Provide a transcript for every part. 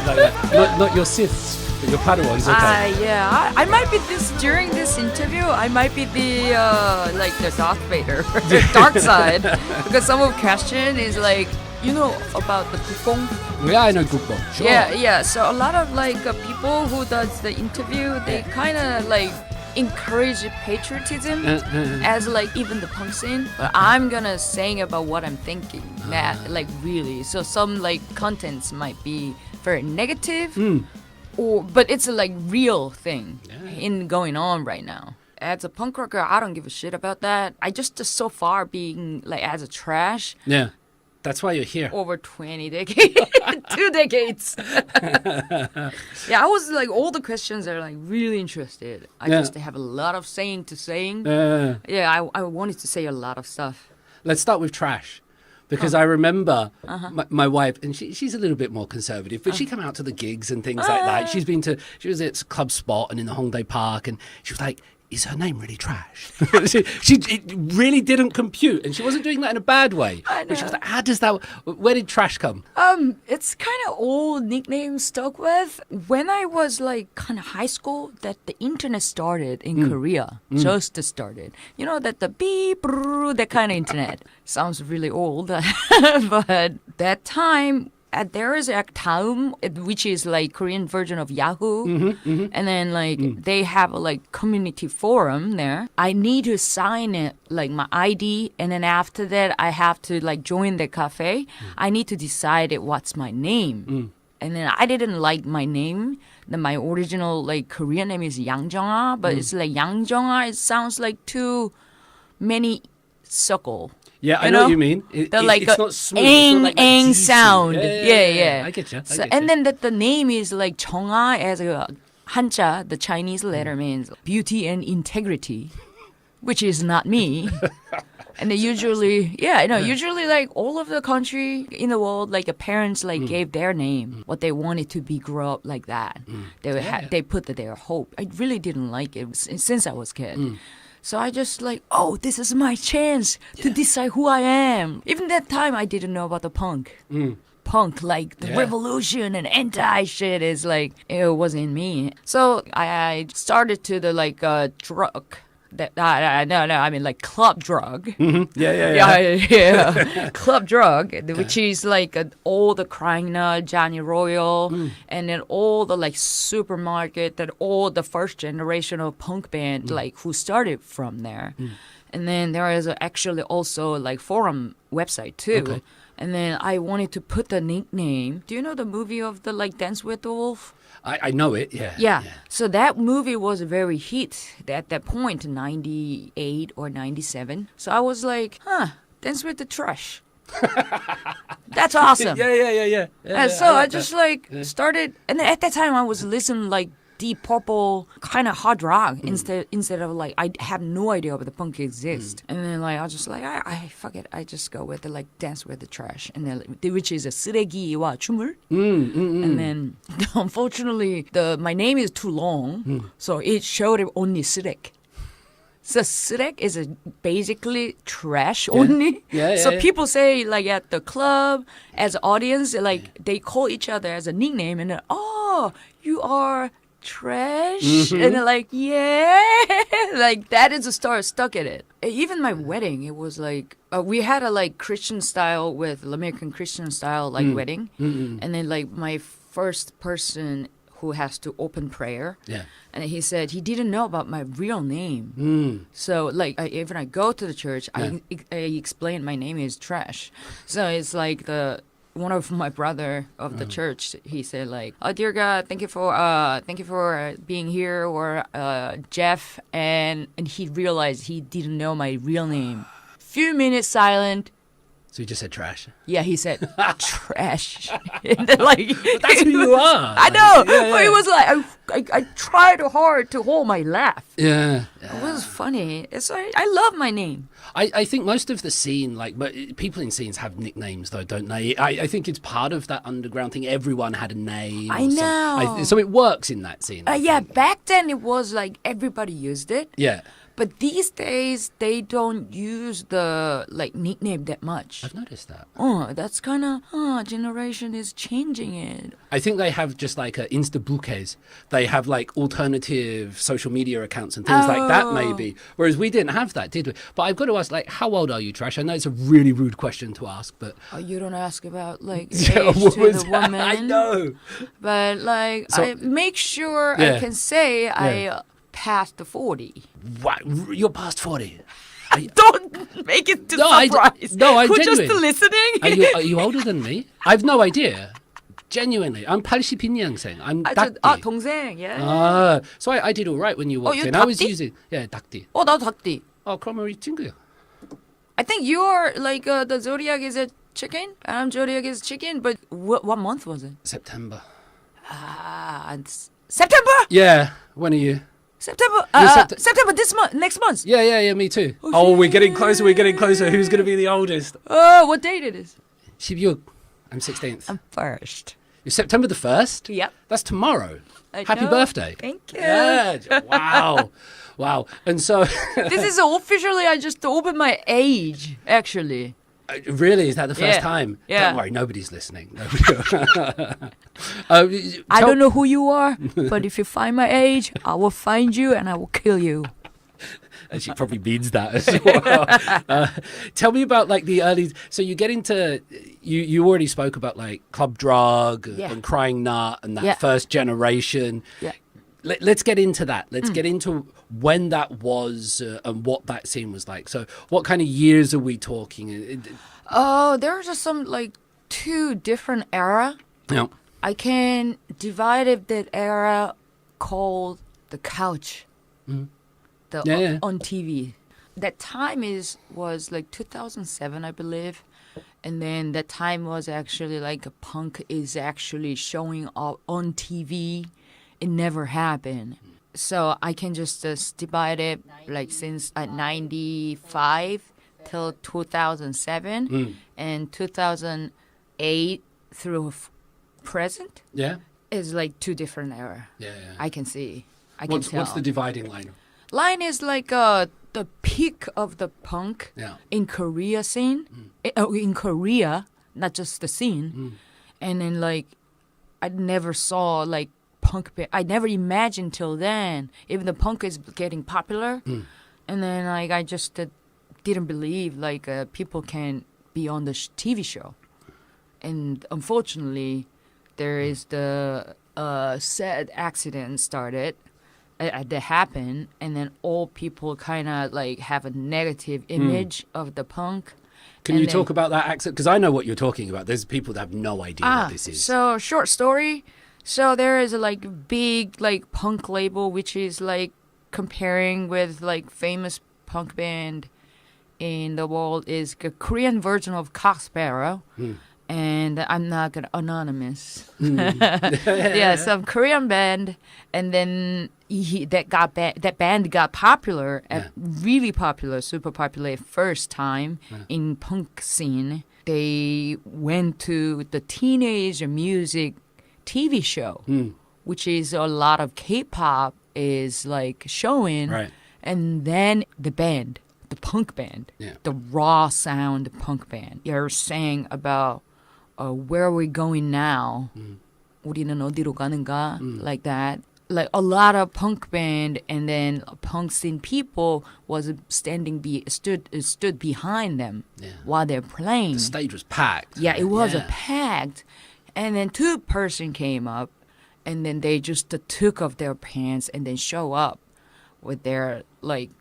like that. Not your Siths, but your Padawans. Okay. Yeah, I might be during this interview. I might be the Darth Vader, dark side, because some of the question is like, about the Gukong. Yeah, I know Gukbong. Sure. Yeah. So a lot of people who does the interview, they kind of encourage patriotism as even the punk scene. But I'm gonna saying about what I'm thinking. That really. So some contents might be very negative, but it's a real thing in going on right now. As a punk rocker, I don't give a shit about that. I just so far being as a trash. Yeah. That's why you're here. Over 20 decades. 2 decades. Yeah, I was all the questions are really interested. I just have a lot of saying. Yeah, I wanted to say a lot of stuff. Let's start with trash. Because I remember my wife, and she's a little bit more conservative, but she came out to the gigs and things like that. She was at Club Spot and in the Hongdae Park, and she was like, is her name really trash? It really didn't compute, and she wasn't doing that in a bad way. But she was like, where did trash come? It's kind of old nickname stuck with. When I was kind of high school, that the internet started in Korea, just started. That the beep, that kind of internet. Sounds really old, but that time, there is a Daum, which is Korean version of Yahoo, and then they have a community forum there. I need to sign it my ID, and then after that I have to join the cafe. I need to decide what's my name, and then I didn't like my name. Then my original Korean name is Yang Jong-ah, but it's Yang Jong-ah. It sounds too many circle. Yeah, I know what you mean. It's not smooth. Ang sound. Yeah. I get you. And then the name is Chong-ah as a Hanja, the Chinese letter means beauty and integrity, which is not me. And they usually, usually all of the country in the world, the parents gave their name, what they wanted to be grow up like that. They put their hope. I really didn't like it since I was a kid. So I just this is my chance to decide who I am. Even that time, I didn't know about the punk. Punk, the revolution and anti-shit is it wasn't me. So I started to the drug. I mean club drug. Yeah. Club drug, which is all the Crying Nut, Johnny Royal, and then all the supermarket, that all the first generation of punk band who started from there. And then there is actually also forum website too. Okay. And then I wanted to put the nickname. Do you know the movie of the Dance with the Wolf? I know it, yeah. Yeah. So that movie was very hit at that point, 98 or 97. So I was Dance with the Trash. That's awesome. Yeah. And so I just started, and at that time I was listening Deep Purple kind of hard rock instead of I had no idea about the punk exist. And then I was just I fuck it, I just go with the Dance with the Trash, and then which is a 쓰레기와 춤을. And then unfortunately my name is too long, so it showed it only 쓰레기. So 쓰레기 is basically trash only. So people say at the club as audience they call each other as a nickname, and then you are trash, and they're that is a star stuck at it. Even my wedding, it was we had a Christian style with American Christian style wedding, and then my first person who has to open prayer, and he said he didn't know about my real name. So even I go to the church, I explain my name is Trash. So it's one of my brother of the church, he said oh dear God, thank you for being here, or Jeff, and he realized he didn't know my real name. Few minutes silent. So you just said trash? Yeah, he said trash. And then, but that's who you are. I know. But it was I tried hard to hold my laugh. Yeah. It was funny. I love my name. I think most of the scene, like, but people in scenes have nicknames, though, don't they? I think it's part of that underground thing. Everyone had a name. I know. So it works in that scene. Yeah, back then it was like everybody used it. Yeah. But these days, they don't use the like nickname that much. I've noticed that. Oh, that's kind of, generation is changing it. I think they have just like a Insta bouquets. They have like alternative social media accounts and things like that, maybe. Whereas we didn't have that, did we? But I've got to ask, like, how old are you, Trash? I know it's a really rude question to ask, but... Oh, you don't ask about, like, age Yeah, to the woman. I know. But, like, So- I make sure Yeah. I can say Yeah. I passed the 40. What? You're past 40. Don't make it too surprise. I Who just genuine. listening? Are you older than me? I've no idea. Genuinely. I'm 82년생. I'm 닭띠. 동생, yeah. So I did all right when you walked you're in. I was 닭띠? using... Yeah, 닭띠. 나도 닭띠. 그럼 우리 친구야. I think you're, like, the zodiac is a chicken, and I'm zodiac is chicken, but what month was it? September. September! Yeah. When are you? September. You're September this month, next month. Yeah, me too. We're getting closer, Who's going to be the oldest? What date it is? 16. I'm 16th. I'm first. You're September the 1st? Yep. That's tomorrow. I Happy know. birthday. Thank you. Yeah. Wow. And so... This is officially, I just opened my age, actually. Really? Is that the first Yeah. time? Yeah. Don't worry, nobody's listening. I don't know who you are, but if you find my age, I will find you and I will kill you. And she probably means that as well. Tell me about like the early. So you get into. You already spoke about like Club Drug Yeah. and Crying Nut and that Yeah. first generation. Yeah. Let's get into that. Let's get into when that was and what that scene was like. So what kind of years are we talking? Oh, there's just some like two different era. Yeah. I can divide it that era called the couch. The Yeah. on TV. That time was like 2007, I believe. And then that time was actually like a punk is actually showing up on TV. It never happened. So I can just divide it like since 95 till 2007 and 2008 through present Yeah. is like two different era. Yeah. I can see. I can tell. What's the dividing line? Line is like the peak of the punk Yeah. in Korea scene. In Korea, not just the scene. And then like I never saw like punk. I never imagined till then. Even the punk is getting popular, and then like I just didn't believe like people can be on the TV show. And unfortunately, there is the sad accident started. That happened, and then all people kind of like have a negative image of the punk. Can And you then- talk about that accent? Because I know what you're talking about. There's people that have no idea what this is. So short story. So there is a like big like punk label which is like comparing with like famous punk band in the world is a Korean version of Cock Sparrow. And I'm not gonna anonymous. Yeah, some Korean band, and then that band got popular, really popular, super popular first time in punk scene. They went to the teenage music TV show, which is a lot of K-pop is like showing, Right. and then the band, the punk band, the raw sound punk band. You're saying about where are we going now? 우리는 어디로 가는가? Like that. Like a lot of punk band and then punk scene people was stood behind them while they're playing. The stage was packed. Yeah, it was a packed. And then two person came up and then they just took off their pants and then show up with their like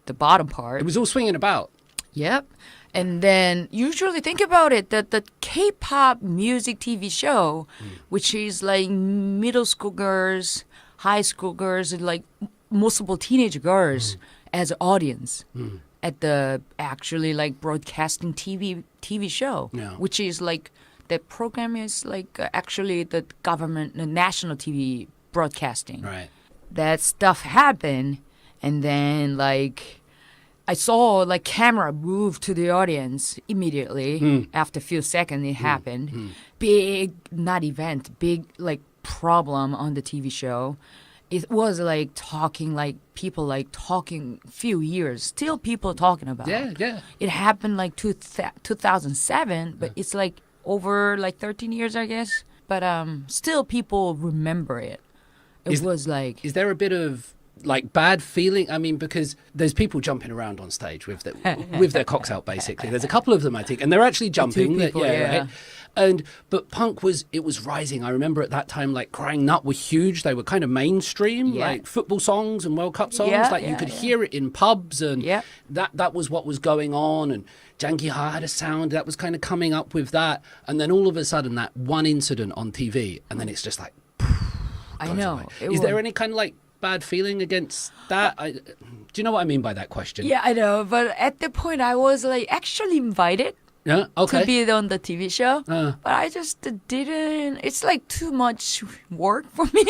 the bottom part. It was all swinging about. Yep. And then usually think about it, that the K-pop music TV show, which is like middle school girls, high school girls, and like multiple teenage girls as audience at the actually like broadcasting TV show, which is like the program is like actually the government, the national TV broadcasting. Right. That stuff happened, and then like I saw like camera move to the audience immediately after a few seconds it happened. Big, not event, big like problem on the TV show. It was like talking like people like talking few years, still people talking about. Yeah. It happened like 2007, but it's like over like 13 years, I guess. But still people remember it. It was like... Is there a bit of like bad feeling? I mean, because there's people jumping around on stage with their cocks out, basically. There's a couple of them, I think, and they're actually jumping. People, Right? But punk was rising. I remember at that time, like Crying Nut were huge. They were kind of mainstream, like football songs and World Cup songs. You could hear it in pubs, and that was what was going on. And Janky Ha had a sound that was kind of coming up with that. And then all of a sudden, that one incident on TV, and then it's just like... I know. Is there any kind of like bad feeling against that? Do you know what I mean by that question? Yeah, I know. But at the point, I was like actually invited to be on the TV show. But I just didn't. It's like too much work for me.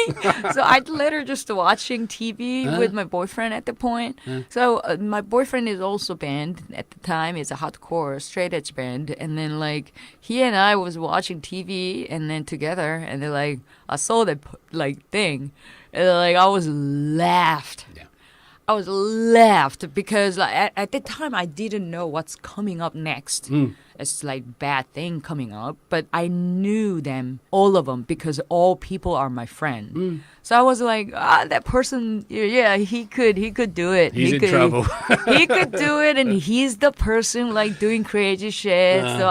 So I'd later just watching TV with my boyfriend at the point. So my boyfriend is also band at the time. It's a hardcore straight edge band. And then like he and I was watching TV and then together. And they're like, I saw that like thing. And like I was laughed. Yeah. I was laughed because like, at the time I didn't know what's coming up next. It's like bad thing coming up, but I knew them, all of them, because all people are my friend. So I was like, that person, yeah, he could do it. He's in trouble. He could do it, and he's the person like doing crazy shit. So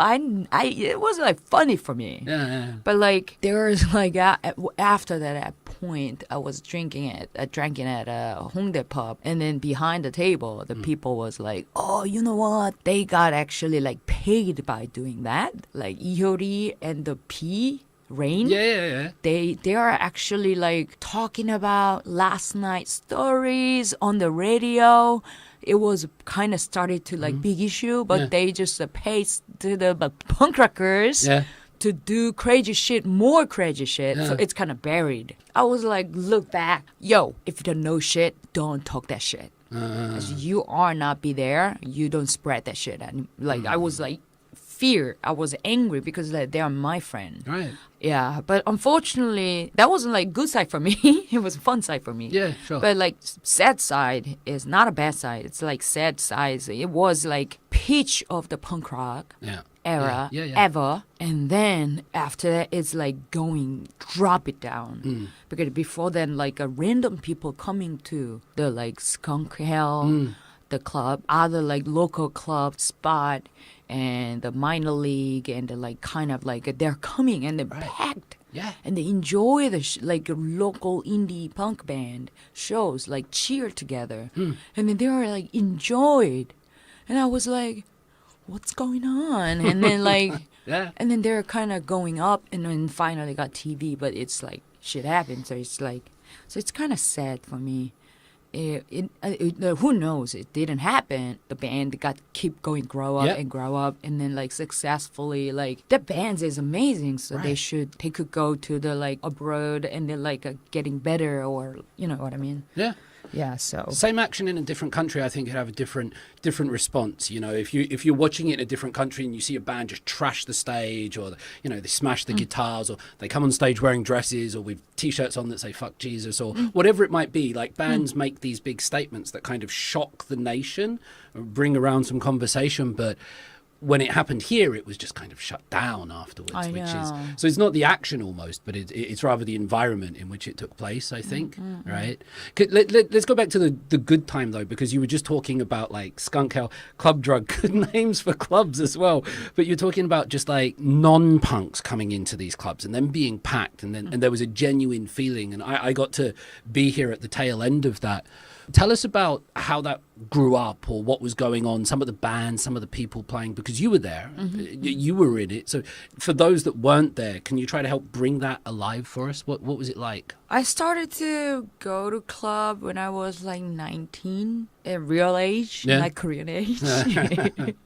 it was like funny for me. Yeah. But like there was like after that at point, I was drinking at a Hongdae pub, and then behind the table, the people was like, oh, you know what? They got actually like paid by doing that. Like Ihyori and the P. Rain. Yeah. They are actually like talking about last night's stories on the radio. It was kind of started to like big issue, but they just paid to the punk rockers to do crazy shit, more crazy shit. So it's kind of buried. I was like, look back. Yo, if you don't know shit, don't talk that shit. You are not be there. You don't spread that shit. And like, I was like, fear. I was angry because like, they are my friend. Right. Yeah, but unfortunately, that wasn't like good side for me. It was a fun side for me. Yeah, sure. But like sad side is not a bad side. It's like sad side. It was like pitch of the punk rock era ever. And then after that, it's like drop it down. Because before then, like a random people coming to the like Skunk Hell, the club, other like local club spot, and the minor league, and the like kind of like they're coming and they're packed. Yeah. And they enjoy the like local indie punk band shows, like cheer together. And then they were like enjoyed. And I was like, what's going on? And then like, and then they're kind of going up, and then finally got TV, but it's like shit happened. So it's like, so it's kind of sad for me. Who knows? It didn't happen. The band keep going, grow up, and then like successfully, like the band is amazing. So they could go to the like abroad, and they're like getting better, or you know what I mean? Yeah, so same action in a different country, I think, could have a different response. You know, if you're watching it in a different country and you see a band just trash the stage, or they smash the guitars, or they come on stage wearing dresses or with t-shirts on that say "fuck Jesus" or whatever it might be, like bands make these big statements that kind of shock the nation, or bring around some conversation, but when it happened here, it was just kind of shut down afterwards, which is so it's not the action almost, but it's rather the environment in which it took place, I think, right? Let's go back to the good time though, because you were just talking about like Skunk Hell, Club Drug, good names for clubs as well, but you're talking about just like non-punks coming into these clubs and then being packed, and there was a genuine feeling, and I got to be here at the tail end of that. Tell us about how that grew up, or what was going on, some of the bands, some of the people playing, because you were there, you were in it. So for those that weren't there, can you try to help bring that alive for us? What was it like? I started to go to club when I was like 19, at real age, like Korean age.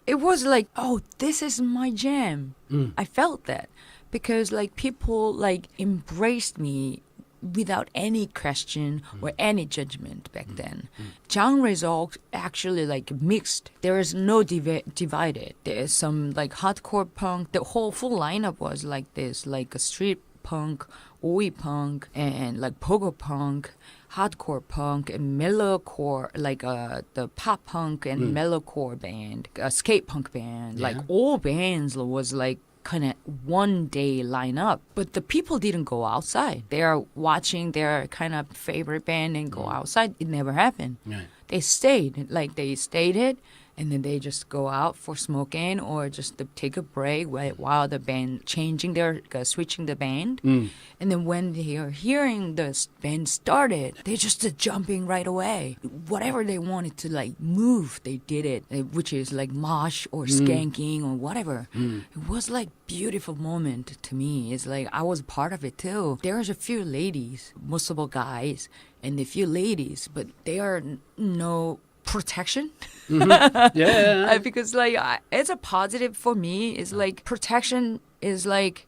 It was like, oh, this is my jam. I felt that because like people like embraced me without any question or any judgment back then. Genres all actually like mixed. There is no divided. There's some like hardcore punk. The whole full lineup was like this, like a street punk, oi punk, and like pogo punk, hardcore punk, and mellowcore, like the pop punk and mellowcore band, a skate punk band. Like all bands was like kind of one day lineup, but the people didn't go outside. They are watching their kind of favorite band and go outside. It never happened. Right. They stayed, like they stayed it, and then they just go out for smoking or just to take a break while the band switching the band. And then when they are hearing the band started, they just jumping right away. Whatever they wanted to like move, they did it, which is like mosh or skanking or whatever. It was like beautiful moment to me. It's like I was part of it too. There's a few ladies, most of all guys, and a few ladies, but they are no protection. Because like it's a positive for me. It's like protection is like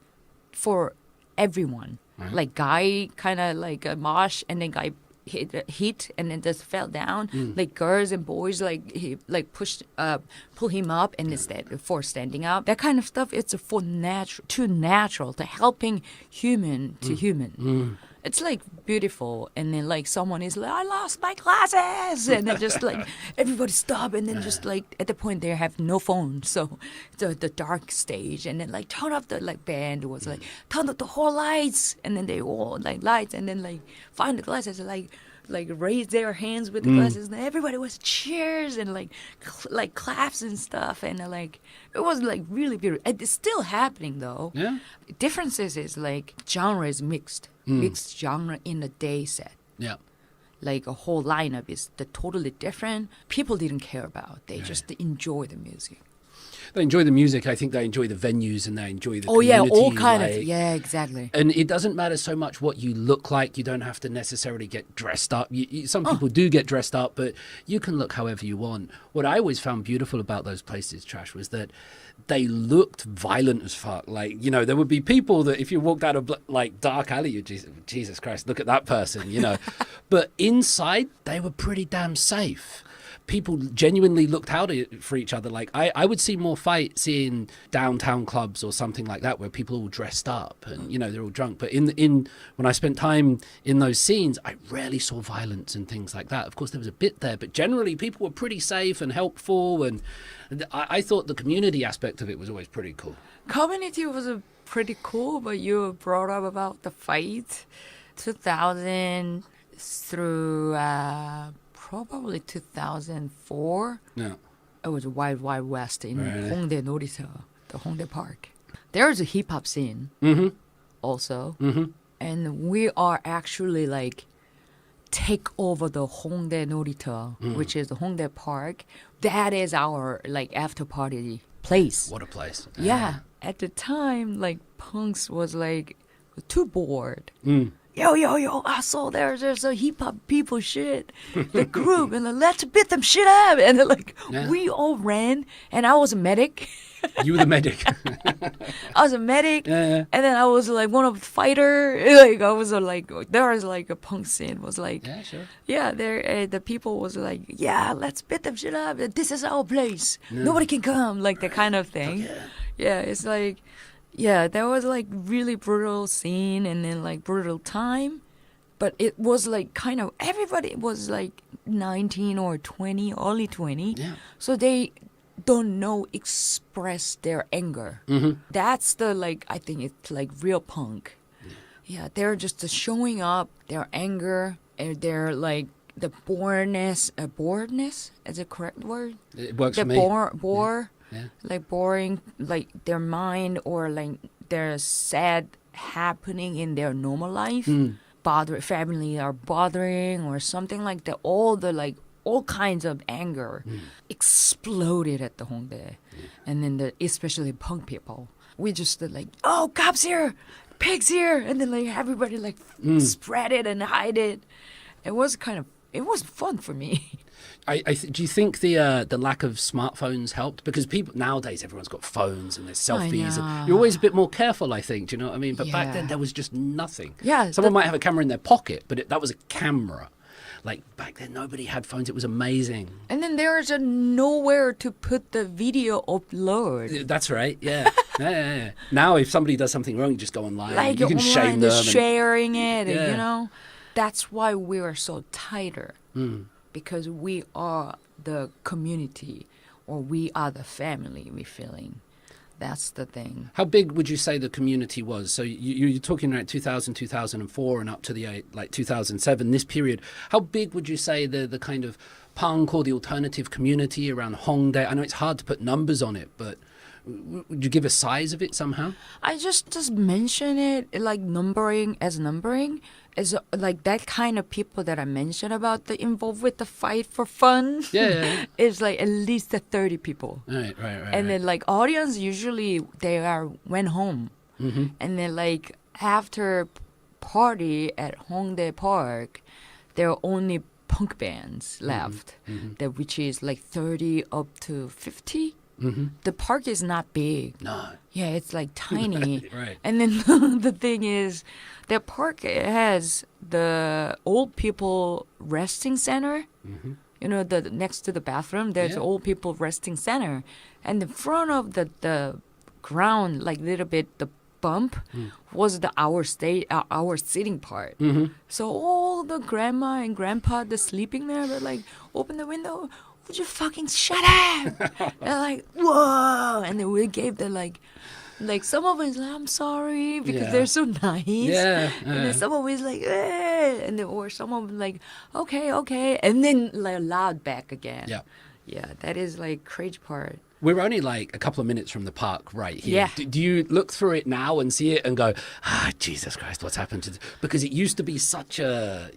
for everyone. Right. Like guy kind of like a mosh and then guy hit and then just fell down. Like girls and boys like he like pull him up and instead for standing up. That kind of stuff. It's for natural to helping human to human. It's like beautiful, and then like someone is like, I lost my glasses, and then just like everybody stop, and then just like at the point they have no phone, so the dark stage, and then like turn off the like band was like turn up the whole lights, and then they all like lights, and then like find the glasses, like raise their hands with the glasses, and everybody was cheers and like claps and stuff, and like it was like really beautiful. And it's still happening though. Yeah. Differences is like genre is mixed genre in a day set. Yeah. Like a whole lineup is totally different. People didn't care about. They just enjoy the music. They enjoy the music. I think they enjoy the venues and they enjoy the community. Oh, yeah, all kind of. Yeah, exactly. And it doesn't matter so much what you look like. You don't have to necessarily get dressed up. Some people do get dressed up, but you can look however you want. What I always found beautiful about those places, Trash, was that they looked violent as fuck. Like, you know, there would be people that if you walked out of like dark alley, you'd Jesus Christ, look at that person, you know. But inside, they were pretty damn safe. People genuinely looked out for each other. Like I would see more fights in downtown clubs or something like that where people all dressed up and, you know, they're all drunk. But in when I spent time in those scenes, I rarely saw violence and things like that. Of course, there was a bit there, but generally people were pretty safe and helpful. And I thought the community aspect of it was always pretty cool. Community was pretty cool, but you brought up about the fight. 2000 through... probably 2004. Yeah. It was Wild Wild West in Hongdae Norita, the Hongdae Park. There's a hip hop scene also. And we are actually like take over the Hongdae Norita, which is the Hongdae Park. That is our like after party place. What a place. Yeah. At the time, like punks was like too bored. Yo, I saw there's a hip hop people shit, the group, and let's beat them shit up. And like, we all ran, and I was a medic. You were the medic. I was a medic, and then I was like one of the fighter. Like I was like, there was like a punk scene was like, there the people was like, let's beat them shit up. This is our place. Nobody can come. Like that kind of thing. It's like. Yeah, there was like really brutal scene and then like brutal time, but it was like kind of everybody was like 19 or 20, early 20, so they don't know express their anger. That's the like I think it's like real punk. Yeah, they're just showing up their anger and they're like the boredness is a correct word? It works for me. Like boring, like their mind or like their sad happening in their normal life, family are bothering or something like that. All kinds of anger exploded at the Hongdae, and then especially punk people. We just like, oh, cops here, pigs here, and then like everybody like spread it and hide it. It was kind of it was fun for me. Do you think the lack of smartphones helped? Because people nowadays, everyone's got phones and there's selfies. And you're always a bit more careful, I think. Do you know what I mean? But back then, there was just nothing. Yeah, someone might have a camera in their pocket, but that was a camera. Like back then, nobody had phones. It was amazing. And then there's nowhere to put the video upload. That's right. Yeah. Yeah. Now, if somebody does something wrong, you just go online. Like you can shame them. Sharing it, and, you know. That's why we are so tighter. Because we are the community, or we are the family we're feeling. That's the thing. How big would you say the community was? So you're talking about 2000, 2004 and up to the 2007, this period. How big would you say the kind of punk or the alternative community around Hongdae? I know it's hard to put numbers on it, but would you give a size of it somehow? I just mention it like numbering is like that kind of people that I mentioned about the involved with the fight for fun. Yeah. It's like at least 30 people. Right. And then like audience usually went home. And then like after party at Hongdae Park, there are only punk bands left, which is like 30 up to 50. The park is not big. No. Yeah, it's like tiny. Right. And then the thing is, the park has the old people resting center. You know, the next to the bathroom, there's old people resting center. And the front of the ground, like little bit, the bump was our sitting part. So all the grandma and grandpa, they're sleeping there, they're like, open the window. Would you fucking shut up? They're like, whoa. And then we gave them like some of us like, I'm sorry, because they're so nice. Yeah. And then some of us like, eh. And then, or some of them like, okay. And then like loud back again. Yeah, that is like crazy part. We're only like a couple of minutes from the park right here. Yeah. Do you look through it now and see it and go, Jesus Christ, what's happened to this? Because it used to be such a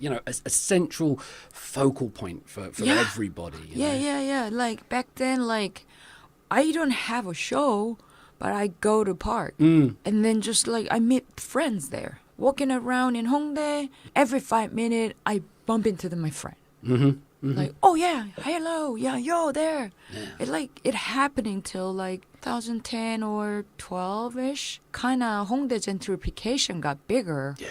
central focal point for everybody. You know? Yeah. Like back then, like I don't have a show, but I go to park. And then just like I meet friends there. Walking around in Hongdae, every 5 minutes I bump into my friend. Like, oh yeah, hello, yeah, yo, there. It happening till like 2010 or 12-ish. Kind of Hongdae gentrification got bigger. Yeah.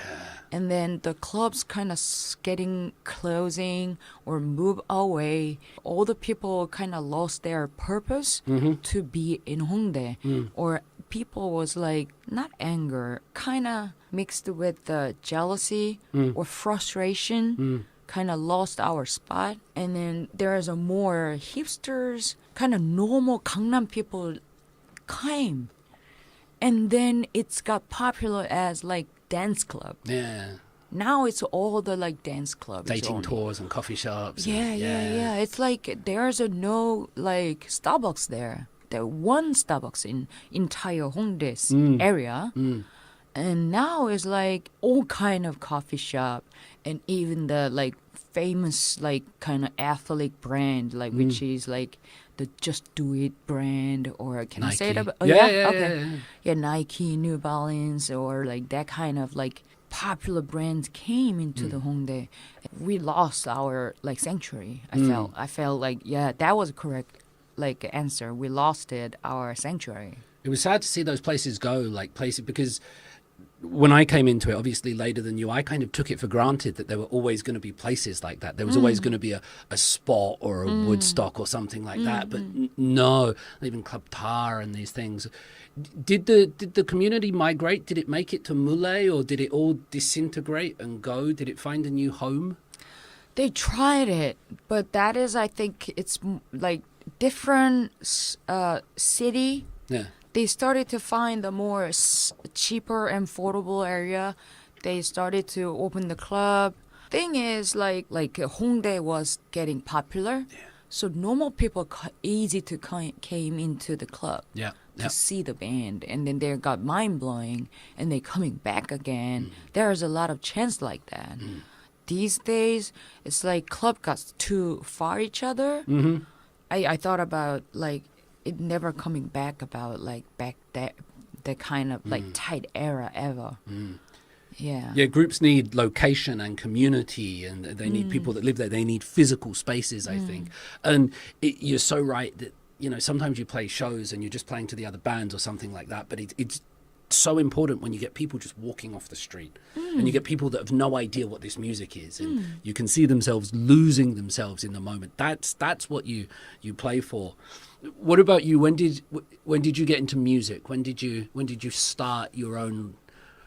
And then the clubs kind of getting closing or move away. All the people kind of lost their purpose to be in Hongdae. Or people was like, not anger, kind of mixed with the jealousy or frustration. Kind of lost our spot. And then there's a more hipsters, kind of normal Gangnam people came. And then it's got popular as like dance club. Yeah. Now it's all the like dance clubs. Dating tours and coffee shops. Yeah. It's like there's no like Starbucks there. There one Starbucks in entire Hongdae area. And now it's like all kind of coffee shop and even the like famous like kind of athlete brand like which is like the Just Do It brand or can Nike. I say it? Yeah, Nike, New Balance or like that kind of like popular brands came into the Hongdae. We lost our like sanctuary. I felt like that was a correct like answer. We lost our sanctuary. It was sad to see those places go, like places, because when I came into it, obviously later than you, I kind of took it for granted that there were always going to be places like that. There was always going to be a spot or a Woodstock or something like that. But no, even Club Tar and these things. Did the community migrate? Did it make it to Mule or did it all disintegrate and go? Did it find a new home? They tried it, but that is, I think, it's like different city. Yeah. They started to find a more cheaper and affordable area. They started to open the club. Thing is, like Hongdae was getting popular, so normal people easy to came into the club to see the band, and then they got mind blowing, and they coming back again. There's a lot of chance like that. These days, it's like club got too far each other. I thought about like. It never coming back about like back that kind of like tight era ever. Yeah, groups need location and community, and they need people that live there. They need physical spaces, I think. And you're so right that, you know, sometimes you play shows and you're just playing to the other bands or something like that, but it's so important when you get people just walking off the street and you get people that have no idea what this music is, and you can see themselves losing themselves in the moment. That's what you play for. What about you? When did you get into music? When did you start your own,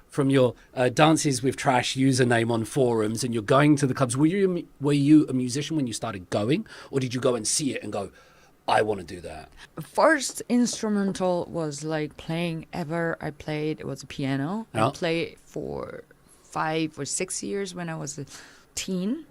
from your Dances with Trash username on forums, and you're going to the clubs? Were you a musician when you started going, or did you go and see it and go, I want to do that? First instrumental was like playing ever I played. It was a piano. Yeah. I played for 5 or 6 years when I was a teen.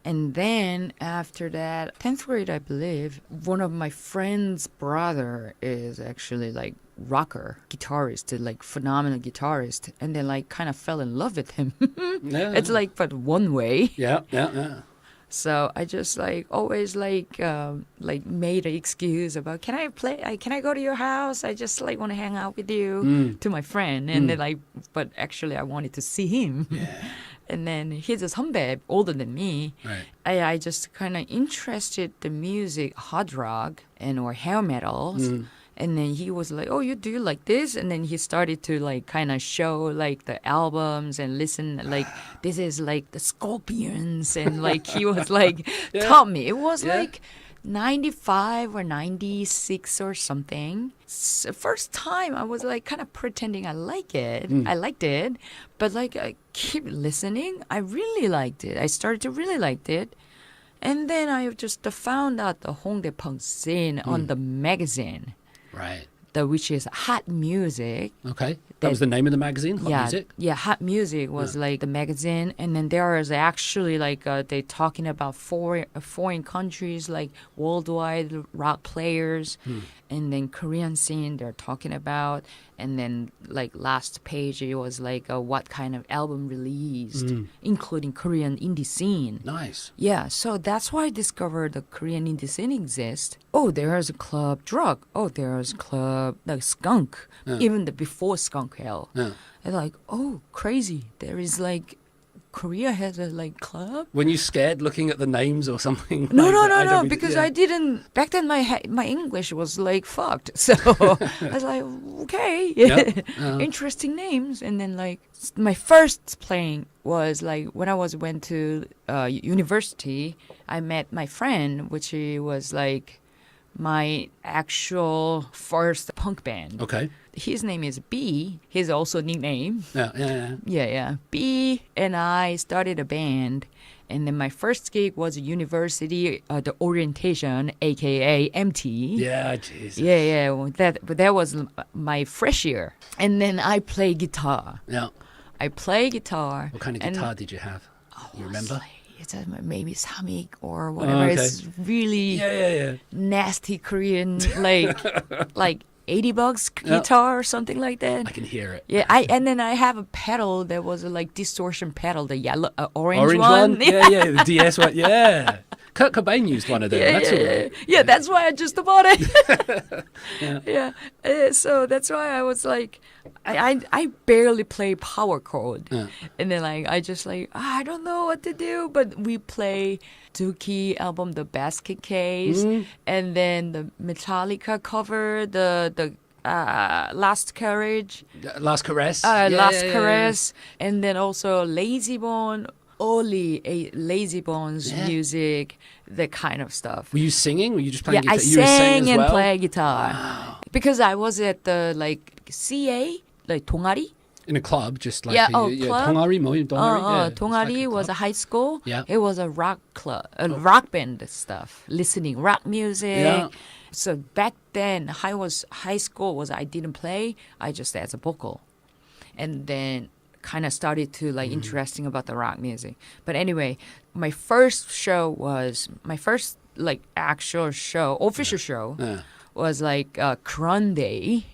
And then after that, 10th grade, I believe, one of my friend's brother is actually like rocker, guitarist, like phenomenal guitarist. And then like kind of fell in love with him. It's like, but one way. Yeah. So I just like always like made an excuse about, can I go to your house? I just like want to hang out with you, to my friend. And then like, but actually I wanted to see him. Yeah. And then he's a 선배, older than me. Right. I just kind of interested the music, hard rock or hair metals. And then he was like, oh, do you like this? And then he started to like kind of show like the albums and listen, like this is like the Scorpions. And like he was like, taught me. It was like 95 or 96 or something. First time I was like kind of pretending I like it. I liked it. But like I keep listening. I really liked it. I started to really like it. And then I just found out the Hongdae punk scene on the magazine. Right. Which is Hot Music. Okay. That was the name of the magazine, Hot Music? Yeah, Hot Music was like the magazine. And then there is actually like they talking about foreign countries, like worldwide rock players. And then Korean scene they're talking about. And then like last page it was like what kind of album released, including Korean indie scene. Nice. Yeah, so that's why I discovered the Korean indie scene exists. Oh, there's a club Drug. Oh, there's a club like Skunk. Even before Skunk Hell. And like, oh, crazy. There is like Korea has a like club. When you scared looking at the names or something? No, because I didn't. Back then, my English was like fucked. So I was like, okay, interesting names. And then like my first playing was like when I went to university. I met my friend, which was like my actual first punk band. Okay. His name is B. His also nickname. Yeah. B and I started a band, and then my first gig was university, the orientation, aka MT. Yeah, Jesus. Yeah. Well, that was my fresh year, and then I play guitar. Yeah. I play guitar. What kind of guitar did you have? You remember? It's maybe samik or whatever. It's really nasty Korean like $80 guitar or something like that. I can hear it. Yeah, and then I have a pedal that was a like distortion pedal, the yellow orange one. Yeah, the DS one. Yeah. Kurt Cobain used one of them. That's why I just bought it. So that's why I was like, I barely play power chord, and then like I just like I don't know what to do, but we play Dookie album, the Basket Case, and then the Metallica cover, the Last Caress, and then also Lazy Bone. Only a Lazy Bones music, that kind of stuff. Were you singing? Were you just playing guitar? I sang and well? play guitar. Wow. Because I was at the like CA, like 동아리. In a club, just like club. 동아리, 동아리 was a high school. Yeah. It was a rock club, rock band stuff, listening rock music. Yeah. So back then, high school I didn't play. I just as a vocal, and then kind of started to like interesting about the rock music. But anyway, my first like actual show, official show was like Grande.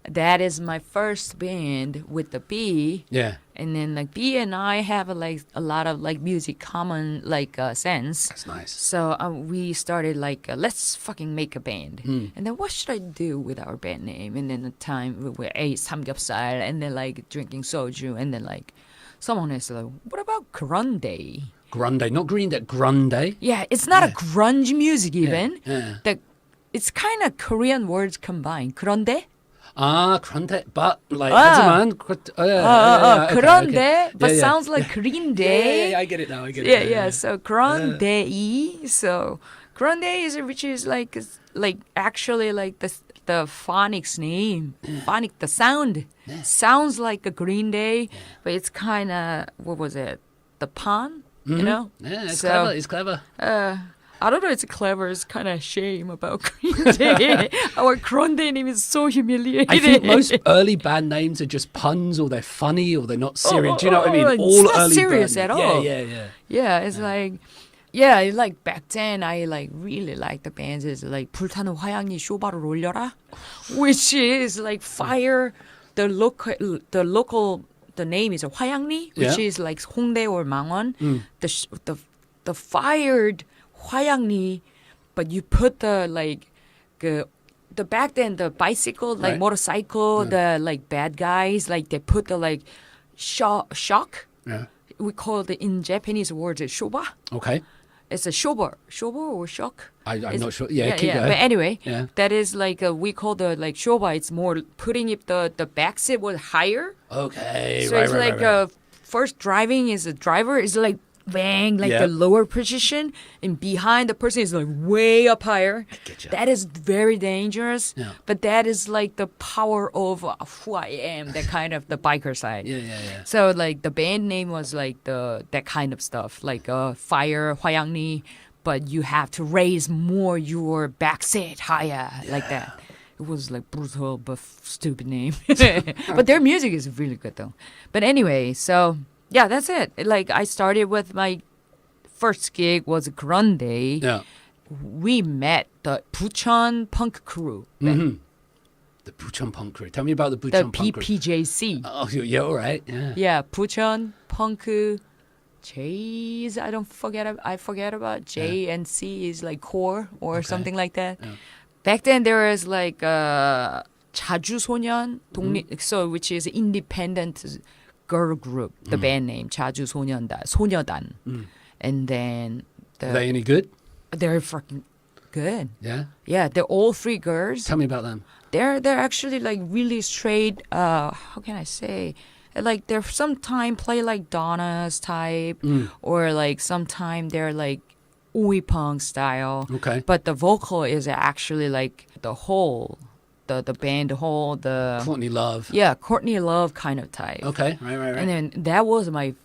that is my first band with the B. Yeah. And then like B and I have like a lot of like music common like sense. That's nice. So we started like let's fucking make a band. And then what should I do with our band name? And then the time we ate samgyeopsal and then like drinking soju and then like someone is like, what about grunge? Grunge, not green, that grunge. Yeah, it's not a grunge music even. Yeah. It's kind of Korean words combined. 그런데? grunge, but like, 하지만, 그런데, okay. but sounds like green day. Yeah, I get it now, I get it. Yeah, so grunge. So grunge is, which is like actually like the phonics name. Phonic, the sound. Sounds like a Green Day, but it's kind of, what was it? The pun? You know? Yeah, it's clever. I don't know, it's clever. It's kind of shame about Green Day. Our Green Day name is so humiliating. I think most early band names are just puns, or they're funny, or they're not serious. Do you know what I mean? All it's not early serious band at all. Yeah. It's like, yeah, like back then I like really liked the bands. Is like 불타는 화양이 쇼바를 올려라, which is like fire. The name is 화양리, which is like Hongdae or Mangwon. The fired 화양리, but you put the like the back then the bicycle like motorcycle, the like bad guys, like they put the like shock. Yeah. We call it in Japanese words shoba. Okay. It's a shoba or shock. I'm not sure. Yeah, keep yeah. going. But anyway, Yeah. that is like we call the like shoba. It's more putting it the back seat was higher. Okay, So it's like first driving is a driver is like bang, like the lower position, and behind the person is like way up higher. Getcha. That is very dangerous. Yeah. But that is like the power of who I am, that kind of the biker side. Yeah. So like the band name was like that kind of stuff, like fire, 화양리, but you have to raise more your back seat higher, like that. It was like brutal but stupid name. But their music is really good though. But anyway, so yeah, that's it. Like I started with my first gig was Grunge. Yeah. We met the Bucheon punk crew. The Bucheon punk crew. Tell me about the The Bucheon punk crew. PPJC. Oh, yeah, all right. Yeah. Yeah, Bucheon punk J's. I forget about J and C is like core or something like that. Yeah. Back then there was like 자주소년 so which is independent girl group. The band name 소녀단. And then Are they any good? they're fucking good. Yeah. Yeah, they're all three girls. Tell me about them. They're actually like really straight. How can I say? Like they're sometime play like Donna's type, or like sometime they're like oi punk style. Okay. But the vocal is actually like the whole, the band whole the Courtney Love. yeah Courtney Love kind of type. Okay. Right. And then that was my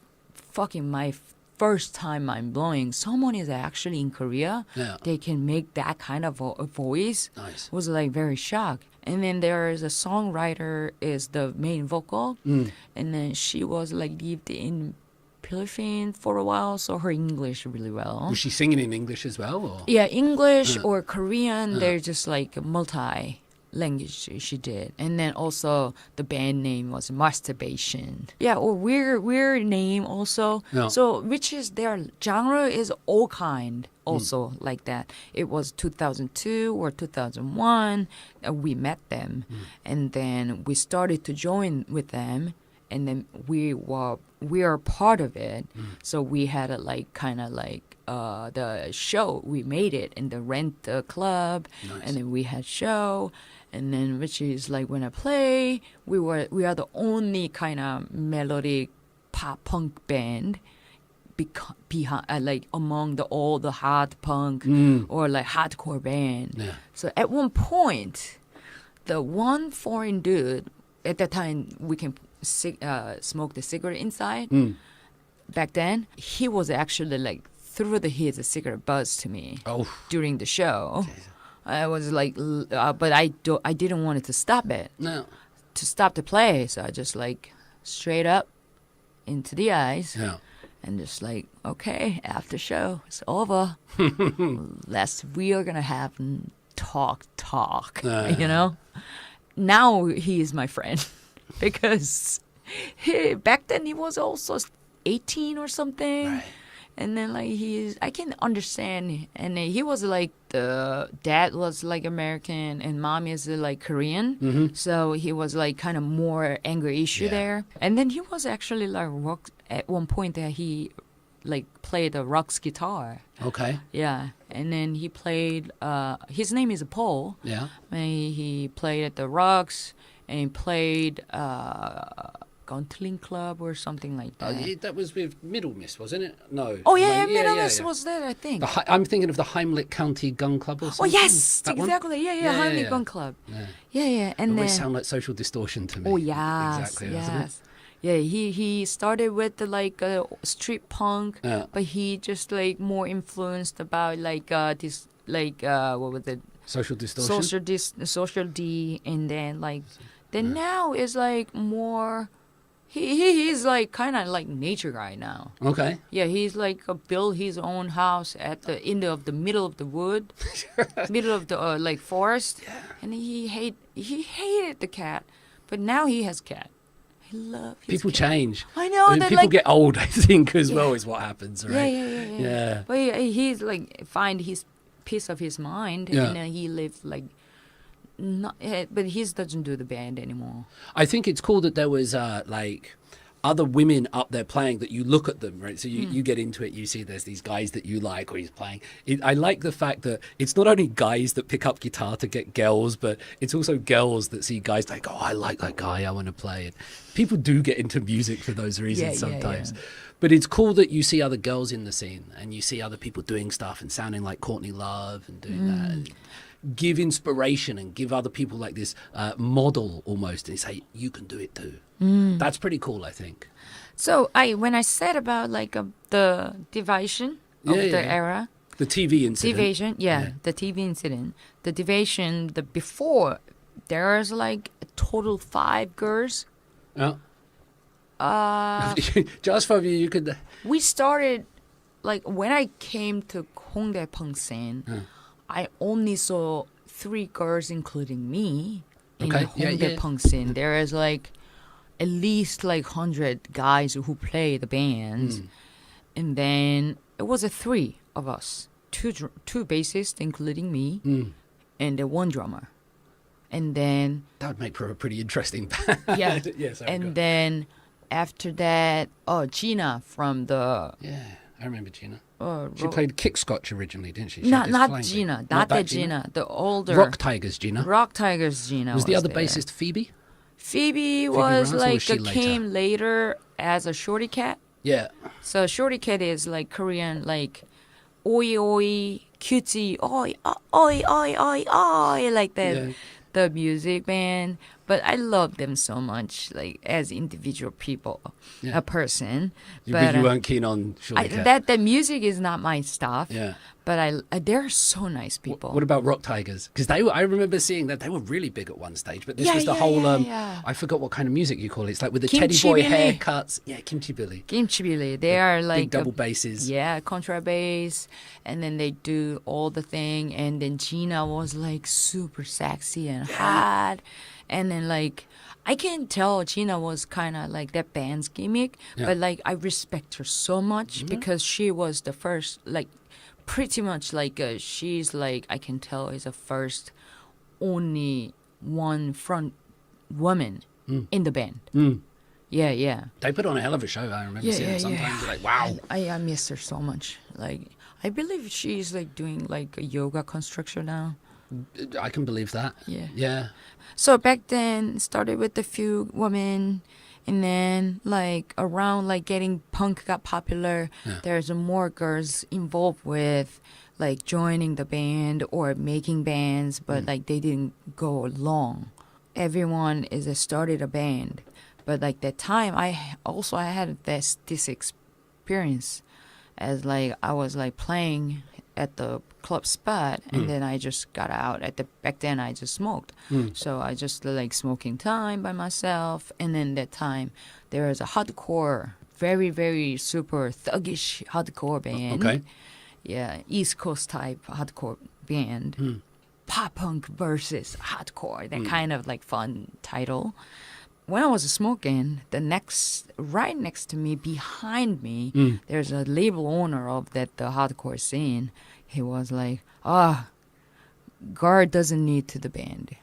first time mind blowing. Someone is actually in Korea. Yeah. They can make that kind of a voice. Nice. Was like very shocked. And then there is a songwriter is the main vocal, and then she was like lived in Philippines for a while, so her English really well. Was she singing in English as well? Or? Yeah, English or Korean. They're just like multi language she did. And then also the band name was Masturbation. Yeah, or weird name also. Yeah. So which is their genre is all kind also like that. It was 2002 or 2001 we met them, and then we started to join with them, and then we are part of it. So we had a like kind of like the show, we made it in the rent club. Nice. And then we had show, and then which is like when I play, we are the only kind of melodic pop punk band behind like among all the hard punk or like hardcore band. Yeah. So at one point, the one foreign dude at that time we can smoke the cigarette inside. Back then, he was actually like threw his cigarette buzz to me during the show. I was like, but I didn't want it to stop it. No. To stop the play, so I just like straight up into the eyes. Yeah. And just like, okay, after show, it's over. We are gonna have talk, you know. now he is my friend because back then he was also 18 or something. Right. And then like I can understand, and he was like the dad was like American and mom is like Korean, so he was like kind of more anger issue there. And then he was actually like rock at one point that he like played the rock's guitar. Okay. Yeah, and then he played. His name is Paul. Yeah. And he played at the Rocks and he played. Gauntling Club or something like that. That was with Middle Miss, wasn't it? No. Oh yeah, Middle Miss was there, I think. I'm thinking of the Heimlich County Gun Club or Oh something. yes, That one? exactly. Yeah, Heimlich Gun Club. Yeah. And It always then sound like Social Distortion to me. oh yes, Exactly, doesn't it? Yeah, he started with the like street punk, but he just like more influenced about like this like what was it? Social Distortion. Social D, and then like then now is like more. He's like kind of like nature guy now. Okay. Yeah, he's like built his own house at the middle of the wood, middle of the like forest, and he hated the cat, but now he has cat. He loves his People cat. change. I know that people like get old, I think, as well is what happens, right? yeah. But he's like find his peace of his mind, and he lives like. Not, but he doesn't do the band anymore. I think it's cool that there was like other women up there playing that you look at them, right? So you get into it, you see there's these guys that you like or he's playing. I like the fact that it's not only guys that pick up guitar to get girls, but it's also girls that see guys like, oh, I like that guy, I want to play it. People do get into music for those reasons sometimes. Yeah. But it's cool that you see other girls in the scene and you see other people doing stuff and sounding like Courtney Love and doing that. And give inspiration and give other people like this model almost and say, you can do it too. That's pretty cool, I think. So when I said about like the division of the era. The TV incident. The TV incident. The division, the before, there's like a total 5 girls. Yeah. Just for you could... We started, like when I came to Hongdae punk scene, I only saw 3 girls, including me, in the Hongdae punk scene. There is like at least like 100 guys who play the bands, and then it was 3 of us, 2 bassists, including me, and 1 drummer, and then that would make for a pretty interesting band. Yeah, yes. And then after that, Gina from the I remember Gina. She played Kickscotch originally, didn't she? Not Gina. Not that Gina. The older. Rock Tigers Gina. Rock Tigers Gina. Was the other there. bassist Phoebe? Phoebe was Rouse, like was came later as a shorty cat. Yeah. So shorty cat is like Korean, like oi oi cutesy oi oi oi oi oi like that. Yeah. The music band, but I love them so much, like as individual people, a person. But you weren't keen on Shorty Cat. That music is not my stuff. Yeah. But they're so nice people. What about Rock Tigers? Because I remember seeing that they were really big at one stage. But this was the whole. I forgot what kind of music you call it. It's like with the Kimchi Teddy Boy Billy. haircuts. Yeah, Kimchi Billy. Kimchi Billy. They are like big double basses. Yeah, contrabass, and then they do all the thing. And then Gina was like super sexy and hot, and then like. I can tell Gina was kind of like that band's gimmick, but like I respect her so much because she was the first, like pretty much like she's like I can tell is the first only one front woman in the band. Yeah. They put on a hell of a show. I remember seeing them sometimes. You're like, wow. I miss her so much. Like I believe she's like doing like a yoga construction now. I can believe that. Yeah. So back then, started with a few women, and then like around like getting punk got popular, there's more girls involved with like joining the band or making bands, but like they didn't go long. Everyone started a band, but like that time I had this experience as like I was like playing at the club spot, and then I just got out. Back then I just smoked, so I just like smoking time by myself. And then that time there was a hardcore, very very super thuggish hardcore band. Okay. Yeah, East Coast type hardcore band. pop punk versus hardcore. That kind of like fun title. When I was smoking, right next to me, behind me, there's a label owner of the hardcore scene. He was like, Guard doesn't need to the band.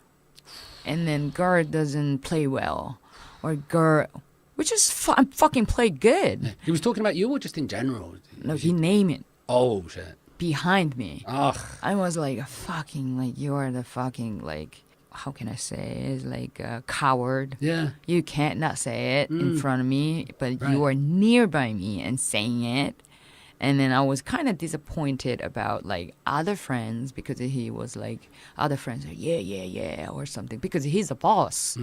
And then Guard doesn't play well. Or Guard, which is fucking play good. He was talking about you or just in general? No, he named it. Oh, shit. Behind me. Ugh. I was like, fucking, like, you're the fucking, like, how can I say it? It's like a coward. Yeah. You can't not say it in front of me, but Right. you are nearby me and saying it. And then I was kind of disappointed about like other friends because he was like, other friends are yeah, or something because he's a boss.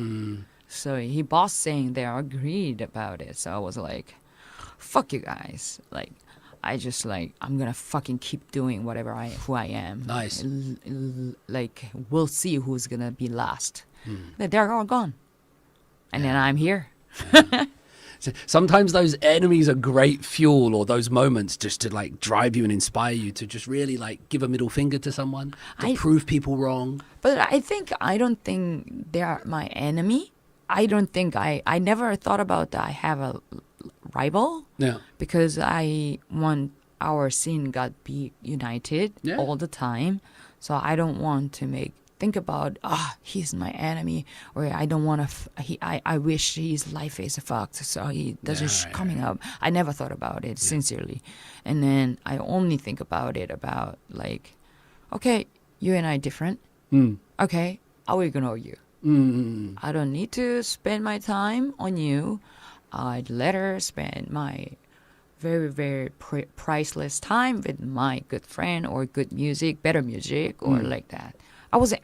So he boss saying they agreed about it. So I was like, fuck you guys. Like, I'm going to fucking keep doing who I am. Nice. Like, we'll see who's going to be last. They're all gone. And then I'm here. So sometimes those enemies are great fuel, or those moments just to like drive you and inspire you to just really like give a middle finger to someone, to prove people wrong. But I don't think they are my enemy. I don't think I never thought about that I have a rival. Yeah. Because I want our scene got be united all the time. So I don't want to think about, he's my enemy, or I don't want to, I wish his life is fucked, so he doesn't coming up. I never thought about it, sincerely. And then I only think about it about, like, okay, you and I different. Okay, I will ignore you. I don't need to spend my time on you. I'd rather spend my very, very priceless time with my good friend or good music, better music, or like that. I was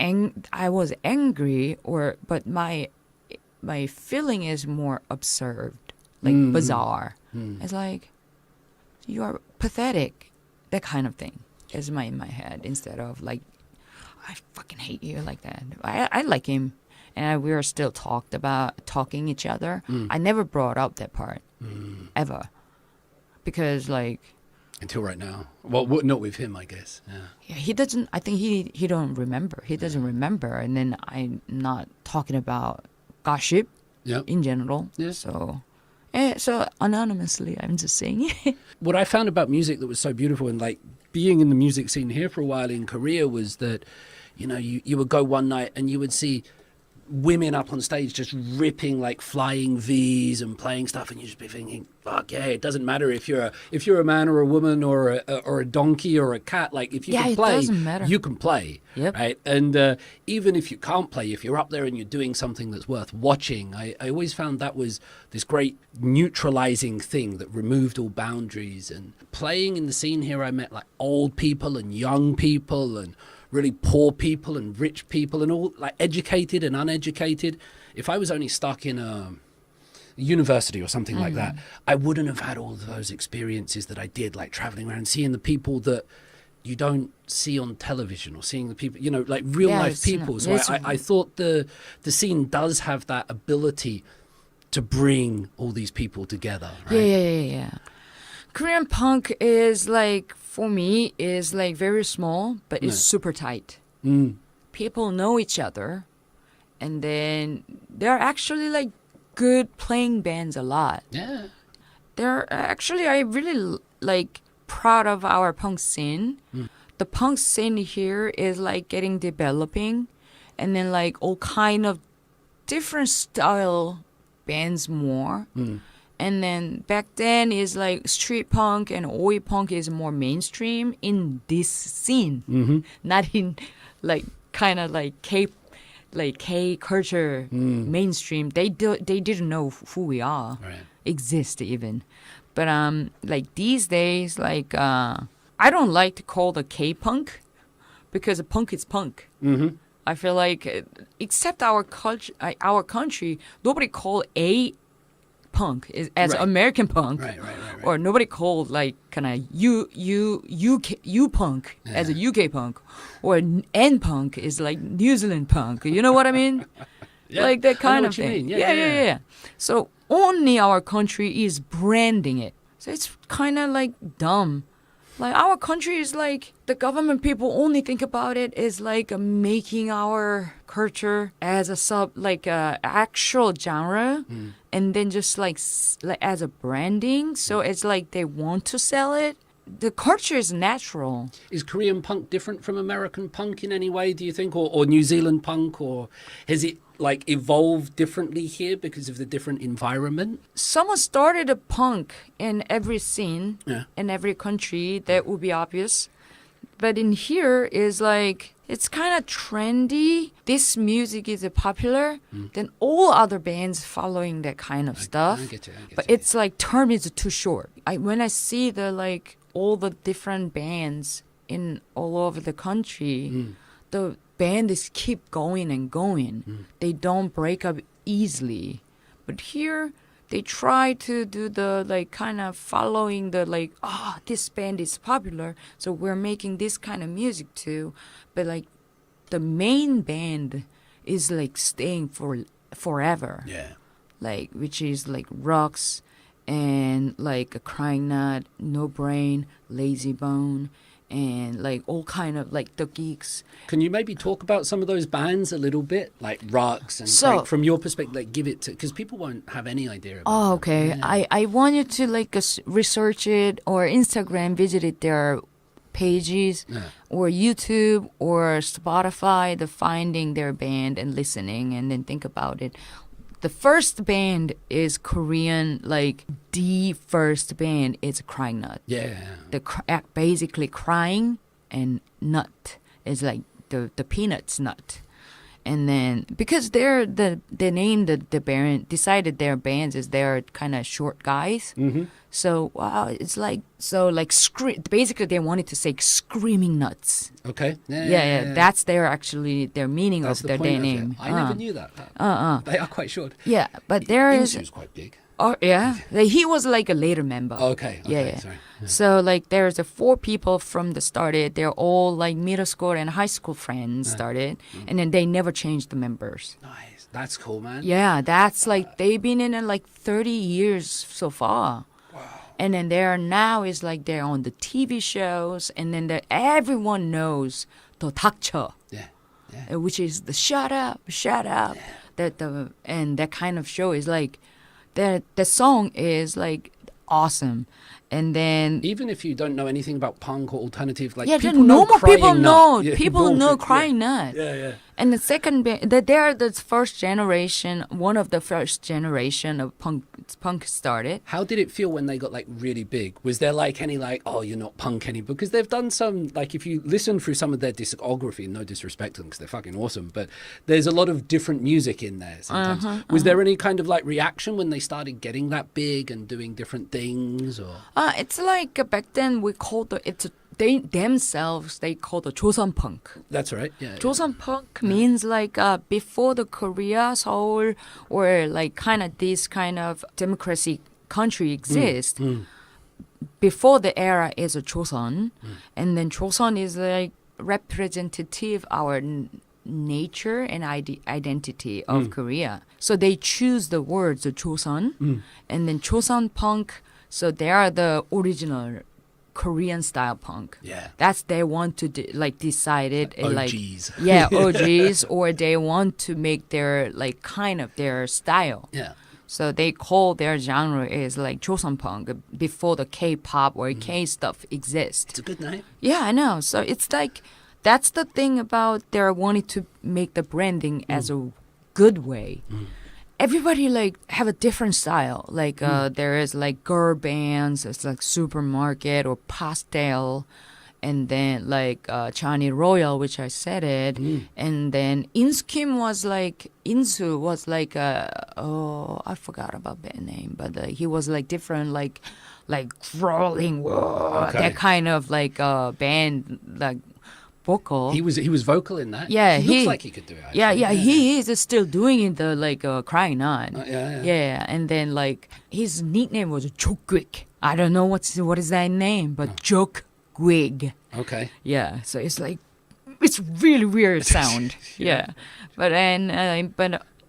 angry, but my feeling is more absurd, like bizarre. It's like, you are pathetic, that kind of thing is in my head, instead of like, I fucking hate you, like that. I like him, and we are still talking each other. I never brought up that part ever, because like. Until right now. Well, not with him, I guess. Yeah. He doesn't. I think he don't remember. He doesn't remember. And then I'm not talking about gossip in general. Yeah. So anonymously, I'm just saying. What I found about music that was so beautiful, and like being in the music scene here for a while in Korea, was that, you know, you would go one night and you would see women up on stage just ripping like flying V's and playing stuff, and you just be thinking, fuck yeah, it doesn't matter if you're a man or a woman or a donkey or a cat, like if you can play, you can play. Right? And even if you can't play, if you're up there and you're doing something that's worth watching, I always found that was this great neutralizing thing that removed all boundaries. And playing in the scene here, I met like old people and young people and really poor people and rich people and all, like educated and uneducated. If I was only stuck in a university or something like that, I wouldn't have had all of those experiences that I did, like traveling around, seeing the people that you don't see on television, or seeing the people, you know, like real life people. So I thought the scene does have that ability to bring all these people together. Right? Yeah. Korean punk is like, for me, is like very small, but it's super tight. People know each other, and then they're actually like good playing bands a lot. Yeah. They're actually, I really like proud of our punk scene. The punk scene here is like getting developing, and then like all kind of different style bands more. And then back then is like street punk and oi punk is more mainstream in this scene, not in like kind of like K culture mainstream. They didn't know who we are, exist even. But like these days, like I don't like to call the K punk, because punk is punk. I feel like except our culture, our country, nobody call a punk as American punk, or nobody called like kind of U punk as a UK punk, or N punk is like New Zealand punk. You know what I mean? Like that kind of thing. Yeah. So only our country is branding it. So it's kind of like dumb Like our country is like the government people only think about it is like making our culture as a actual genre, and then just like as a branding. So it's like they want to sell it. The culture is natural. Is Korean punk different from American punk in any way, do you think, or New Zealand punk, or has it like evolved differently here because of the different environment? Someone started a punk in every scene, Yeah. in every country. That would be obvious. But in here is like, it's kind of trendy. This music is popular. Then all other bands following that kind of stuff. I get you. But it's like term is too short. When I see the like all the different bands in all over the country, the band is keep going and going. They don't break up easily. But here they try to do the like kind of following the like, this band is popular, so we're making this kind of music too. But like the main band is like staying for forever. Yeah. Like which is like Rocks and like a Crying Nut, No Brain, Lazy Bone, and like all kind of like the geeks. Can you maybe talk about some of those bands a little bit, like Rocks and So- Craig, from your perspective? Like, give it to, because people won't have any idea about Oh, that. okay. Yeah. I want you to like research it or Instagram, visit their pages or YouTube or Spotify, the finding their band and listening and then think about it. The first band is Korean, like the first band is Crying Nut. Yeah. Basically crying and nut is like the peanuts nut. And then because they named the band, decided their bands is they're kind of short guys. So it's like basically they wanted to say screaming nuts. Okay. Yeah. That's their meaning That's of the their point of name. it. I never knew that. They are quite short. Yeah, but there is. Insu's quite big. Oh yeah, he was like a later member. Okay. Yeah. Sorry. So like there's 4 people from the started. They're all like middle school and high school friends started, and then they never changed the members. Nice. That's cool, man. Yeah, that's like they've been in it like 30 years so far. Wow. And then they're now is like they're on the TV shows, and then everyone knows the 닥쳐, Yeah. which is the shut up. And that kind of show is like the song is like awesome. And then Even if you don't know anything about punk or alternative, like the people know normal Crying people Nut. know. Yeah, People know bullshit. Crying Nut. Yeah. And the second band, they're the first generation, one of the first generation of punk started. How did it feel when they got like really big? Was there like any like, oh, you're not punk anymore? Because they've done some, like if you listen through some of their discography, no disrespect to them because they're fucking awesome, but there's a lot of different music in there sometimes. Was there any kind of like reaction when they started getting that big and doing different things? Or It's like back then we called they themselves call the Joseon punk. That's right. Yeah. Joseon punk means like before the Korea, Seoul, or like kind of this kind of democracy country exists. Before the era is a Joseon, and then Joseon is like representative our nature and identity of Korea. So they choose the words Joseon, and then Joseon punk. So they are the original Korean style punk. Yeah. That's they want to decide it like OGs. yeah, OGs, or they want to make their like kind of their style. Yeah. So they call their genre is like Joseon punk before the K-pop or K stuff exists. It's a good name. Yeah, I know. So it's like that's the thing about they're wanting to make the branding as a good way. Everybody like have a different style. Like there is like girl bands, it's like supermarket or pastel, and then like Johnny Royal, which I said it, and then Insu was like I forgot about that name, but he was like different like crawling that kind of like band like vocal. He was vocal in that. Yeah, he looks like he could do it. Yeah, he is still doing it the like Crying Nut. Yeah. And then like his nickname was Jokgwig. I don't know what is that name, but Jokgwig. Okay. Yeah, so it's like it's really weird sound. Yeah, but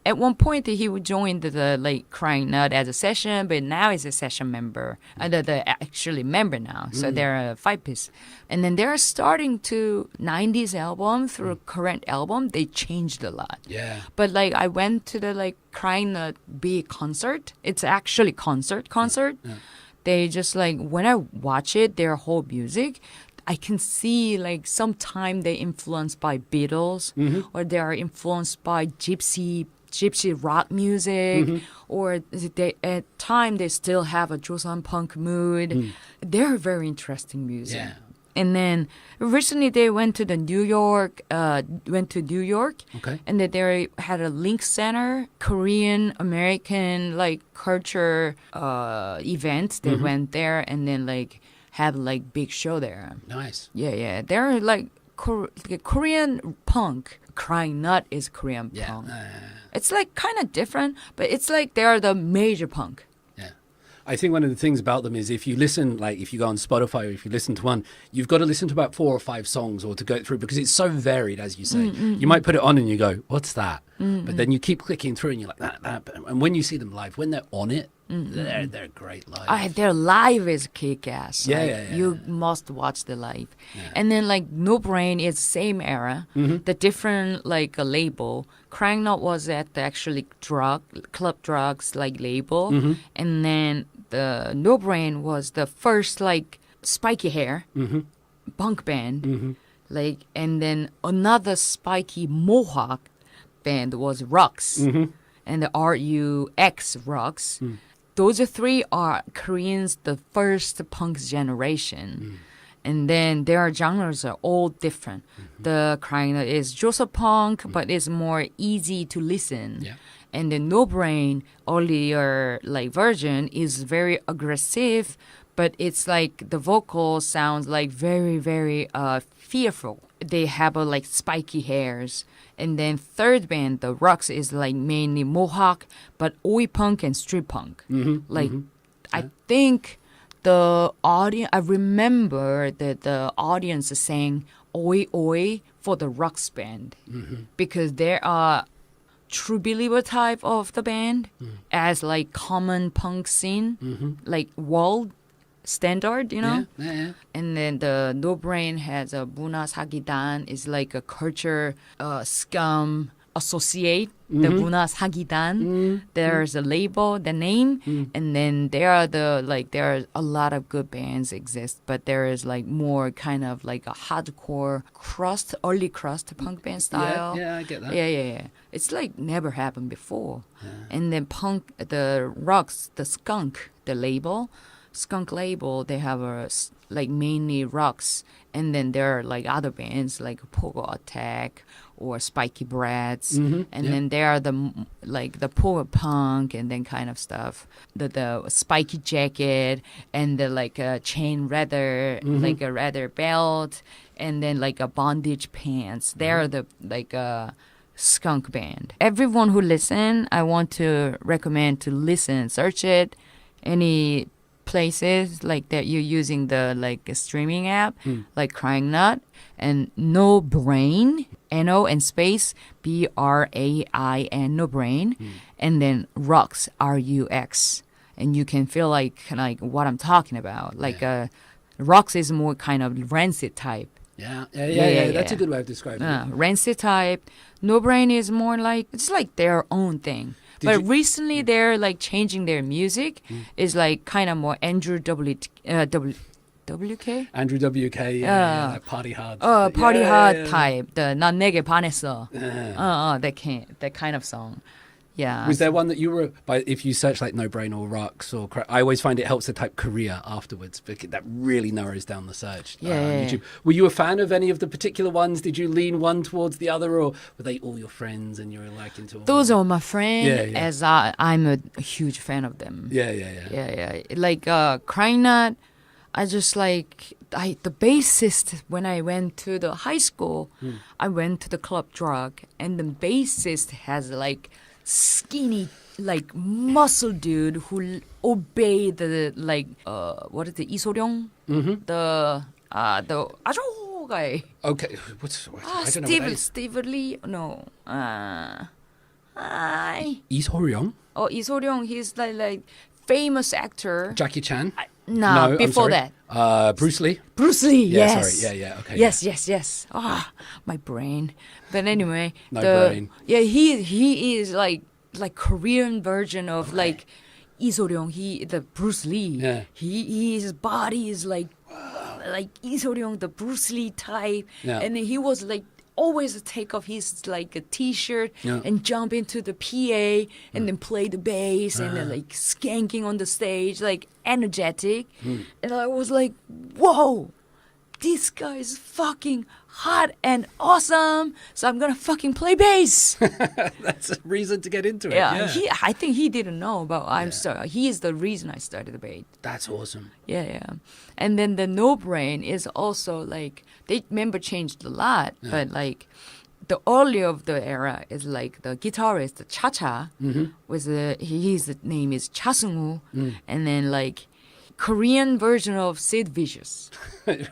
at one point he would join the like Crying Nut as a session, but now he's a session member, the actually member now. So they're a 5-piece, and then they're starting to 90s album through current album. They changed a lot. Yeah. But like I went to the like Crying Nut big concert. It's actually concert. Yeah. They just like when I watch it, their whole music, I can see like sometimes they influenced by Beatles or they are influenced by gypsy rock music or they at time they still have a Joseon punk mood. They're very interesting music. Yeah. And then recently they went to New York, Okay. and that they had a link center, Korean American like culture event. They went there and then like have like big show there. Nice. Yeah. They're like Korean punk. Crying Nut is Korean punk. It's like kind of different, but it's like they're the major punk. I think one of the things about them is if you listen, like if you go on Spotify or if you listen to one, you've got to listen to about 4 or 5 songs or to go through because it's so varied, as you say. You might put it on and you go, what's that? But then you keep clicking through and you're like, that. And when you see them live, when they're on it, they're great live. Their live is kick-ass. Yeah. You must watch the live. Yeah. And then like No Brain is same era, the different like a label. Crying Nut was at the actually Club Drugs like label, and then the No Brain was the first like spiky hair punk band, like, and then another spiky mohawk band was Rux, and the RUX Rux. Those 3 are Koreans, the first punk generation. And then their genres are all different. The Crying Nut is Joseon punk, but it's more easy to listen. Yeah. And the No Brain earlier like version is very aggressive, but it's like the vocal sounds like very, very fearful. They have like spiky hairs. And then third band, the Rux, is like mainly mohawk, but oi punk and street punk. I think the audience, I remember that the audience is saying oi oi for the Rux band because there are true believer type of the band as like common punk scene, like world standard, you know? Yeah. And then the No Brain has a 문화 사기단, is like a culture scum associate, the 문화 사기단. There's a label, the name, and then there are a lot of good bands exist, but there is like more kind of like a hardcore early crust punk band style. Yeah, I get that. Yeah. It's like never happened before. And then punk, the Rocks, the Skunk, the label, Skunk label, they have like mainly rocks, and then there are like other bands like Pogo Attack or Spiky Brats, and then there are the power punk and then kind of stuff, the spiky jacket and the like a chain leather, like a leather belt, and then like a bondage pants. They're the like a skunk band. Everyone who listen, I want to recommend to listen, search it, any places like that you're using the like streaming app like Crying Nut and No Brain, N-O and space B-R-A-I-N, No Brain, and then Rux, R-U-X, and you can feel like what I'm talking about. Like Rux is more kind of rancid type. Yeah. That's a good way of describing it. Rancid type. No Brain is more like, it's like their own thing. But recently they're like changing their music. Is like kind of more Andrew WK? Andrew WK, like party hard. Party hard type. The 난 내게 반했어. That kind of song. Yeah. Was there one that you were, if you search like No Brain or Rux or, I always find it helps to type Korea afterwards because that really narrows down the search on YouTube. Were you a fan of any of the particular ones? Did you lean one towards the other, or were they all your friends and you were like into all Those are my friends, as I'm a huge fan of them. Yeah. Like Crying Nut, I just like, the bassist, when I went to the high school, I went to the Club Drug, and the bassist has like skinny like muscle dude who obey the like what is it, Isoryong? The 아조 guy. Okay, I don't know what that is. Steve Lee, no, Hi. Lee So-ryung? Oh, Lee So-ryung, he's like famous actor. Jackie Chan? No, I'm before sorry. that. Bruce Lee? Bruce Lee, Yeah, yes. sorry. Yeah, okay. Yes. Ah, my brain. But anyway, No brain. Yeah, he is like Korean version of like Lee So-ryung. The Bruce Lee. Yeah. His body is like Lee So-ryung, the Bruce Lee type. Yeah. And then he was like always take off his like a t-shirt and jump into the PA and then play the bass and then like skanking on the stage, like energetic. And I was like, whoa, this guy is fucking hot and awesome. So I'm gonna fucking play bass. That's a reason to get into it. Yeah, Yeah. I think he didn't know about he is the reason I started the bass. That's awesome. Yeah. And then the No Brain is also like, they member changed a lot, but like the earlier of the era is like the guitarist, the Cha-Cha, was his name is Cha Sung-woo, and then like Korean version of Sid Vicious.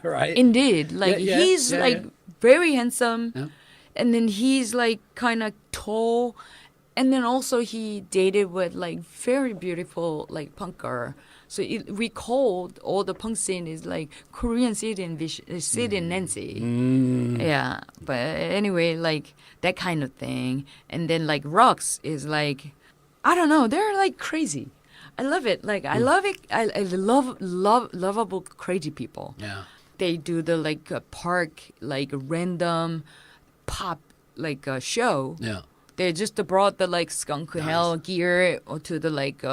Right. Indeed, like Yeah, he's yeah, like yeah. very handsome, Yeah. and then he's like kind of tall, and then also he dated with like very beautiful like punk girl. So we called all the punk scene is like Korean Sid and Nancy. Yeah, but anyway, like that kind of thing. And then like Rocks is like, I don't know, they're like crazy. I love it. Like I love it. I love lovable crazy people. Yeah. They do the like park like random pop like show. Yeah. They just brought the like skunk hell gear to the like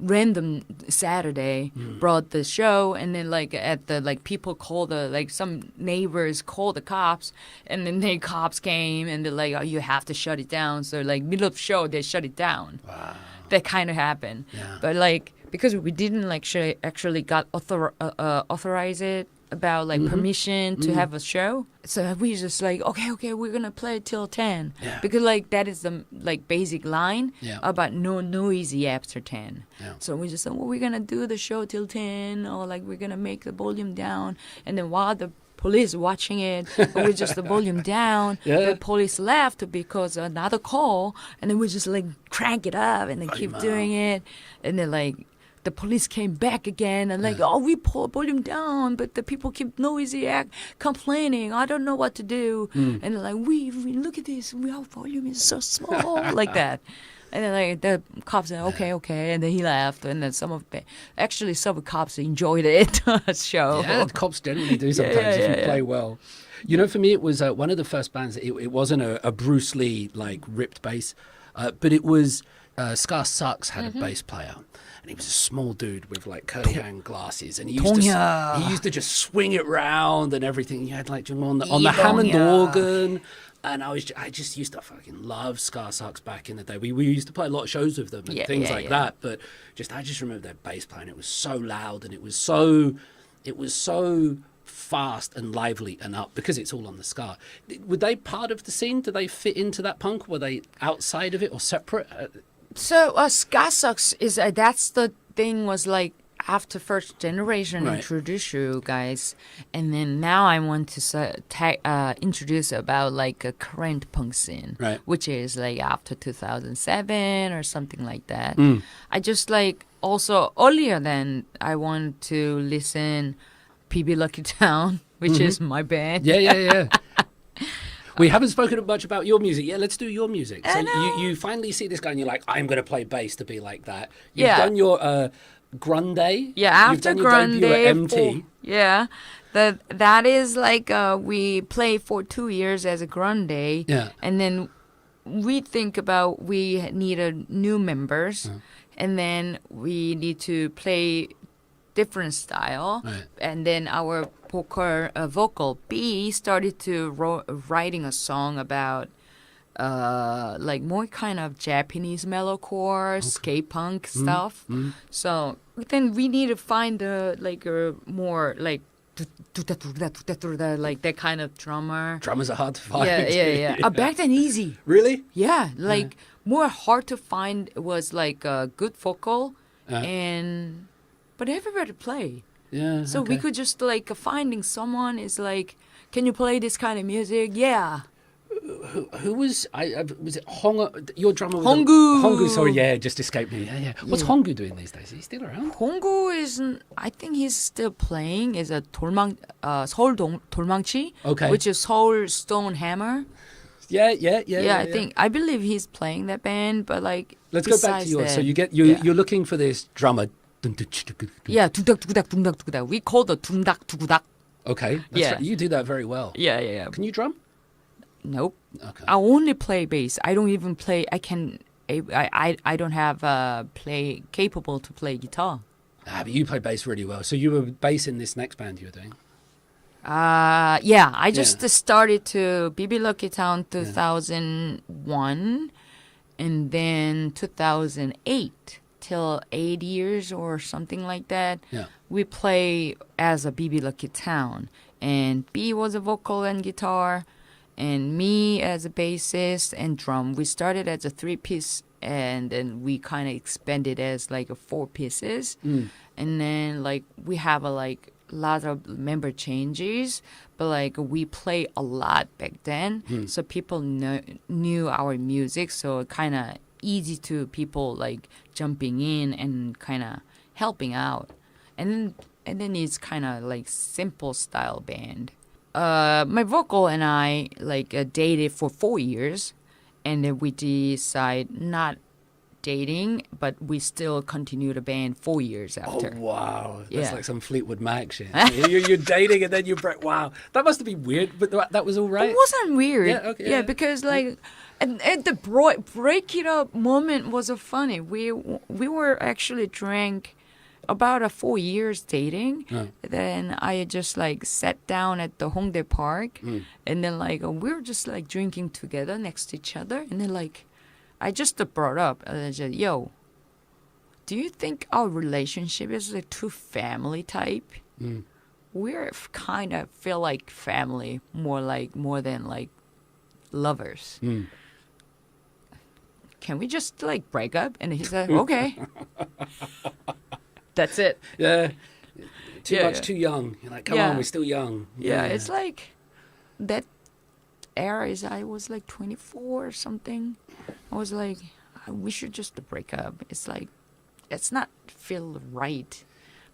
random Saturday, brought the show, and then like at the like people call the like some neighbors call the cops, and then the cops came and they're like, oh, you have to shut it down. So like middle of show they shut it down. Wow. That kind of happened. Yeah. But like because we didn't like actually got authorize it about like permission to have a show, so we just like okay we're gonna play it till 10 because like that is the like basic line about no noisy after 10. So we just said, well, we're gonna do the show till 10, or like we're gonna make the volume down, and then while the police watching it, we just the volume down. The police left because another call, and then we just like crank it up and then keep doing it, and then like the police came back again and like, oh, we pull volume down, but the people keep noisy, complaining. I don't know what to do. And they're like, we look at this, our volume is so small, like that. And then like the cops said, okay, and then he left. And then some cops enjoyed it show. Yeah, the cops generally do sometimes if you play well. You know, for me, it was one of the first bands. It wasn't a Bruce Lee like ripped bass, but it was Scar Sucks had a bass player. And he was a small dude with like curly hand glasses, and he used to just swing it round and everything. He had like on the Hammond organ, and I just used to fucking love Scar Sucks back in the day. We used to play a lot of shows with them and things like that. But I just remember their bass playing. It was so loud and it was so fast and lively and up because it's all on the Scar. Were they part of the scene? Did they fit into that punk? Were they outside of it or separate? So Ska Sucks is that's the thing was like after first generation introduce you guys, and then now I want to introduce about like a current punk scene, which is like after 2007 or something like that. I just like also earlier than I want to listen PB Lucky Town, which is my band. Yeah. We haven't spoken much about your music. Yeah, let's do your music. So you finally see this guy and you're like, I'm going to play bass to be like that. You've done your Grande. Yeah, after You've done Grande. your debut at MT. That is like we play for 2 years as a Grande. Yeah. And then we think about we need new members. And then we need to play different style. And then our vocal B started to writing a song about like more kind of Japanese metalcore, skate punk stuff. So then we need to find like a more like like that kind of drummer. Drummers are hard to find. Yeah. Back then easy. Really? Yeah, like more hard to find was like a good vocal but everybody play. Yeah. So we could just like finding someone is like, can you play this kind of music? Yeah. who was was it Hongu? Your drummer was Honggu. Hongu. Sorry, yeah, it just escaped me. Yeah. What's Hongu doing these days? Is he still around? Honggu is, I think he's still playing. Is a 서울 돌망치, Okay. which is Seoul Stone Hammer. Yeah. I believe he's playing that band, but like. Let's go back to yours. So you're looking for this drummer. Yeah, 둥닥. We call the 둥닥 두구닥. Okay. Yeah. Right. You do that very well. Yeah. Can you drum? Nope. Okay. I only play bass. I don't even play. I don't have capable to play guitar. But you play bass really well. So you were bass in this next band you were doing? Yeah. I just started to BB Lucky Town 2001, and then 2008 till 8 years or something like that. Yeah. We play as a BB Lucky Town, and B was a vocal and guitar, and me as a bassist and drum. We started as a 3-piece, and then we kind of expanded as like a 4 pieces, and then like we have a like lot of member changes, but like we play a lot back then, so people knew our music, so kind of easy to people like jumping in and kind of helping out, and then it's kind of like simple style band. My vocal and I like dated for 4 years, and then we decide not dating, but we still continue the band 4 years after. Oh wow, that's Yeah. like some Fleetwood Mac shit. you're dating and then you break. Wow, that must have been weird, but that was all right. It wasn't weird. Yeah, okay, yeah. Because like, and the break it up moment was so funny. We were actually drank about 4 years dating. Then I just like sat down at the Hongdae Park, and then like we were just like drinking together next to each other, and then like I just brought up and I said, "Yo, do you think our relationship is like too family type? We're kind of feel like family more than like lovers. Can we just like break up?" And he said, "Okay." That's it. Yeah, too Yeah, much, yeah. too young. You're like, come Yeah. on, we're still young. Yeah, it's like that era is I was like 24 or something. I was like, we should just break up. It's like, it's not feel right.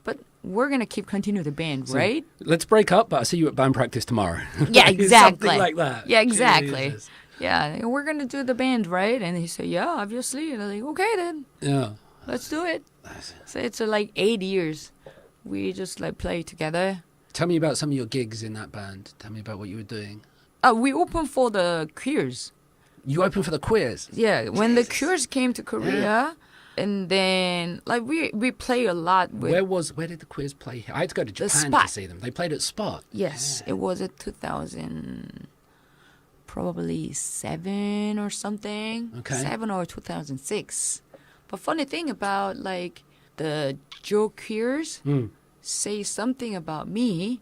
But we're going to continue the band, right? Let's break up, but I'll see you at band practice tomorrow. Yeah, exactly. Something like that. Yeah, exactly. Jesus. Yeah, we're going to do the band, right? And he said, yeah, obviously. And I'm like, okay then, Yeah. let's do it. So it's like 8 years. We just like play together. Tell me about some of your gigs in that band. Tell me about what you were doing. We opened for the Queers. You opened for the Queers. Yeah, when the Queers came to Korea, and then like we play a lot with. Where did the Queers play? I had to go to Japan to Spot. see them. They played at Spot. Yes, it was a 2000, probably 7 or something. Okay. 7 or 2006. But funny thing about like the Joe Queers say something about me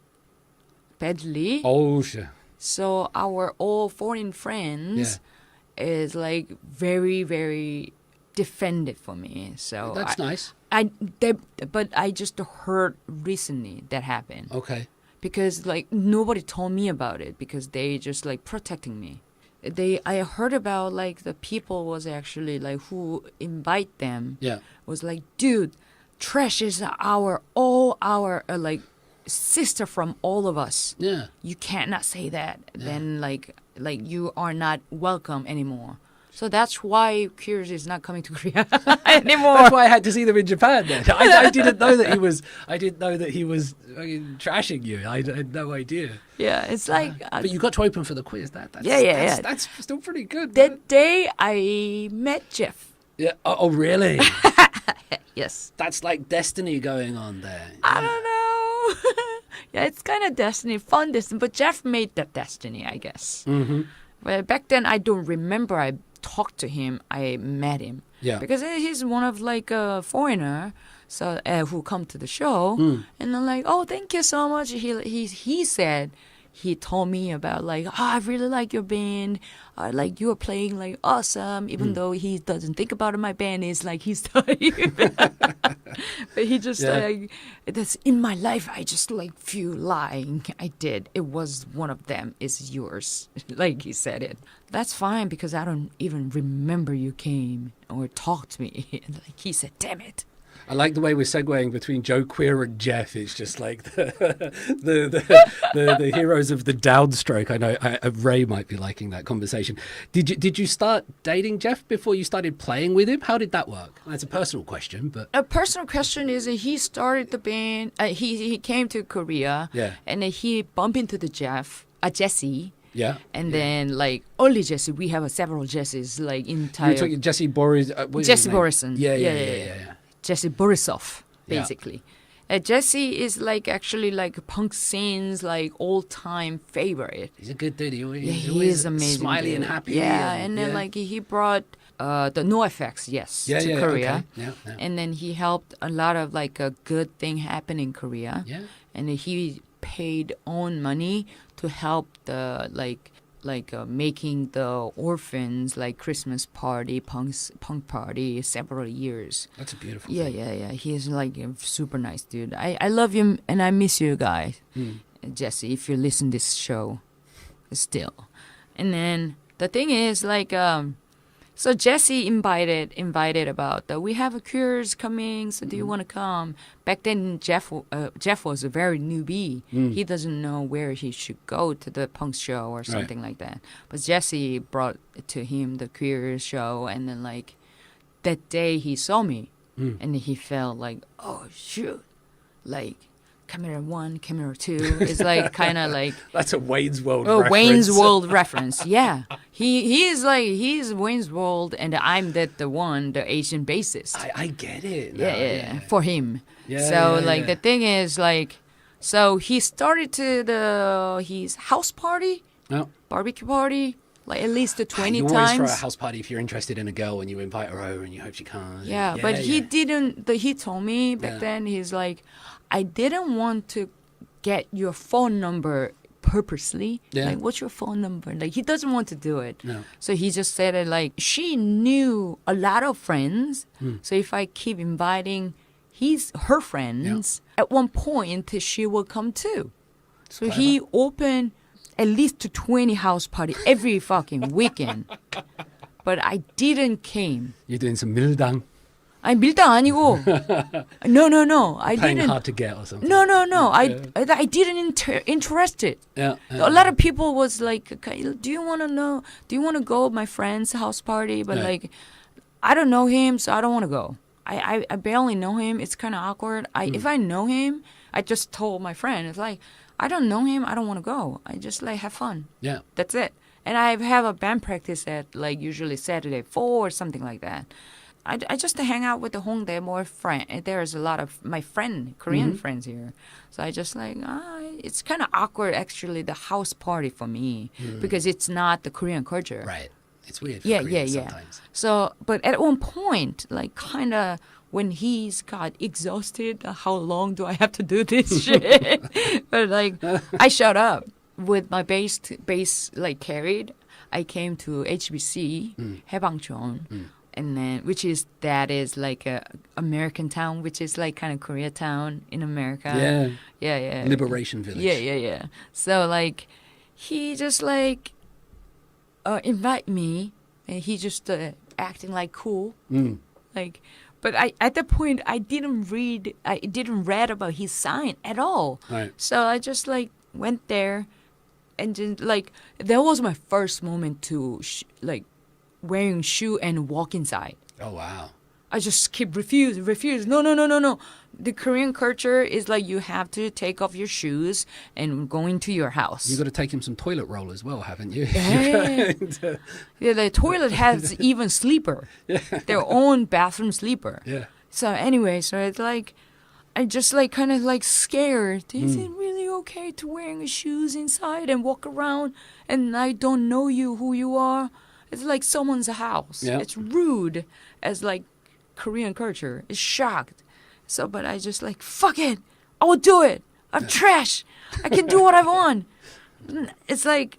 badly. Oh, sure. So our all foreign friends is like very, very defended for me. So That's nice. But I just heard recently that happened. Okay. Because like nobody told me about it because they just like protecting me. I heard about like the people was actually like who invite them. Yeah. Was like, dude, Trash is all our like sister from all of us. Yeah. You cannot say that. Then like you are not welcome anymore. So that's why Curious is not coming to Korea anymore. That's why I had to see them in Japan. Then I didn't know that he was. I didn't know that he was trashing you. I had no idea. Yeah, it's like. But you got to open for the quiz. That's That's still pretty good. That day I met Jeff. Yeah. Oh, really? Yes. That's like destiny going on there. I don't know. Yeah, it's kind of destiny, fun destiny. But Jeff made that destiny, I guess. Mm-hmm. But back then, I don't remember. I talked to him. I met him. Yeah. Because he's one of like a foreigner, so who come to the show, and I'm like, oh, thank you so much. He said he told me about like, I really like your band. Like you are playing like awesome, even though he doesn't think about it. My band is like he's studying. But he just like, that's in my life. I just like feel lying. I did. It was one of them. It's yours. Like he said it. That's fine because I don't even remember you came or talked to me. Like he said, damn it. I like the way we're segueing between Joe Queer and Jeff. It's just like the heroes of the downstroke. I know Ray might be liking that conversation. Did you start dating Jeff before you started playing with him? How did that work? That's a personal question, but a personal question is that he started the band. He came to Korea, and then he bumped into the Jesse. Yeah. And then, like, only Jesse. We have several Jesses, like, entire... You're talking Jesse Boris... Jesse Borison. Yeah. Jesse Borisov, basically. Jesse is, like, actually, like, punk scene's, like, all-time favorite. He's a good dude. He's he always is amazing. smiley dude. and happy. Yeah, and then, like, he brought the NoFX, to Korea. Okay. Yeah. And then he helped a lot of, like, a good thing happen in Korea. Yeah. And then he paid own money to help the making the orphans like Christmas party, punk party several years. That's a beautiful thing. Yeah. Yeah. He's like a super nice dude. I love him and I miss you guys. Jesse, if you listen to this show still. And then the thing is like so Jesse invited about that we have a cures coming, so do you want to come? Back then Jeff was a very newbie. He doesn't know where he should go to the punk show or something like that. But Jesse brought to him the queer show, and then like that day he saw me and he felt like, oh shoot, like camera 1, camera 2 is like kind of like that's a Wayne's World reference. Wayne's World reference. Yeah. He's Wayne's World and I'm the Asian bassist. I get it. Yeah, for him. Yeah, so the thing is like, so he started to his house party, barbecue party, like at least 20 you times. You always throw a house party if you're interested in a girl and you invite her over and you hope she comes. Yeah, but he didn't. He told me back then, he's like, I didn't want to get your phone number purposely. Yeah. Like, what's your phone number? Like, he doesn't want to do it. No. So he just said it like, she knew a lot of friends. So if I keep inviting her friends, at one point she will come too. So he opened at least 20 house party every fucking weekend. But I didn't came. You're doing some 밀당. 아니 밀당 아니고. No. I Playing didn't. hard to get or something. No. I didn't interested. Yeah. A lot of people was like, do you want to know? Do you want to go to my friend's house party? But like, I don't know him, so I don't want to go. I barely know him. It's kind of awkward. If I know him, I just told my friend. It's like, I don't know him. I don't want to go. I just like have fun. Yeah. That's it. And I have a band practice at like usually Saturday 4 or something like that. I just hang out with the Hongdae more friend. There's a lot of my Korean friends here. So I just like, it's kind of awkward actually, the house party for me, because it's not the Korean culture. Right. It's weird for Yeah. sometimes. So, but at one point, like kind of when he's got exhausted, how long do I have to do this shit? But like, I shut up with my bass like carried. I came to HBC, 해방촌. And then, that is like a American town, which is like kind of Koreatown in America. Yeah. Liberation Village. Yeah. So like, he just like invite me, and he just acting like cool. Like, but at that point I didn't read about his sign at all. Right. So I just like went there, and then like that was my first moment to like wearing shoe and walk inside. Oh, wow. I just keep refuse. No. The Korean culture is like you have to take off your shoes and go into your house. You've got to take him some toilet roll as well, haven't you? Yeah, the toilet has even sleeper. Their own bathroom sleeper. Yeah. So anyway, so it's like, I just like kind of like scared. Is it really okay to wearing shoes inside and walk around and I don't know who you are? It's like someone's house. Yeah. It's rude as like Korean culture. It's shocked. So, but I just like, fuck it. I will do it. I'm trash. I can do what I want. It's like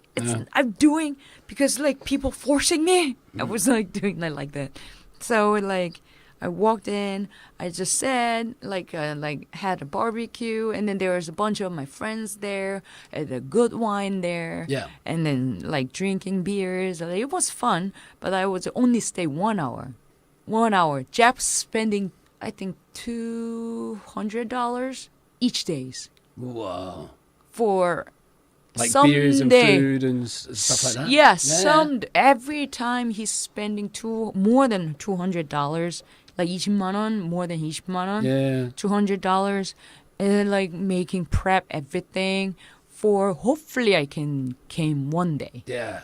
I'm doing because like people forcing me. I was like doing like that. So like I walked in. I just said like had a barbecue, and then there was a bunch of my friends there, and a good wine there. Yeah. And then like drinking beers. Like, it was fun, but I would only stay 1 hour. 1 hour. Japs spending I think $200 each days. Whoa. For like some beers and day. food and stuff like that. Yes, every time he's spending more than $200, like 20만 원, more than 20만 원, Yeah. $200, and like making prep everything for hopefully I can came one day. Yeah.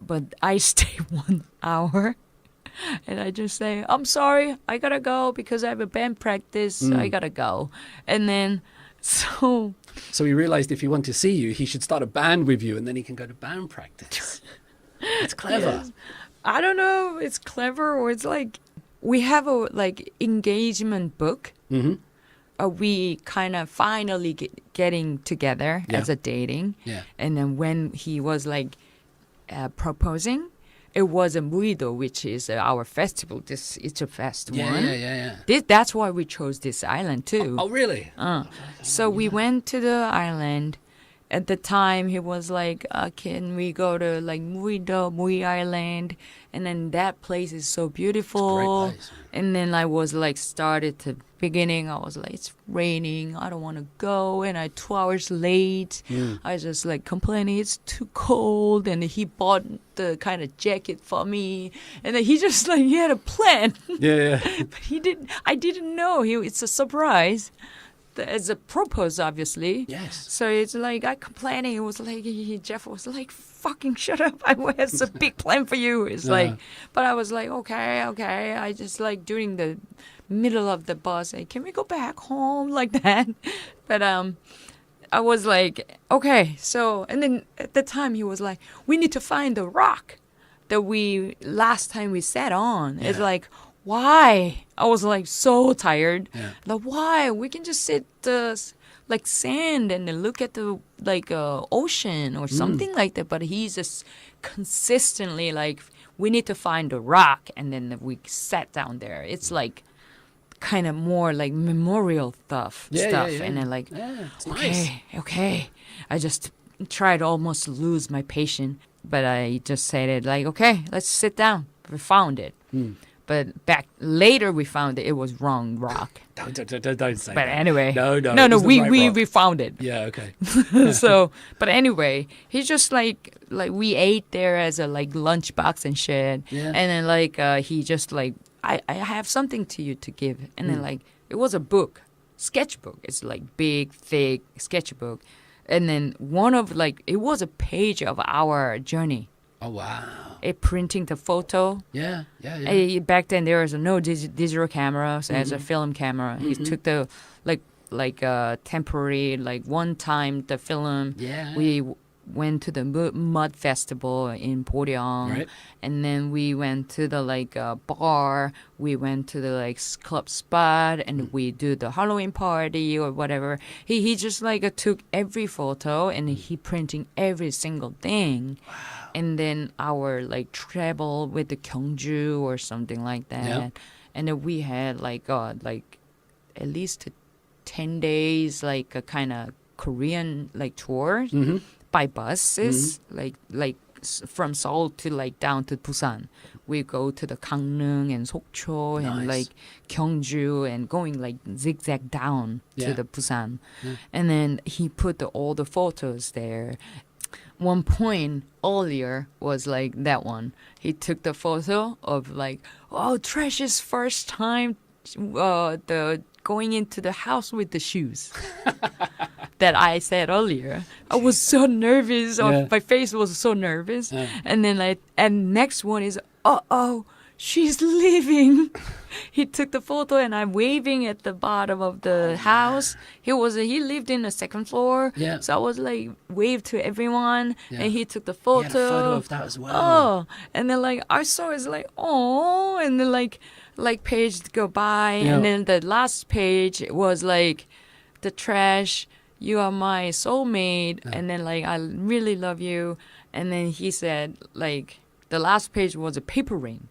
But I stay 1 hour. And I just say, I'm sorry, I gotta go because I have a band practice. I gotta go. And then, so he realized if he wanted to see you, he should start a band with you, and then he can go to band practice. It's clever. Yes. I don't know if it's clever or it's like, we have a like engagement book. Mm-hmm. We kind of finally getting together as a dating. Yeah. And then when he was like proposing, it was a Murido, which is our festival. It's a fest one. Yeah. That's why we chose this island too. Oh, really? So we went to the island. At the time, he was like, can we go to like Mui Island? And then that place is so beautiful. It's a great place. And then I was like, started to beginning. I was like, it's raining. I don't want to go. And I 2 hours late. I just like complaining it's too cold. And he bought the kind of jacket for me. And then he just like, he had a plan. Yeah. But I didn't know. It's a surprise. As a propose, obviously. Yes. So it's like I complaining. It was like Jeff was like, "Fucking shut up! I have a big plan for you." It's like, but I was like, okay. I just like during the middle of the bus, like, can we go back home like that? But I was like, okay. So and then at the time he was like, we need to find the rock that we last time we sat on. Yeah. It's like. Why? I was like so tired. Yeah. Like why? We can just sit like sand and then look at the like ocean or something like that. But he's just consistently like we need to find a rock, and then we sat down there. It's like kind of more like memorial stuff. Yeah. And then like It's nice. okay. I just tried to almost lose my patience, but I just said it like okay, let's sit down. We found it. But back later, we found that it was wrong rock. Don't say But that. anyway, No. no, it was the right rock. we found it. Yeah. Okay. So, but anyway, he just like we ate there as a like lunchbox and shit. Yeah. And then like he just like I have something to you to give. And then like it was a book, sketchbook. It's like big, thick sketchbook. And then one of like it was a page of our journey. Oh wow. Printing the photo. Yeah. Back then there was no digital camera, so as a film camera. He took the like temporary like one time the film. Yeah. We went to the mud festival in Boryong, Right. and then we went to the like bar. We went to the like club spot, and we do the Halloween party or whatever. He just like took every photo and he printing every single thing. Wow. And then our like travel with the Gyeongju or something like that. Yeah. And then we had like at least 10 days like a kind of Korean like tour by buses like from Seoul to like down to Busan. We go to the Gangneung and Sokcho and like Gyeongju and going like zigzag down to the Busan. And then he put all the photos there. One point earlier was like that one. He took the photo of like, Trash's first time the going into the house with the shoes. That I said earlier. I was so nervous. My face was so nervous. And then and next one is, she's leaving. He took the photo and I'm waving at the bottom of the house. He lived in the second floor. Yeah. So I was like waved to everyone and he took the photo. He had a photo of that as well. Oh, and then like I saw it's like and then like page go by and then the last page was like the trash you are my soulmate, and then like I really love you. And then he said like the last page was a paper ring.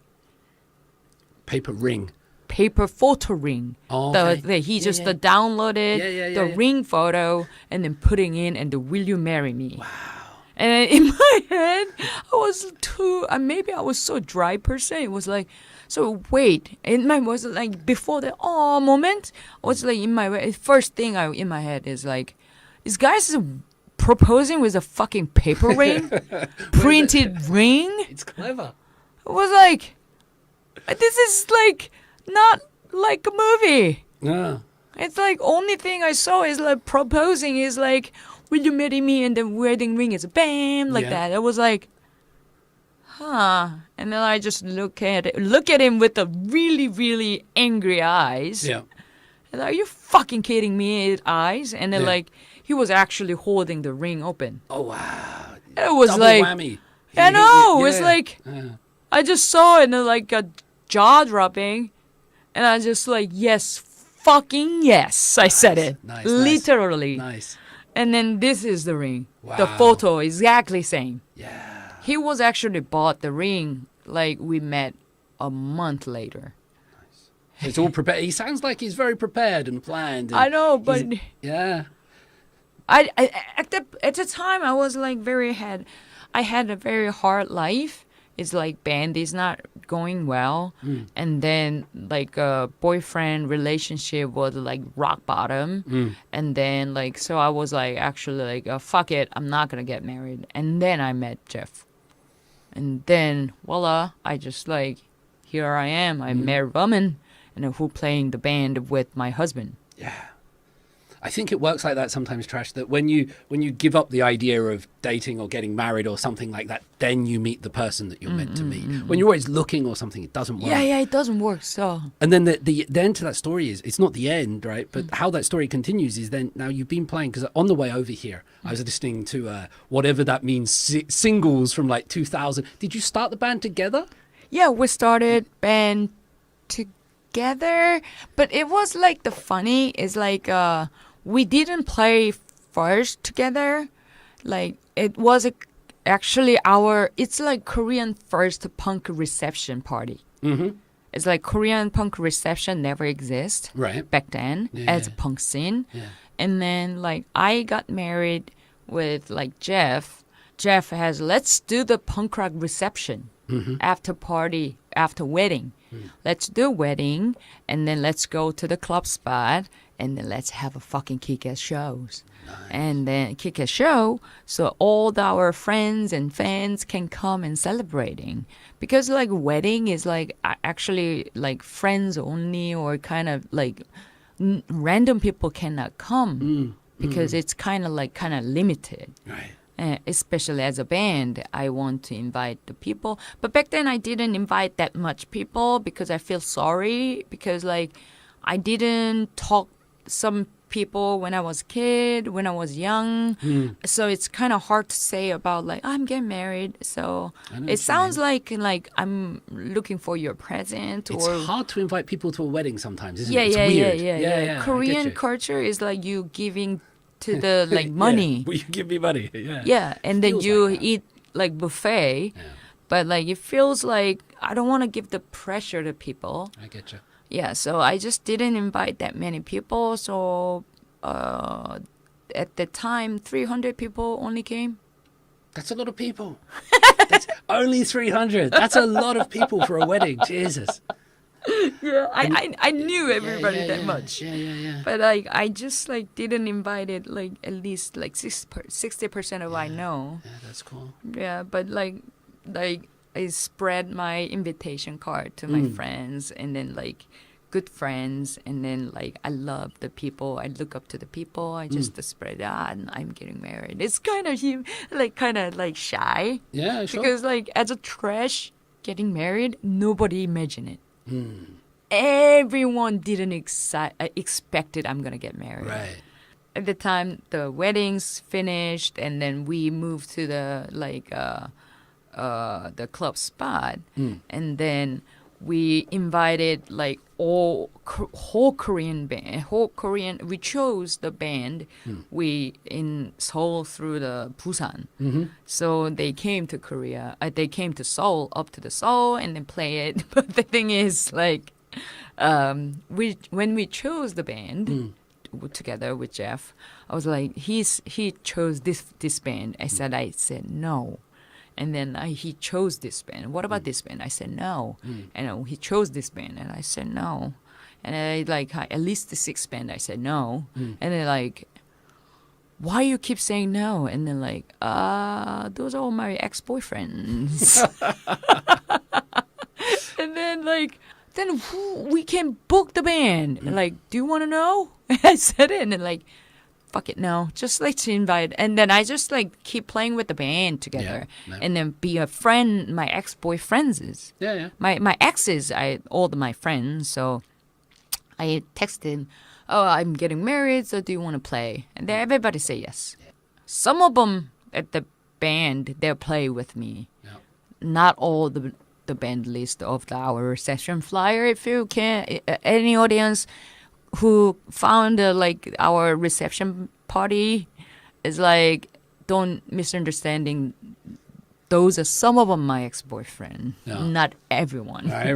Paper ring. Paper photo ring. Oh, okay. He just downloaded the ring photo and then putting in and the will you marry me? Wow. And then in my head, I was maybe I was so dry person. It was like, so wait, in my was like before the moment, I was like in my first thing in my head is like, this guy's proposing with a fucking paper ring, printed ring. It's clever. It was like, this is like not like a movie. No. It's like only thing I saw is like proposing is like, will you marry me? And the wedding ring is bam like that. It was like, huh. And then I just look at him with the really, really angry eyes. Yeah. And are you fucking kidding me? Eyes. And then like he was actually holding the ring open. Oh wow. It was double like whammy. I know. Yeah. It's like I just saw it and like a jaw dropping, and I just like fucking yes. I said it Nice. literally. Nice. And then this is the ring. Wow. The photo exactly same. Yeah. He was actually bought the ring like we met a month later. It's all prepared. He sounds like he's very prepared and planned. And I know, but yeah. I at the time I was like I had a very hard life. It's like band is not going well, and then like a boyfriend relationship was like rock bottom, and then like so I was like actually like fuck it, I'm not gonna get married. And then I met Jeff, and then voila, I just like here I am. I married a woman, and who playing the band with my husband. Yeah. I think it works like that sometimes, Trash, that when you give up the idea of dating or getting married or something like that, then you meet the person that you're meant to meet. When you're always looking or something, it doesn't work. Yeah, it doesn't work. So and then the end to that story is, it's not the end, right? But how that story continues is then, now you've been playing, because on the way over here, I was listening to whatever that means, singles from like 2000. Did you start the band together? Yeah, we started band together, but it was like the funny is like we didn't play first together. Like it was actually it's like Korean first punk reception party. Mm-hmm. It's like Korean punk reception never exist back then as a punk scene. Yeah. And then like I got married with like Jeff. Jeff has let's do the punk rock reception after party, after wedding. Let's do wedding, and then let's go to the club spot, and then let's have a fucking kick-ass shows. Nice. And then kick-ass show, so all our friends and fans can come and celebrating. Because like wedding is like actually like friends only, or kind of like random people cannot come because it's kind of limited. Right. Especially as a band, I want to invite the people. But back then I didn't invite that much people because I feel sorry, because like I didn't talk some people when I was a kid, when I was young. So it's kind of hard to say about like, I'm getting married. So it sounds like I'm looking for your present. It's hard to invite people to a wedding sometimes, isn't it? It's weird. Yeah. Korean culture is like you giving to the like money. Will you give me money? Yeah. Yeah, and then you eat like buffet, but like it feels like I don't want to give the pressure to people. I get you. Yeah, so I just didn't invite that many people. So at the time, 300 people only came. That's a lot of people. That's only 300. That's a lot of people for a wedding. Jesus. Yeah, I knew everybody that much. Yeah. But like I just like didn't invite it like at least like 60% of I know. Yeah, that's cool. Yeah, but like I spread my invitation card to my friends, and then like good friends, and then like I love the people. I look up to the people. I just spread and I'm getting married. It's kind of like shy. Yeah, sure. Because like as a trash getting married, nobody imagined it. Everyone didn't expected I'm gonna get married. Right. At the time, the weddings finished, and then we moved to the club spot, and then we invited like whole Korean band, we chose the band we in Seoul through the Busan. So they came to Korea, they came to Seoul, up to the Seoul, and then play it. But the thing is, like, when we chose the band together with Jeff, I was like, he chose this band. I said no. And then he chose this band. What about this band? I said no. And he chose this band, and I said no. And I like at least the sixth band, I said no. And they're like, why you keep saying no? And then like, those are all my ex-boyfriends. And then like, then we can book the band. And like, do you want to know? I said it, and then like, fuck it, no. Just let's invite. And then I just like keep playing with the band together, and then be a friend. My ex-boyfriends. My exes, all my friends. So I texted him, oh, I'm getting married, so do you want to play? And then everybody say yes. Some of them at the band, they'll play with me. Not all the band list of our session flyer. If you can, any audience who found like our reception party is like, don't misunderstanding. Those are some of them my ex-boyfriend, not everyone. Right.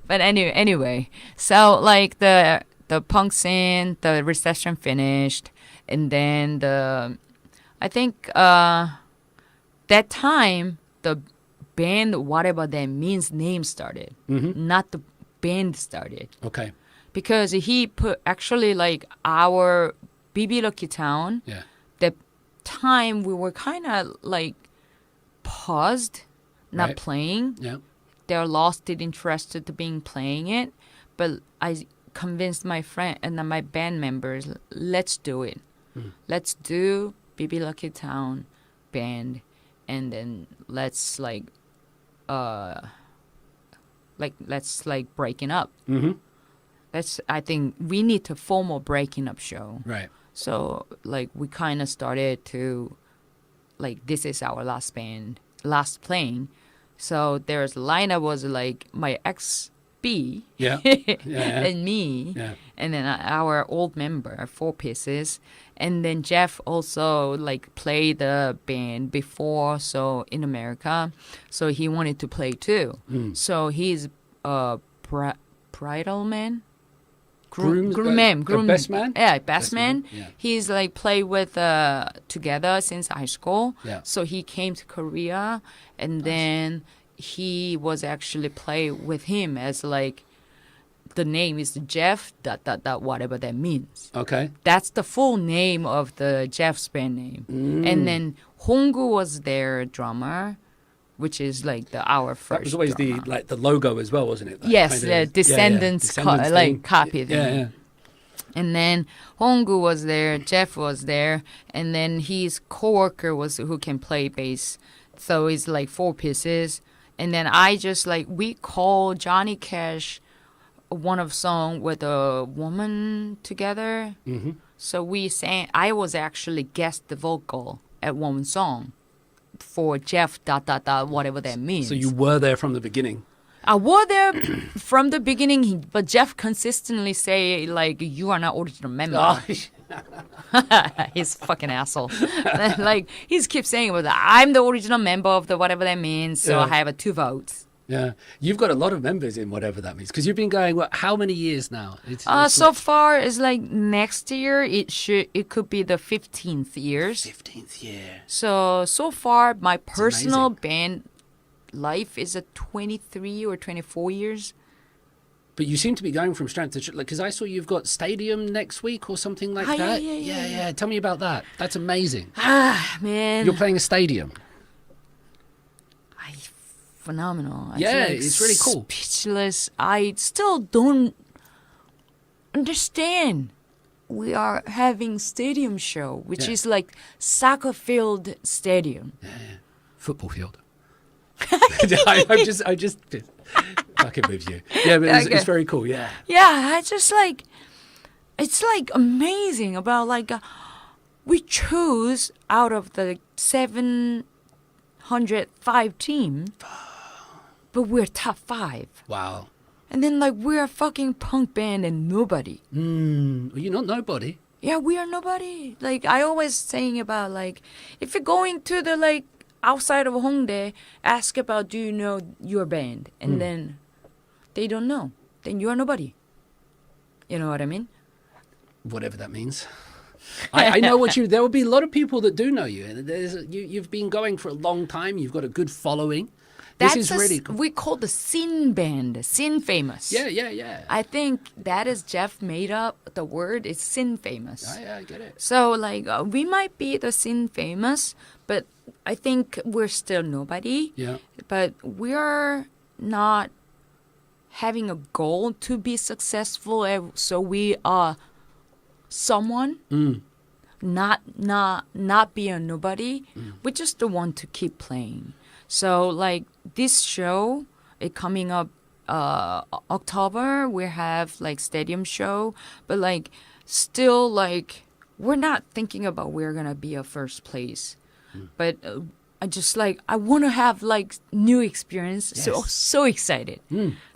But anyway, so like the punk scene, the reception finished, and then I think that time the band, whatever that means, name started, not the band started. Okay. Because he put actually like our BB Lucky Town, the time we were kind of like paused, not playing. They're lost in interest to being playing it. But I convinced my friend and my band members, let's do it. Let's do BB Lucky Town band, and then let's breaking up. I think we need to form a breaking up show. Right. So like we kind of started to like, this is our last playing. So there's lineup was like my ex B and me, and then our old member, 4 pieces, and then Jeff also like played the band before, so in America, so he wanted to play too. So he's a bridal man. Best man? Yeah, best man. Yeah. He's like played with together since high school. So he came to Korea, and then he was actually play with him as like, the name is Jeff ... whatever that means. Okay. That's the full name of the Jeff's band name. And then Honggu was their drummer, which is like our first. That was always drummer. the logo as well, wasn't it? That yes, the Descendants, copy thing. Yeah. And then Honggu was there, Jeff was there, and then his coworker was who can play bass. So it's like 4 pieces. And then I just like, we call Johnny Cash one of song with a woman together. So we sang, I was actually guest the vocal at one song for Jeff ... whatever that means. So you were there from the beginning. I was there from the beginning, but Jeff consistently say like, you are not original member. He's fucking asshole. Like he keeps saying, well, I'm the original member of the whatever that means, so I have 2 votes. Yeah, you've got a lot of members in whatever that means, because you've been going how many years now? So far it's like next year it could be the 15th years. 15th year. So far my personal band life is 23 or 24 years. But you seem to be going from strength to strength, because I saw you've got Stadium next week or something like that. Yeah. Tell me about that. That's amazing. Man. You're playing a stadium. Phenomenal. It's really cool. Speechless. I still don't understand. We are having stadium show, which is like soccer field stadium. Football field. I just fucking with you. Yeah, but it's very cool. Yeah. Yeah, I just like, it's like amazing about like, we chose out of the 705 team. but we're top 5. Wow. And then like we're a fucking punk band and nobody. You're not nobody. Yeah, we are nobody. Like I always saying about like if you're going to the like outside of Hongdae, ask about do you know your band, and then they don't know, then you are nobody. You know what I mean? Whatever that means. I know what you. There will be a lot of people that do know you, and you've been going for a long time. You've got a good following. This is really cool. We call the Sin band, Sin famous. Yeah. I think that is Jeff made up the word. It's Sin famous. Yeah, I get it. So like we might be the Sin famous, but I think we're still nobody. Yeah. But we are not having a goal to be successful. So we are someone. Not be a nobody. We just want to keep playing. So like this show, it coming up October, we have like stadium show, but like still like we're not thinking about we're gonna be a first place, but I just like I want to have like new experience. Yes. So excited.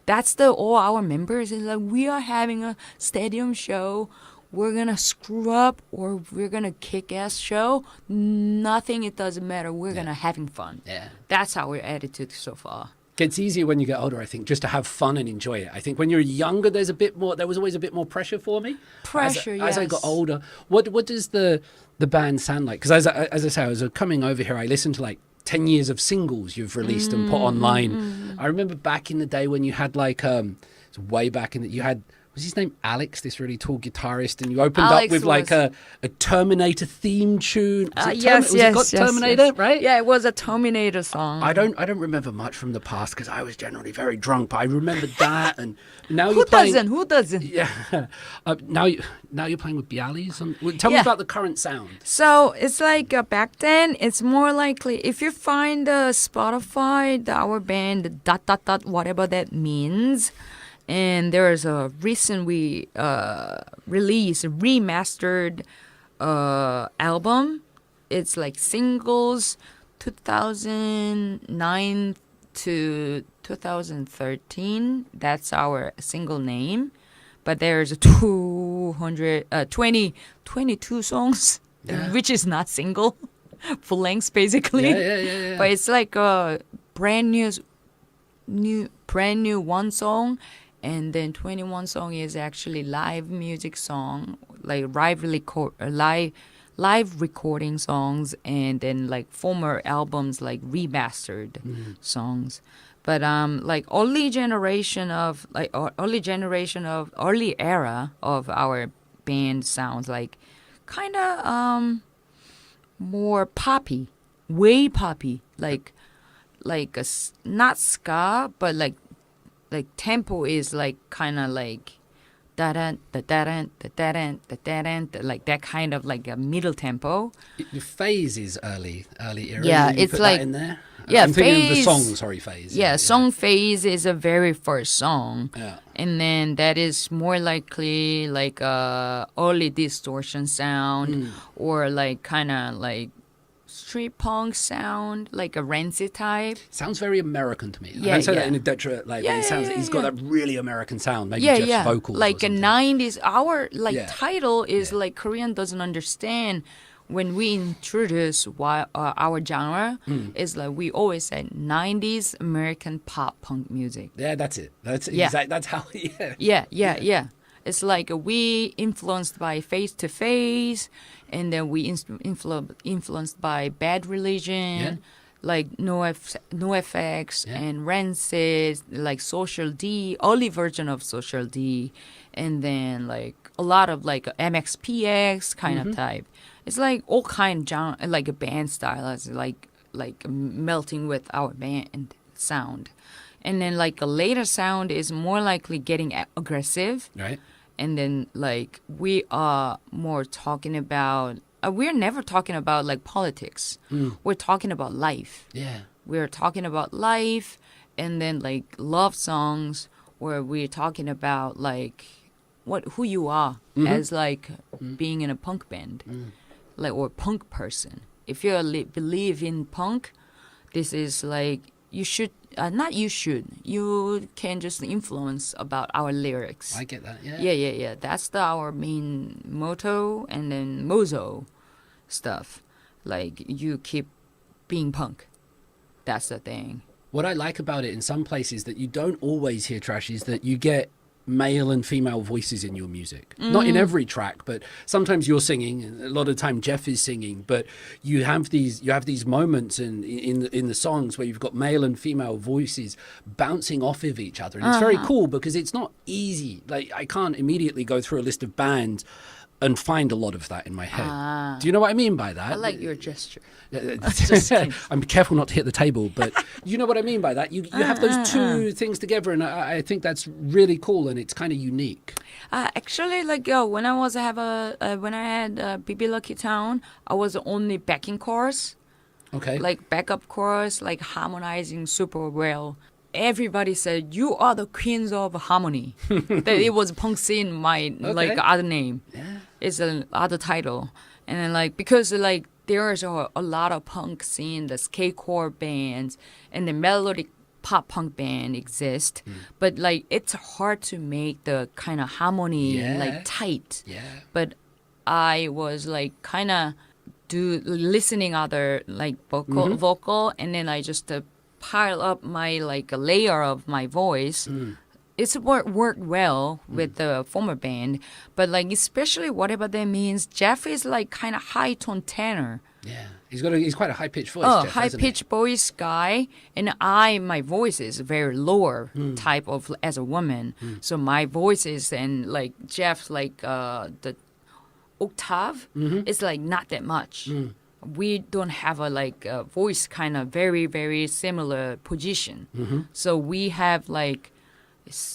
That's all our members is like we are having a stadium show. We're going to screw up or we're going to kick ass show. Nothing, it doesn't matter. We're going to having fun. Yeah. That's our attitude so far. Gets easier when you get older, I think, just to have fun and enjoy it. I think when you're younger, there was always a bit more pressure for me. As I got older. What does the band sound like? Because as I say, I was coming over here, I listened to like 10 years of singles you've released and put online. I remember back in the day when you had like, way back in that you had, was his name Alex, this really tall guitarist, and you opened up with like a Terminator theme tune. Yes, Terminator, right? Yeah, it was a Terminator song. I don't remember much from the past because I was generally very drunk, but I remembered that. And now Who doesn't? Yeah. Now you're playing with Bialys. Tell me about the current sound. So it's like back then, it's more likely if you find Spotify, our band, ... whatever that means. And there is a recent we released a remastered album. It's like singles 2009 to 2013. That's our single name. But there's 22 songs, which is not single, full length basically. Yeah. But it's like a brand new one song. And then 21 song is actually live music song, like live recording songs, and then like former albums like remastered songs. But like early era of our band sounds like kind of more poppy, way poppy, like not ska, but like tempo is like kind of like da-da, da-da, da-da, da-da, like that kind of like a middle tempo. The phase is early era. Yeah, you it's put like that in there. Yeah, I'm thinking of the phase. song. Sorry, phase. Yeah, song phase is a very first song. Yeah. And then that is more likely like early distortion sound or like kind of like street punk sound, like a Rancid type. Sounds very American to me. I Yeah, don't say yeah. that in a detriment. Like Yeah, it sounds, yeah, he's got yeah. that really American sound. Maybe Yeah, Jeff's yeah. vocals. Like or a something. 90s, our like Yeah. title is Yeah. like Korean doesn't understand. When we introduce our genre, is like we always say 90s American pop punk music. Yeah, that's it. That's Yeah. exact. That's how. Yeah. Yeah. It's like we influenced by Face to Face, and then we influenced by Bad Religion, Yeah. like NoFX Yeah. and Rancid, like Social D, early version of Social D, and then like a lot of like MXPX kind of type. It's like all kind of genre, like a band style, is like melting with our band sound. And then like a later sound is more likely getting aggressive. Right. And then like we are more talking about, we're never talking about like politics. We're talking about life. Yeah. We're talking about life, and then like love songs, where we're talking about like who you are as like being in a punk band, like or punk person. If you believe in punk, this is like you should not you should you can just influence about our lyrics. I get that. Yeah. Yeah. That's our main motto, and then mozo stuff. Like you keep being punk. That's the thing. What I like about it in some places that you don't always hear trash is that you get male and female voices in your music. Not in every track, but sometimes you're singing, and a lot of the time Jeff is singing, but you have these moments in the songs where you've got male and female voices bouncing off of each other, and it's very cool because it's not easy. Like I can't immediately go through a list of bands and find a lot of that in my head. Do you know what I mean by that? I like your gesture. I'm careful not to hit the table, but you know what I mean by that. You have those two things together, and I think that's really cool, and it's kind of unique. Actually, like when I had BB Lucky Town, I was only backing chorus. Okay. Like backup chorus, like harmonizing super well. Everybody said you are the queens of harmony. That it was punk scene, my like other name. Yeah. It's an other title, and then like because like there's a lot of punk scene, the skatecore bands and the melodic pop punk band exist, but like it's hard to make the kind of harmony like tight. Yeah. But I was like kind of listening other like vocal, and then I just pile up my like a layer of my voice. It's worked well with the former band, but like especially whatever that means, Jeff is like kind of high tone tenor. Yeah, he's quite a high pitched voice. Jeff, High pitched voice guy, and my voice is very lower type of as a woman. So my voice is, and like Jeff's like the octave is like not that much. We don't have a like a voice kind of very very similar position. So we have like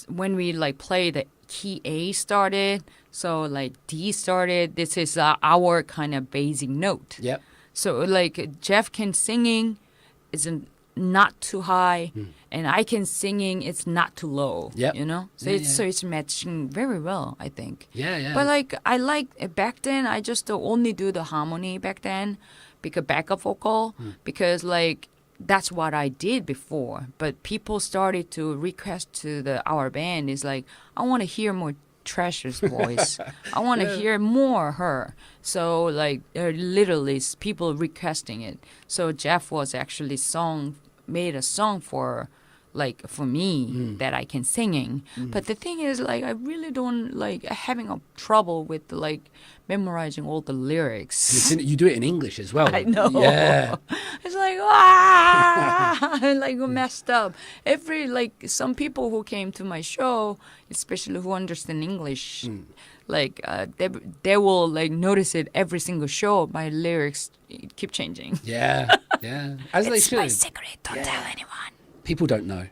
when we like play the key A started, so like D started. This is our kind of basic note. Yep. So like Jeff can singing, isn't not too high, and I can singing, it's not too low. Yep. You know, so it's matching very well, I think. Yeah. But like I like back then, I just only do the harmony back then, because backup vocal, because like that's what I did before. But people started to request to our band is like, I want to hear more Trasher's voice. I want to hear more her. So like there are literally people requesting it. So Jeff was actually made a song for me that I can singing. But the thing is like I really don't like having a trouble with like memorizing all the lyrics. You do it in English as well. I know. Yeah. It's like like messed up. Some people who came to my show, especially who understand English, like they will like notice it every single show. My lyrics keep changing. Yeah. As they It's should. my secret. Don't tell anyone. People don't know.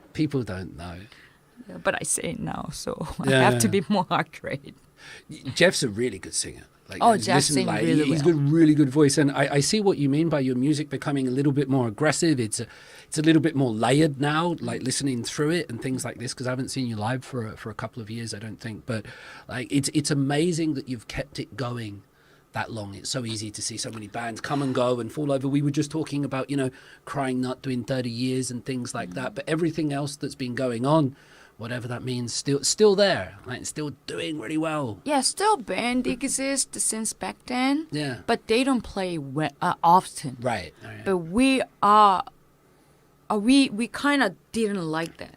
Yeah, but I say it now, so I Yeah. have to be more accurate. Jeff's a really good singer. Like, Jeff sings really he's well. got really good voice, and I see what you mean by your music becoming a little bit more aggressive. It's a little bit more layered now, like listening through it and things like this. Because I haven't seen you live for a couple of years, I don't think. But like, it's amazing that you've kept it going that long. It's so easy to see so many bands come and go and fall over. We were just talking about Crying Nut doing 30 years and things like that. But everything else that's been going on, whatever that means, still there, like still doing really well. Yeah, still band exists since back then. Yeah. But they don't play often. Right. But we kind of didn't like that.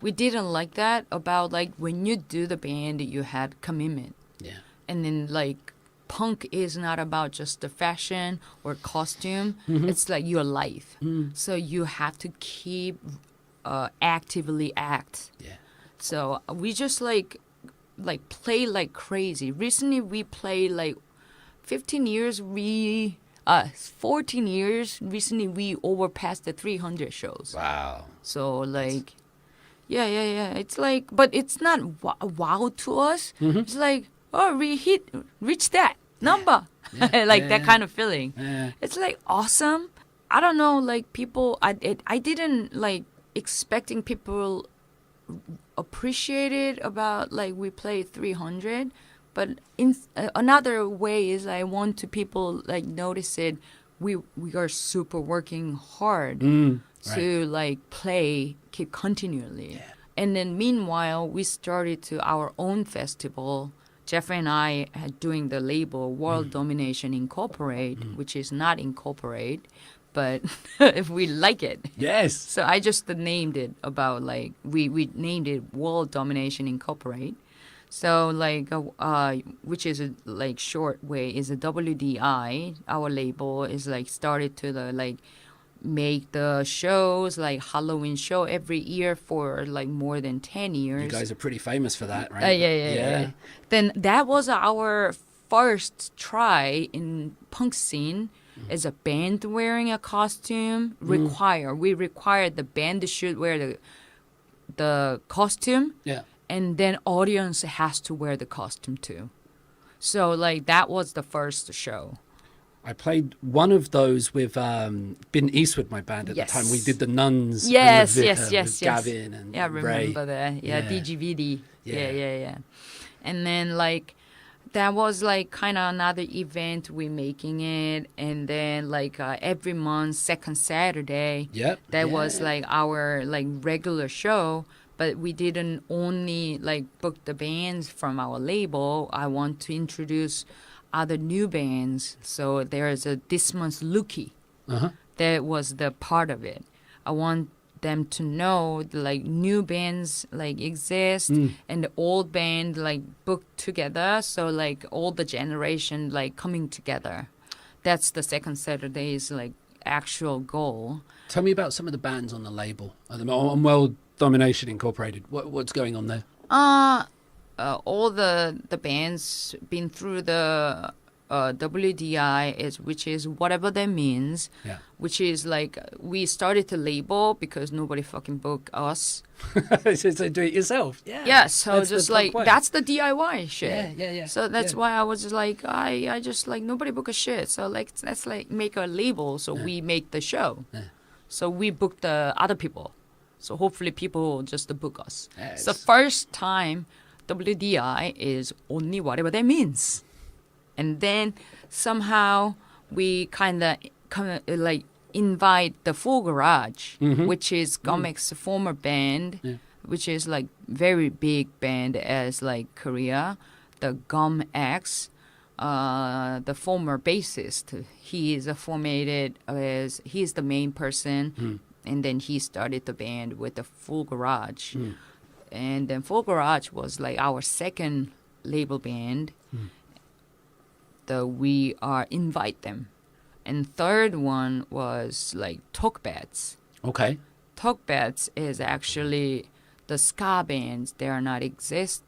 We didn't like that about like when you do the band, you had commitment. Yeah. And then like punk is not about just the fashion or costume. It's like your life. So you have to keep actively act. Yeah. So we just like play like crazy. Recently we played like 15 years. 14 years. Recently we overpassed the 300 shows. Wow. So like, yeah. It's like, but it's not wow to us. It's like, oh, we reached that number. That kind of feeling. Yeah. It's like awesome. I don't know, like people. I didn't like expecting people appreciate it about like we play 300, but in another way is I want to people like notice it. We are super working hard to like keep continually. Yeah. And then meanwhile, we started to our own festival. Jeffrey and I had doing the label World Domination Incorporate, which is not incorporate, but if we like it. Yes. So I just named it about like we named it World Domination Incorporate. So like which is a like short way is a WDI. Our label is like started to the like make the shows like Halloween show every year for like more than 10 years. You guys are pretty famous for that, right? Yeah. Then that was our first try in punk scene as a band wearing a costume. We required the band should wear the costume. Yeah. And then audience has to wear the costume too. So like that was the first show. I played one of those with Bin Eastwood, my band at the time. We did the Nuns. Yes, and yes. with Gavin and I Ray. remember that. Yeah, DGVD. Yeah. Yeah. And then like that was like kind of another event we making it, and then like every month, second Saturday. Yep. That was like our like regular show. But we didn't only like book the bands from our label. I want to introduce other new bands. So there's this month's Lucky. That was the part of it. I want them to know like new bands like exist and the old band like booked together. So like all the generation like coming together. That's the second Saturday's like actual goal. Tell me about some of the bands on the label. On World Domination Incorporated. What's going on there? All the bands been through the WDI which is whatever that means. Yeah. Which is like we started to label because nobody fucking booked us. So do it yourself. Yeah. Yeah. So That's just the like point. that's the DIY shit. Yeah. So that's why I was just like I just like nobody book a shit. So like let's like make a label so we make the show. Yeah. So we book the other people. So hopefully people will just book us. Yes. So first time WDI is only whatever that means. And then somehow we kind of like invite the Full Garage, which is Gomek's former band, which is like very big band as like Korea. The Gom X, the former bassist, he is formatted as he's the main person, and then he started the band with the Full Garage, and then Full Garage was like our second label band. We invite them. And third one was like Talkbats. Okay. Talkbats is actually the ska bands. They are not exist.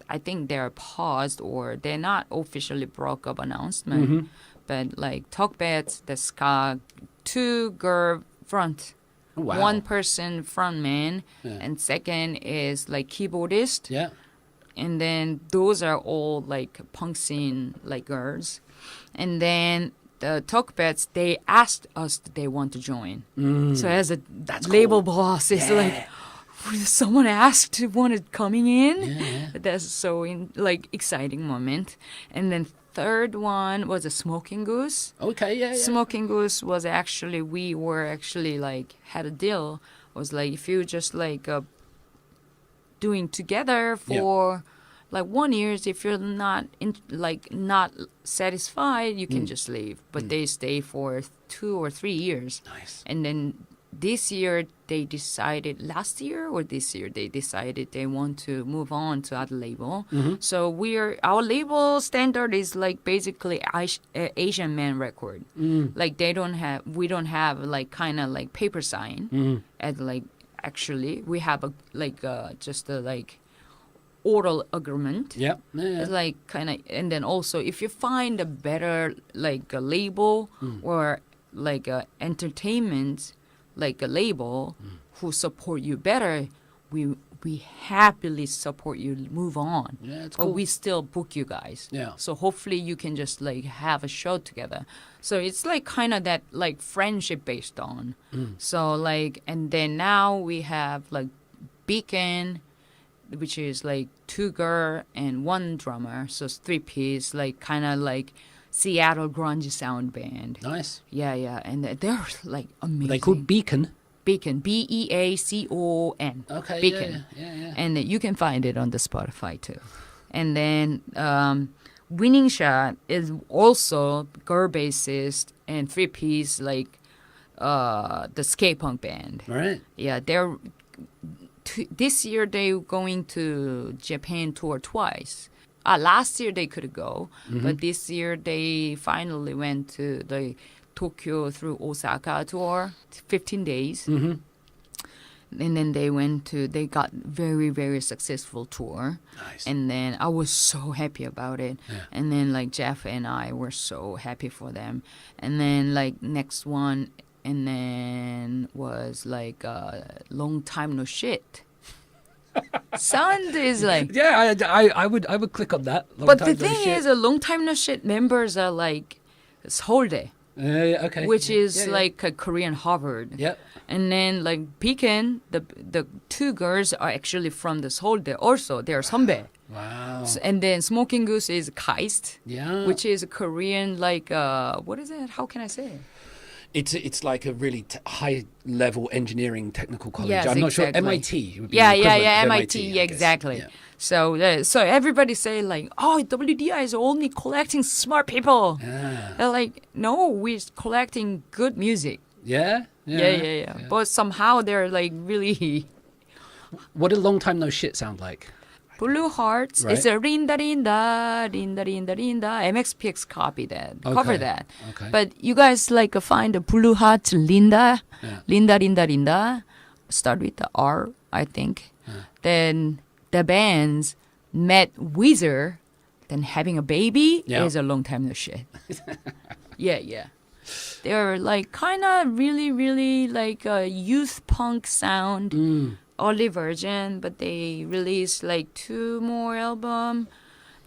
I think they're paused or they're not officially broke up announcement. But like Talkbats, the ska, 2 girl front. Oh, wow. 1 person frontman, and second is like keyboardist. Yeah. And then those are all like punk scene like girls. And then the Talkbats, they asked us that they want to join. So as a label boss, it's like someone asked to want to coming in. That's so like exciting moment. And then third one was a Smoking Goose. Okay, yeah. Smoking Goose was actually we were actually like had a deal. Was like if you just like doing together for like 1 year. If you're not not satisfied, you can just leave. But they stay for 2 or 3 years. Nice. And then this year they decided last year or this year they decided they want to move on to other label. So our label standard is like basically Asian man record. Like we don't have like kind of like paper sign and like. Actually, we have just a like oral agreement. Yeah. It's like kind of, and then also if you find a better like a label or like a entertainment like a label who support you better, we happily support you. Move on. Yeah, it's but cool. we still book you guys. Yeah. So hopefully you can just like have a show together. So it's like kind of that like friendship based on. So like, and then now we have like Beacon, which is like 2 girl and 1 drummer. So it's 3-piece, like kind of like Seattle grunge sound band. Nice. Yeah. And they're like amazing. Are they called Beacon? Beacon, Beacon. Okay, Beacon. yeah. And you can find it on the Spotify too. And then Winning Shot is also girl bassist and three-piece like the skate punk band. Right. Yeah, this year they're going to Japan tour twice. Last year they could go, but this year they finally went to the Tokyo through Osaka tour, 15 days. Mm-hmm. And then they got very, very successful tour. Nice. And then I was so happy about it. Yeah. And then like Jeff and I were so happy for them. And then like next one, and then was like Long Time No Shit. Sound is like... Yeah, I would click on that. But the thing is, a Long Time No Shit members are like Seoulde. Okay. Which is like a Korean Harvard. Yep. And then like Beacon, the two girls are actually from the Seoulde also. They're 선배. Wow. And then Smoking Goose is Keist. Yeah. Which is a Korean like what is it? How can I say it? It's like a really high level engineering technical college. Yes, I'm not exactly. sure. MIT would be Yeah, the equivalent of MIT, I guess. exactly. Yeah. So everybody say like, oh, WDI is only collecting smart people. Yeah. They're like, no, we're collecting good music. Yeah. Yeah. But somehow they're like really... What did Long Time No Shit sound like? Blue Hearts. Right. It's a Rinda Rinda, Rinda Rinda Rinda. MXPX copied that, covered that. Okay. But you guys like find the Blue Hearts Linda, Yeah. Linda Rinda Rinda. Start with the R, I think. Yeah. Then the bands met Weezer, then having a baby is a Long Time No Shit. Yeah. They're like kind of really, really like a youth punk sound. Early version, but they released like 2 more album.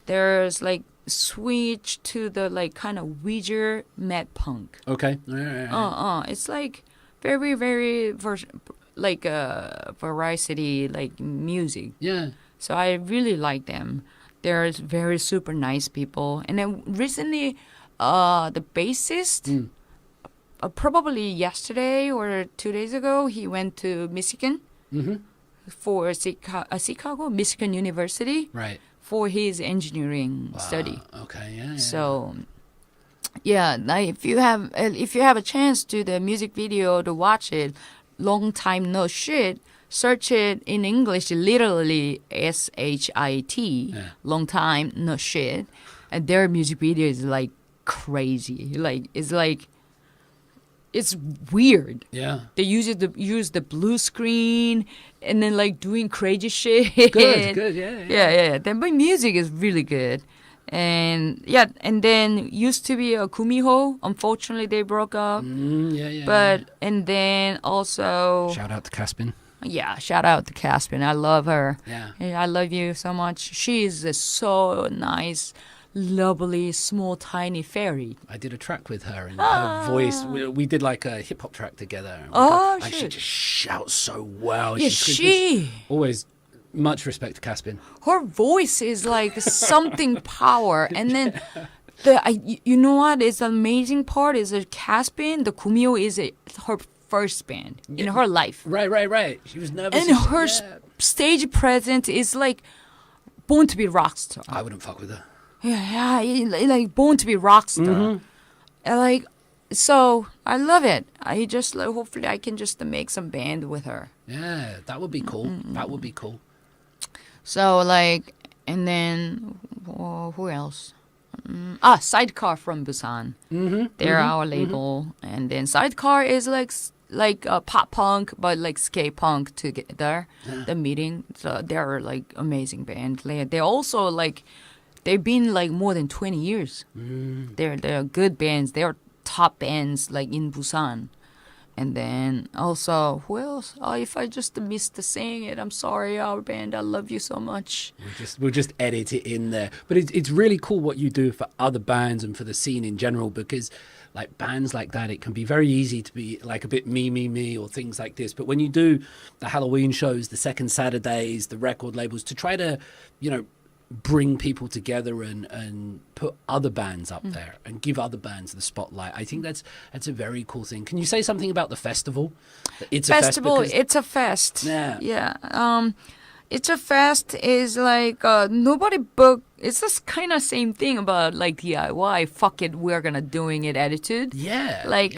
There's like switch to the like kind of Weezer mad punk. Okay. Yeah. It's like very, very like variety like music. Yeah. So I really like them. They're very super nice people. And then recently, the bassist, probably yesterday or 2 days ago, he went to Michigan. Mm-hmm. For Chicago, Michigan University, Right. for his engineering study. Okay. Yeah. So, yeah, like if you have a chance to the music video to watch it, Long Time No Shit. Search it in English, literally SHIT. Yeah. Long Time No Shit, and their music video is like crazy. It's weird. Yeah. They use the blue screen and then like doing crazy shit. Good. Yeah. Then but music is really good. And then used to be a Kumiho. Unfortunately, they broke up. Yeah. But and then also Shout out to Caspin. yeah, shout out to Caspin. I love her. Yeah. I love you so much. She is so nice. Lovely, small, tiny fairy. I did a track with her, and her voice. We did like a hip hop track together. And she shit. just shouts so well. Yeah, always much respect to Caspin. her voice is like something power. And then you know what is the amazing part is that Caspin, the Kumio is her first band in her life. Right. She was nervous. And her stage presence is like born to be rock star. I wouldn't fuck with her. Yeah, like born to be rock star. And like, so I love it. I just like, hopefully I can just make some band with her. Yeah, that would be cool. That would be cool. So like, and then who else? Sidecar from Busan. They're our label, and then Sidecar is like pop punk, but like skate punk together. The meeting, so they're like amazing band. They're also like. They've been like more than 20 years. They're good bands. They're top bands like in Busan. And then also, who else? If I just missed saying it, I'm sorry, our band. I love you so much. We'll just edit it in there. But it's really cool what you do for other bands and for the scene in general, because like bands like that, it can be very easy to be like a bit me or things like this. But when you do the Halloween shows, the second Saturdays, the record labels, to try to, bring people together and put other bands up there and give other bands the spotlight. I think that's a very cool thing. Can you say something about the festival? It's festival. a fest. It's a fest. Yeah. Yeah. It's a fest is like nobody book. It's just kind of same thing about like DIY. Fuck it, we're gonna doing it attitude. Yeah. Like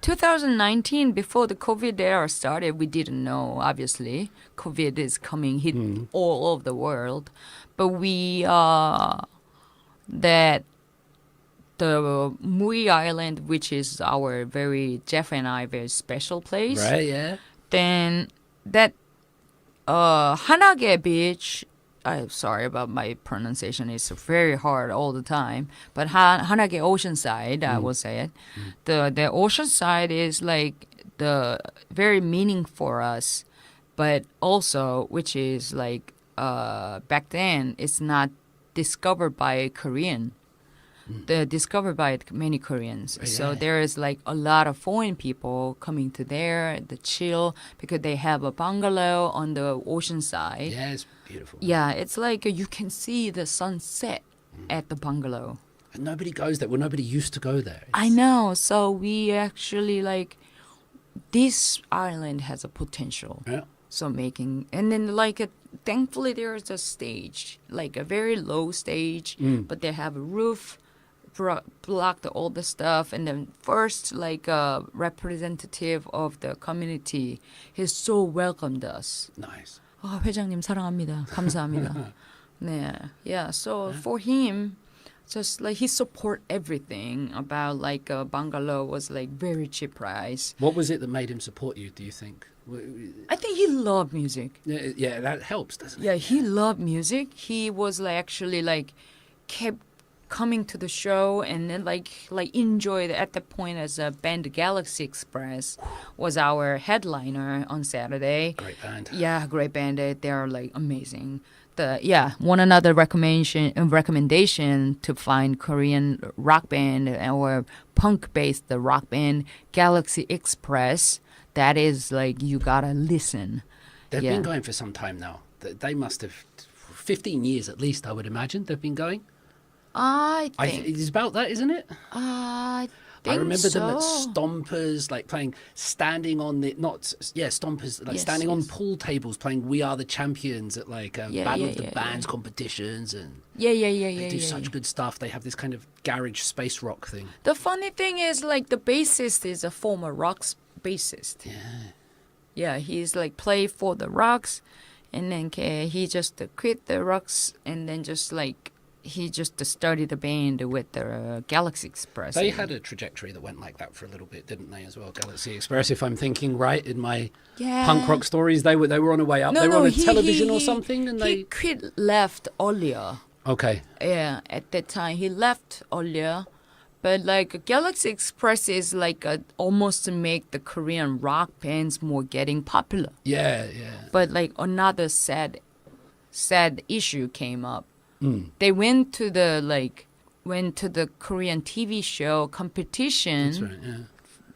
2019, before the COVID era started, we didn't know. Obviously, COVID is coming, hit all over the world, but we that the Mui Island, which is our Jeff and I very special place. Right. Yeah. Then that. Hanage Beach, I'm sorry about my pronunciation, it's very hard all the time, but Hanage Oceanside, I will say it. The Oceanside is like the very meaning for us, but also, which is like, back then, it's not discovered by Korean. They're discovered by many Koreans. Right, so right. there is like a lot of foreign people coming to there, the chill, because they have a bungalow on the ocean side. Yeah, it's beautiful. Yeah, it's like you can see the sunset at the bungalow. And nobody goes there. Well, nobody used to go there. I know. So we actually like, this island has a potential. Yeah. So making, and then like, thankfully there's a stage, like a very low stage, but they have a roof, blocked all the stuff, and then first like a representative of the community, he so welcomed us. Nice. 회장님 사랑합니다. 감사합니다. 네, yeah. So for him, just like he support everything about like a bungalow was like very cheap price. What was it that made him support you, do you think? I think he loved music. Yeah, that helps, doesn't it? Yeah, he loved music. He was like actually like kept coming to the show and then like enjoyed at the point as a band Galaxy Express was our headliner on Saturday. Great band. Yeah, great band. They are like amazing. One another recommendation to find Korean rock band or punk based rock band Galaxy Express. That is like you gotta listen. They've been going for some time now. They must have 15 years at least, I would imagine. They've been going. I think It's about that, isn't it? I remember so. them at Stompers, like standing on Stompers, like Yes, standing on yes. pool tables, playing "We Are the Champions" at like Battle of the Bands competitions, and they do such good stuff. They have this kind of garage space rock thing. The funny thing is like the bassist is a former Rocks bassist. Yeah, he's like play for the Rocks, and then he just quit the Rocks, and then just like. He just started the band with the Galaxy Express. They had a trajectory that went like that for a little bit, didn't they, as well? Galaxy Express, if I'm thinking right in my punk rock stories, they were on a way up. They were on a television or something, and he left earlier. Okay. Yeah, at that time he left earlier, but like Galaxy Express is like almost to make the Korean rock bands more getting popular. Yeah. But like another sad issue came up. They went to the Korean TV show competition. That's right, yeah.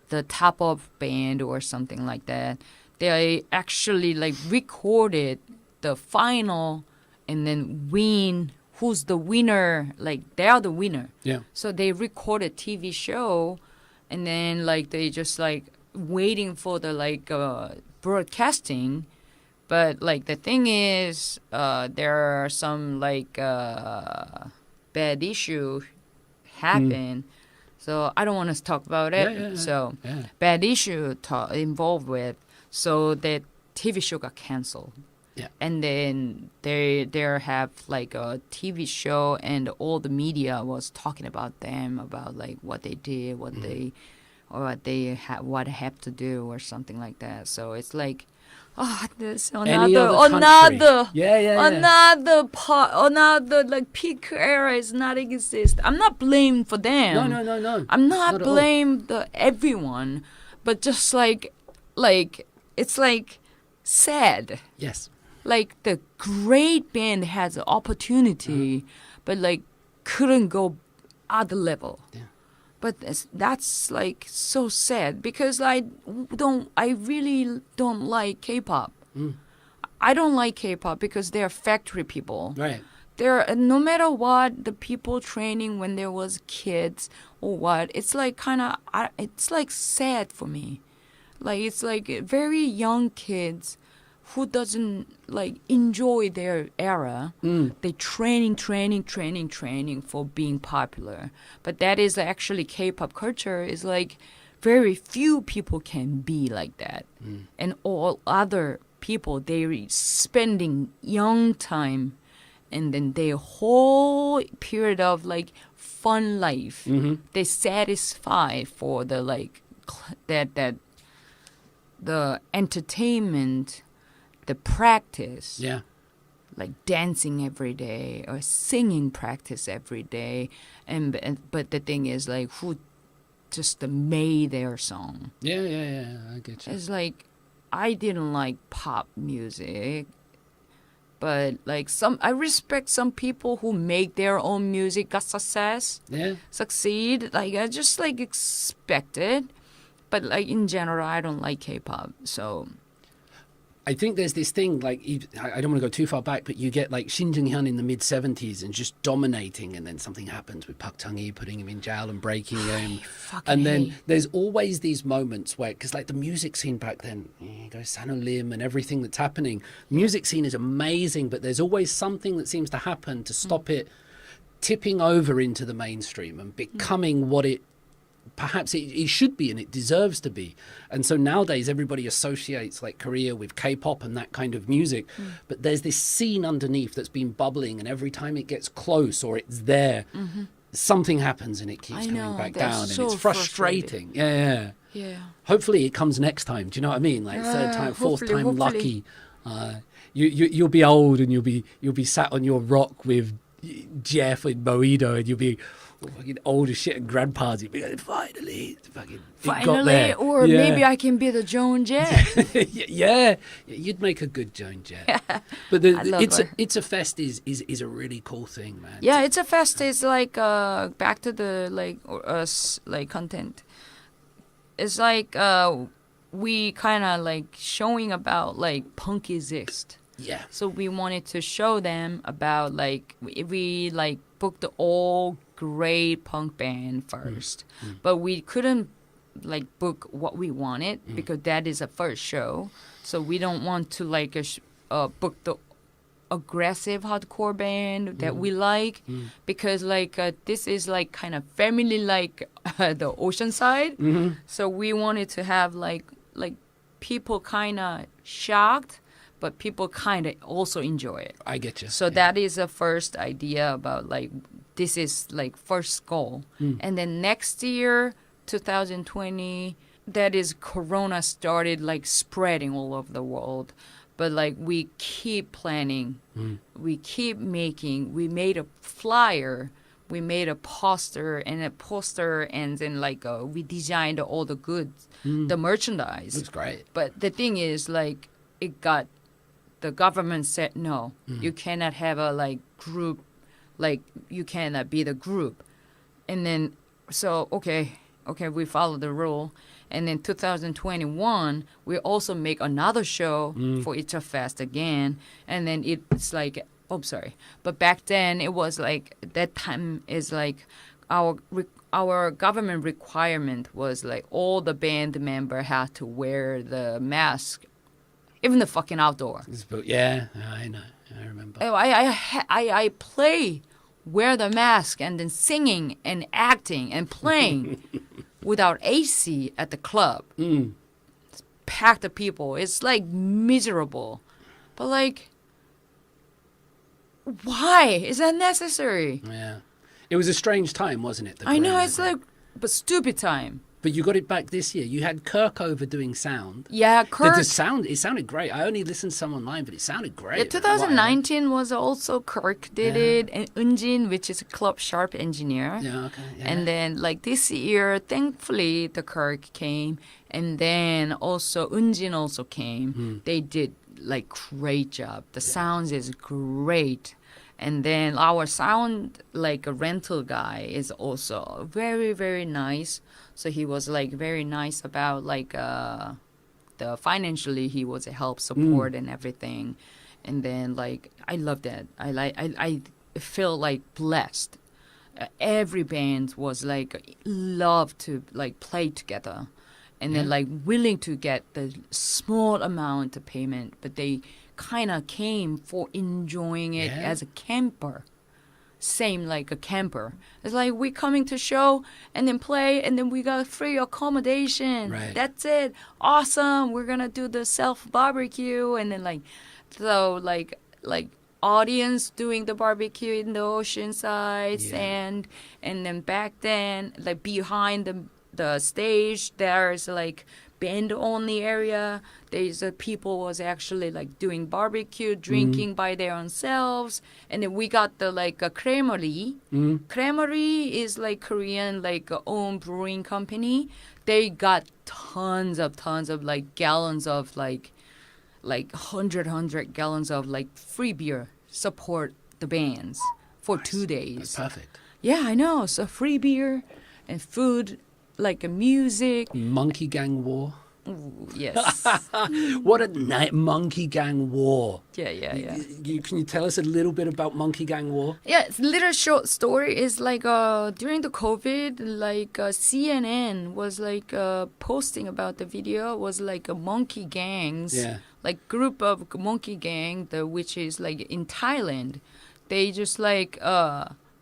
The top of band or something like that. They actually like recorded the final and then win. Who's the winner? Like they are the winner. Yeah. So they recorded TV show, and then like they just like waiting for the like broadcasting. But like the thing is, there are some like bad issue happen. So I don't want to talk about it. Yeah. So bad issue involved with. So that TV show got canceled. Yeah. And then they have like a TV show, and all the media was talking about them, about like what they did, what have to do or something like that. So it's like. This another like peak era is not exist. I'm not blamed for them. No. I'm not blamed everyone, but just like it's like sad. Yes. Like the great band has an opportunity, but like couldn't go other level. Yeah. But that's like so sad because I really don't like K-pop. I don't like K-pop because they're factory people. Right. there, no matter what, the people training when there was kids or what, it's like kind of, it's like sad for me. Like it's like very young kids who doesn't like enjoy their era. They training for being popular. But that is actually K-pop culture is like very few people can be like that. And all other people, they're spending young time and then their whole period of like fun life, they satisfy for the like that the entertainment, the practice, like dancing every day or singing practice every day, but the thing is like who just made their song. I get you. It's like I didn't like pop music, but like I respect some people who make their own music, got succeed. Like I just like expect it, but like in general, I don't like K-pop, so. I think there's this thing, like, I don't want to go too far back, but you get, like, Shin Jung-hyun in the mid-'70s and just dominating, and then something happens with Park Chung-hee putting him in jail and breaking him. And then there's always these moments where, because, like, the music scene back then, you go Sano Lim and everything that's happening, music scene is amazing, but there's always something that seems to happen to stop it tipping over into the mainstream and becoming what it perhaps it should be and it deserves to be. And so nowadays everybody associates like Korea with K-pop and that kind of music, but there's this scene underneath that's been bubbling, and every time it gets close or it's there, something happens and it keeps coming back down, so and it's frustrating. Yeah. Hopefully it comes next time. Do you know what I mean? Like third time, fourth time lucky. You'll be old and you'll be sat on your rock with Jeff and Moedo, and you'll be fucking old as shit and grandpas. You'll be like, finally, or maybe I can be the Joan Jett. Yeah, you'd make a good Joan Jett. But it's a fest is a really cool thing, man. Yeah, it's a fest. It's like back to the like content. It's like we kind of like showing about like punk exist. Yeah. So we wanted to show them about like we like booked the all great punk band first, but we couldn't like book what we wanted because that is a first show. So we don't want to like book the aggressive hardcore band that we like because like this is like kind of family like the Oceanside. So we wanted to have like people kind of shocked, but people kind of also enjoy it. I get you. So that is the first idea about like this is like first goal. And then next year, 2020, that is Corona started like spreading all over the world. But like we keep planning, we keep making, we made a flyer, we made a poster, and then like we designed all the goods, the merchandise. That's great. But the thing is like the government said no, you cannot have a like group, like you cannot be the group. And then so okay, we follow the rule. And then 2021, we also make another show for Itcha Fest again. And then it's like, but back then it was like that time is like our government requirement was like all the band member had to wear the mask. Even the fucking outdoor. Yeah, I know. I remember. I play, wear the mask, and then singing and acting and playing without AC at the club. It's packed of people. It's like miserable. But like, why? Is that necessary? Yeah. It was a strange time, wasn't it? I know, it's like, but stupid time. But you got it back this year. You had Kirk over doing sound. Yeah, Kirk. It sounded great. I only listened to some online, but it sounded great. Yeah, 2019 was also Kirk did it, and Eunjin, which is a Club Sharp engineer. Yeah, okay. Yeah. And then like this year, thankfully, the Kirk came, and then also Eunjin also came. They did like great job. The sounds is great. And then our sound, like a rental guy, is also very, very nice. So he was like very nice about like the financially he was a help support and everything. And then like I love that. I feel like blessed. Every band was like love to like play together, and then like willing to get the small amount of payment, but they kind of came for enjoying it as a camper. Same like a camper. It's like we coming to show and then play and then we got free accommodation. Right. That's it. Awesome. We're gonna do the self barbecue and then like so like audience doing the barbecue in the ocean side sand, and then back then like behind the stage there's like band only area. There's people was actually like doing barbecue, drinking by their own selves, and then we got the like a creamery. Creamery is like Korean like own brewing company. They got tons of like gallons of like 100 gallons of like free beer. Support the bands for 2 days. That's perfect. Yeah, I know. So free beer and food, like a music. Monkey Gang War. Ooh, yes. What a night, Monkey Gang War. Yeah. Can you tell us a little bit about Monkey Gang War? Yeah, it's a little short story is like during the COVID, like CNN was like posting about the video was like a monkey gangs, like group of monkey gang, which is like in Thailand. They just like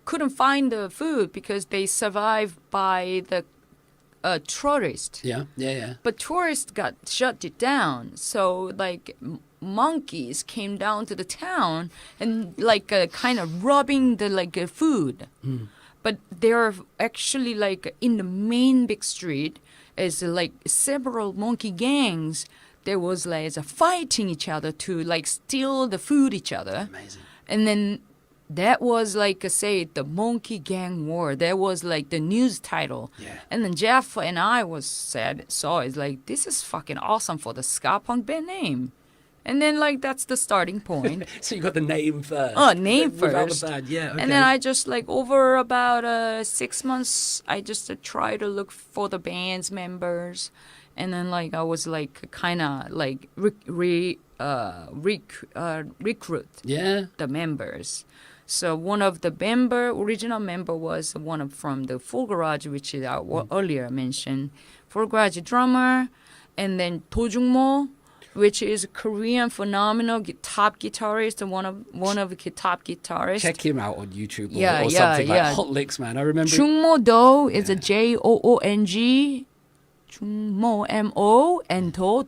couldn't find the food because they survived by the tourist. Yeah. But tourists got shut it down. So like monkeys came down to the town and like kind of robbing the like food. But they're actually like in the main big street is like several monkey gangs. There was like fighting each other to like steal the food each other. Amazing. And then that was like say the Monkey Gang War. That was like the news title. Yeah. And then Jeff and I saw it's like this is fucking awesome for the ska punk band name. And then like that's the starting point. So you got the name first. Oh, name Without first. the band. Yeah. Okay. And then I just like over about 6 months, I just try to look for the band's members, and then like I was like kind of like recruit the members. So one of the original member was one from the Full Garage, which is our earlier mentioned, Full Garage drummer, and then Do which is a Korean phenomenal top guitarist, and one of the top guitarists. Check him out on YouTube or something like Hot Licks, man. I remember. Jungmo Do is a Joong. Jungmo M-O and Do.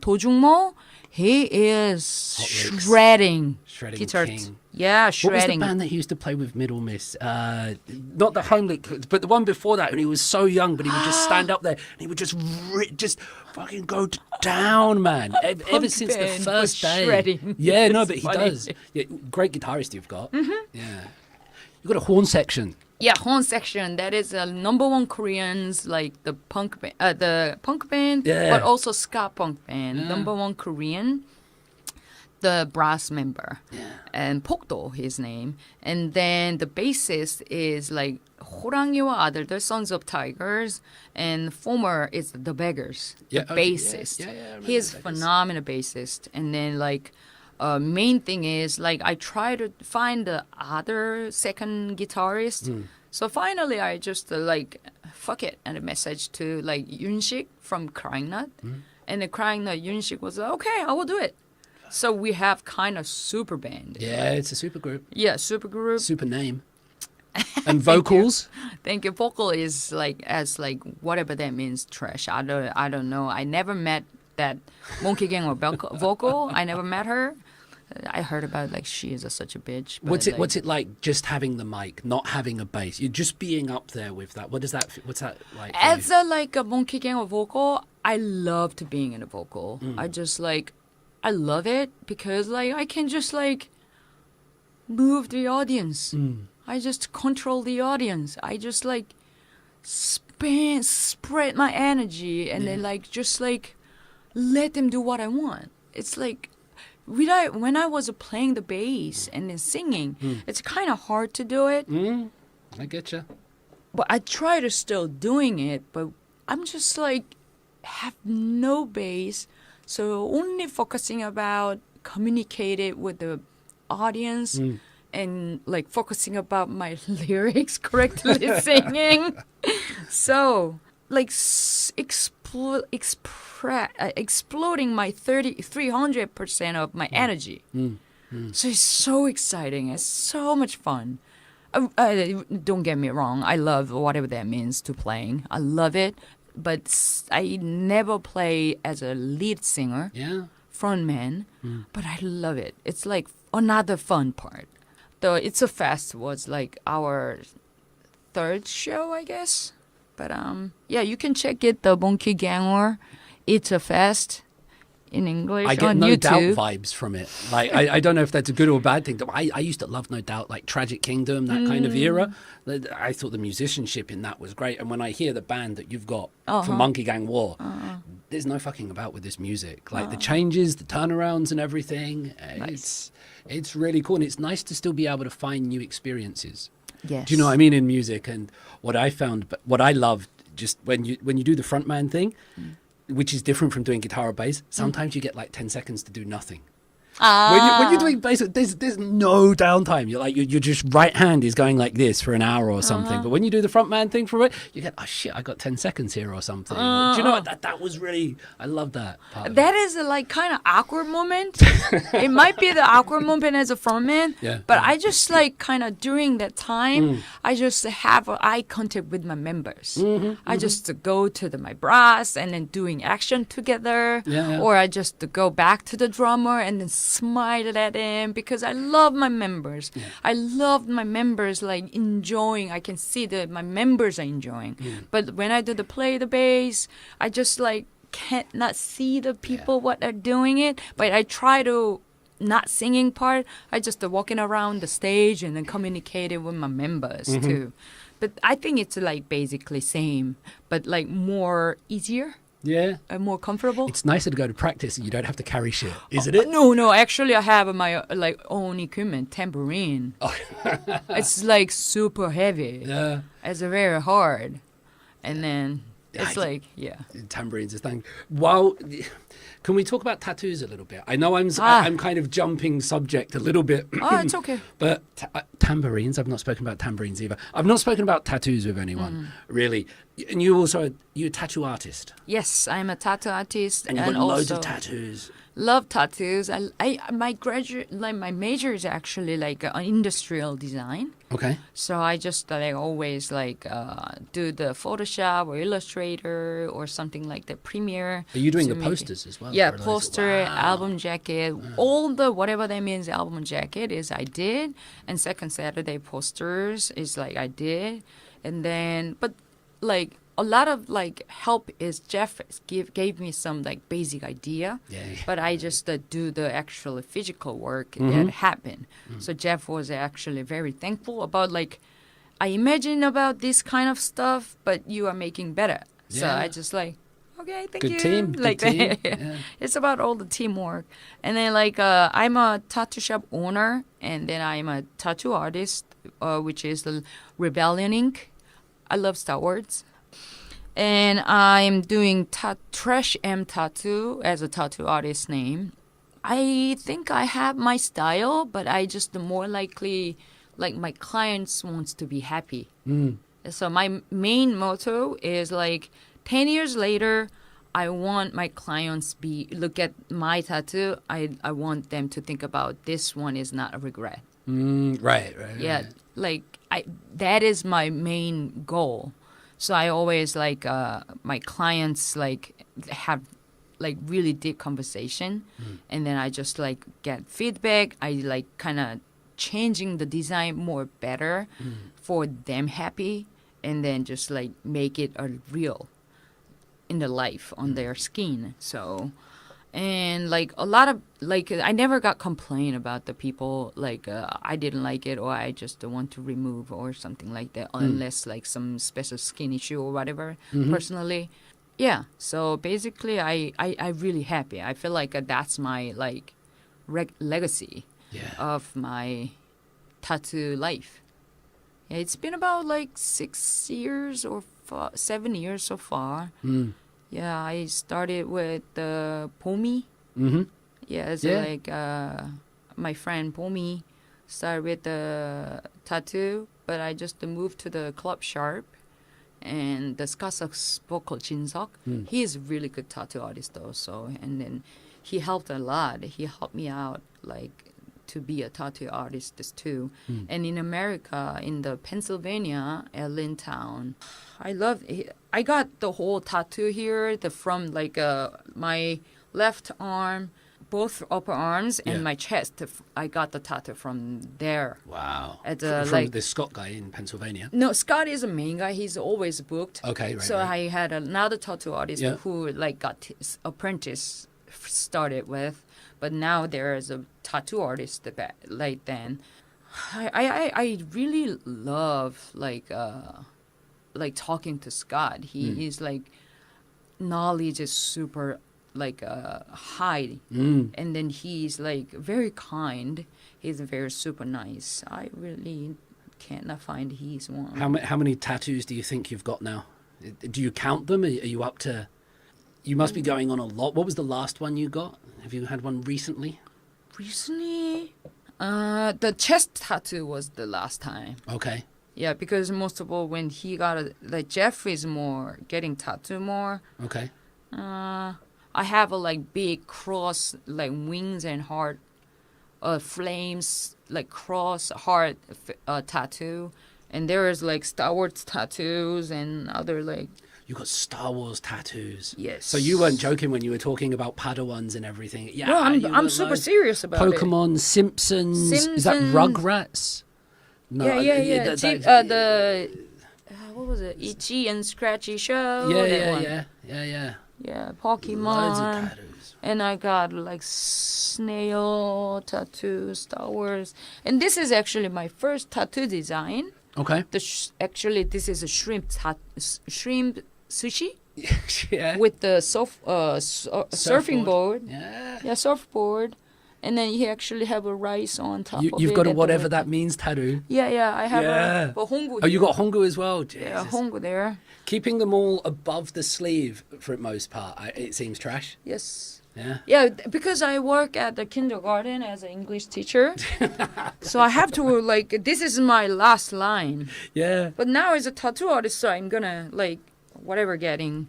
He is shredding guitar. King. Yeah, What was the shredding. band that he used to play with Middle Miss? Not the Home Lick, but the one before that. And he was so young, but he would just stand up there and he would just fucking go down, man. Ever since the band first was day. shredding. Yeah, no, It's but he funny. does. Yeah, great guitarist you've got. Yeah, you've got a horn section. Yeah, horn section. That is number one Koreans like the punk band, Yeah. but also ska punk band. Number one Korean, the brass member, and Pokdo his name, and then the bassist is like 호랑이와 아들, the Sons of Tigers, and former is the Beggars, Yeah, the okay, bassist. yeah, I remember He's the Beggars. phenomenal bassist, and then like. Main thing is like I try to find the other second guitarist. So finally I just like fuck it and a message to like Yunshik from Crying Nut, and the Crying Nut Yunshik was like, okay, I will do it. So we have kind of super band. Yeah, it's a super group, Yeah, super group. super name, and vocals. Thank you. Vocal is like as like whatever that means. Trash. I don't know. I never met that Monkey Gang or vocal. I never met her. I heard about like she is such a bitch. But What's it like just having the mic, not having a bass? You're just being up there with that. What's that like? for As you? like a Monkey Gang or vocal, I loved being in a vocal. I just like, I love it because like I can just like move the audience. I just control the audience. I just like spread my energy and then like just like let them do what I want. It's like when I was playing the bass and then singing, it's kind of hard to do it. I get you. But I try to still doing it, but I'm just like have no bass, so only focusing about communicate it with the audience and like focusing about my lyrics correctly singing. So like exploding my 300% of my energy. So it's so exciting. It's so much fun. Don't get me wrong. I love whatever that means to playing. I love it. But I never play as a lead singer, frontman. But I love it. It's like another fun part. The It's a Fest was like our third show, I guess. But yeah, you can check it, the Monkey Gang It's a Fest in English I get on No YouTube. Doubt vibes from it. Like I don't know if that's a good or bad thing. I used to love No Doubt, like Tragic Kingdom, that kind of era. I thought the musicianship in that was great. And when I hear the band that you've got for Monkey Gang War, there's no fucking about with this music. Like the changes, the turnarounds and everything. It's really cool. And it's nice to still be able to find new experiences. Yes. Do you know what I mean in music? And what I found, what I loved, just when you do the frontman thing, which is different from doing guitar or bass, sometimes you get like 10 seconds to do nothing. When you're doing bass, there's no downtime. You're like your just right hand is going like this for an hour or something. But when you do the frontman thing for it, you get, oh shit, I got 10 seconds here or something. Like, do you know what? That was really, I love that part of That it. is a like kind of awkward moment. It might be the awkward moment as a frontman, but I just like kind of during that time, I just have eye contact with my members. I just go to my brass and then doing action together, or I just go back to the drummer and then smile at him because I love my members. I love my members like enjoying. I can see that my members are enjoying. But when I do the bass, I just like can't not see the people what are doing it. But I try to not singing part. I just walking around the stage and then communicating with my members too. But I think it's like basically same, but like more easier. Yeah. And more comfortable. It's nicer to go to practice and you don't have to carry shit, isn't it? No. Actually, I have my like own equipment, tambourine. It's like super heavy. Yeah. It's very hard. And then it's like, Tambourine's a thing. Well, can we talk about tattoos a little bit? I know I'm kind of jumping subject a little bit. Oh, it's okay. But tambourines, I've not spoken about tambourines either. I've not spoken about tattoos with anyone, really. And you're a tattoo artist. Yes, I'm a tattoo artist. And you've got loads of tattoos. Love tattoos. My major is actually like industrial design. Okay. So I just like always like do the Photoshop or Illustrator or something like the Premiere. Are you doing the posters as well? Yeah, poster, album jacket, all the whatever that means album jacket is I did, and Second Saturday posters is like I did, and then but like a lot of like help is Jeff gave me some like basic idea, but I just do the actual physical work that happened. So Jeff was actually very thankful about like I imagine about this kind of stuff, but you are making better. So I just like okay, thank you. Good team. Yeah. It's about all the teamwork. And then like I'm a tattoo shop owner, and then I'm a tattoo artist, which is the Rebellion Inc. I love Star Wars. And I'm doing Trash M Tattoo as a tattoo artist name. I think I have my style, but I just more likely like my clients wants to be happy. So my main motto is like 10 years later, I want my clients look at my tattoo. I want them to think about this one is not a regret. Right. Yeah, like that is my main goal. So I always like my clients like have like really deep conversation, and then I just like get feedback. I like kind of changing the design more better for them happy, and then just like make it a real in the life on their skin. So. And like a lot of like I never got complaint about the people like I didn't like it or I just don't want to remove or something like that unless like some special skin issue or whatever personally. Yeah, so basically I really happy. I feel like that's my like legacy of my tattoo life. Yeah, it's been about like 6 years or 7 years so far. Yeah, I started with Pomi. Yeah, it's like my friend Pomi Started with the tattoo, but I just moved to the club sharp. And the ska vocal Jinseok, he is a really good tattoo artist also. And then he helped a lot. He helped me out like to be a tattoo artist too. And in America, in the Pennsylvania, Allentown, I got the whole tattoo here, from like my left arm, both upper arms, and my chest. I got the tattoo from there. Wow. From this Scott guy in Pennsylvania? No, Scott is a main guy. He's always booked. Okay, right. So I had another tattoo artist who like got his apprentice started with. But now there is a tattoo artist like then. I really love like talking to Scott. He's like knowledge is super like high, and then he's like very kind. He's very super nice. I really cannot find he's one. How many tattoos do you think you've got now? Do you count them? Are you up to? You must be going on a lot. What was the last one you got? Have you had one recently? Recently, the chest tattoo was the last time. Okay. Yeah, because most of all, when he got like Jeffrey's more getting tattoo more. Okay. I have a like big cross, like wings and heart, flames, like cross heart tattoo, and there is like Star Wars tattoos and other like. You got Star Wars tattoos. Yes. So you weren't joking when you were talking about Padawans and everything. Yeah. No, I'm super serious about Pokemon, Simpsons. Is that Rugrats? No. Yeah. What was it? Itchy and Scratchy Show. Yeah. Yeah, Pokemon. Loads of tattoos. And I got like snail tattoo, Star Wars. And this is actually my first tattoo design. Okay. Actually, this is a shrimp sushi. Yeah. With the surfing board. Yeah, surfboard. And then you actually have a rice on top of it. You've got a whatever that means tattoo. Yeah, I have a hongu. Oh, you got hongu as well? Jesus. Yeah, hongu there. Keeping them all above the sleeve for the most part, it seems trash. Yes. Yeah. Yeah, because I work at the kindergarten as an English teacher. So I have to, like, this is my last line. Yeah. But now as a tattoo artist, so I'm gonna, like, whatever getting.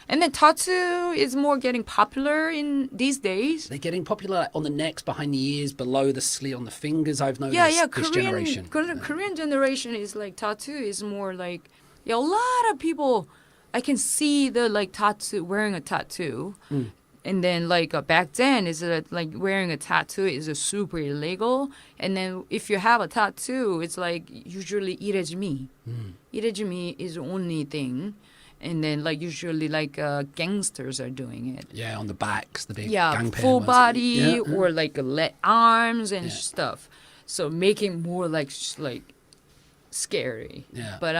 And then tattoo is more getting popular in these days. They're getting popular on the necks, behind the ears, below the sleeve, on the fingers. I've noticed this generation. Korean generation is like tattoo is more like a lot of people. I can see the like tattoo wearing a tattoo, and then like back then is like wearing a tattoo is a super illegal. And then if you have a tattoo, it's like usually irejimi. Irejimi is the only thing. And then, like, usually, like, gangsters are doing it. Yeah, on the backs, the big gang full body or, like, arms and stuff. So making more, like, scary. Yeah. But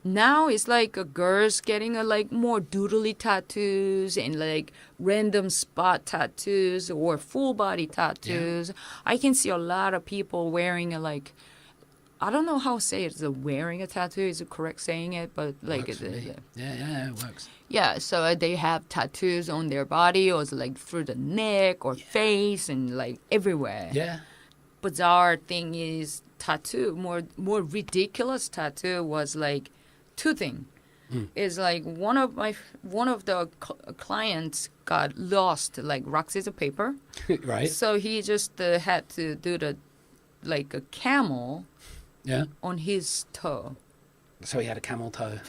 now it's, like, girls getting, like, more doodly tattoos and, like, random spot tattoos or full body tattoos. Yeah. I can see a lot of people wearing, like... I don't know how to say it. Wearing a tattoo is the correct saying it, but like it works. Yeah, so they have tattoos on their body or like through the neck or face and like everywhere. Yeah. Bizarre thing is tattoo. More ridiculous tattoo was like two things. Is like one of the clients got lost like rock scissors paper. Right. So he just had to do like a camel. Yeah. On his toe. So he had a camel toe.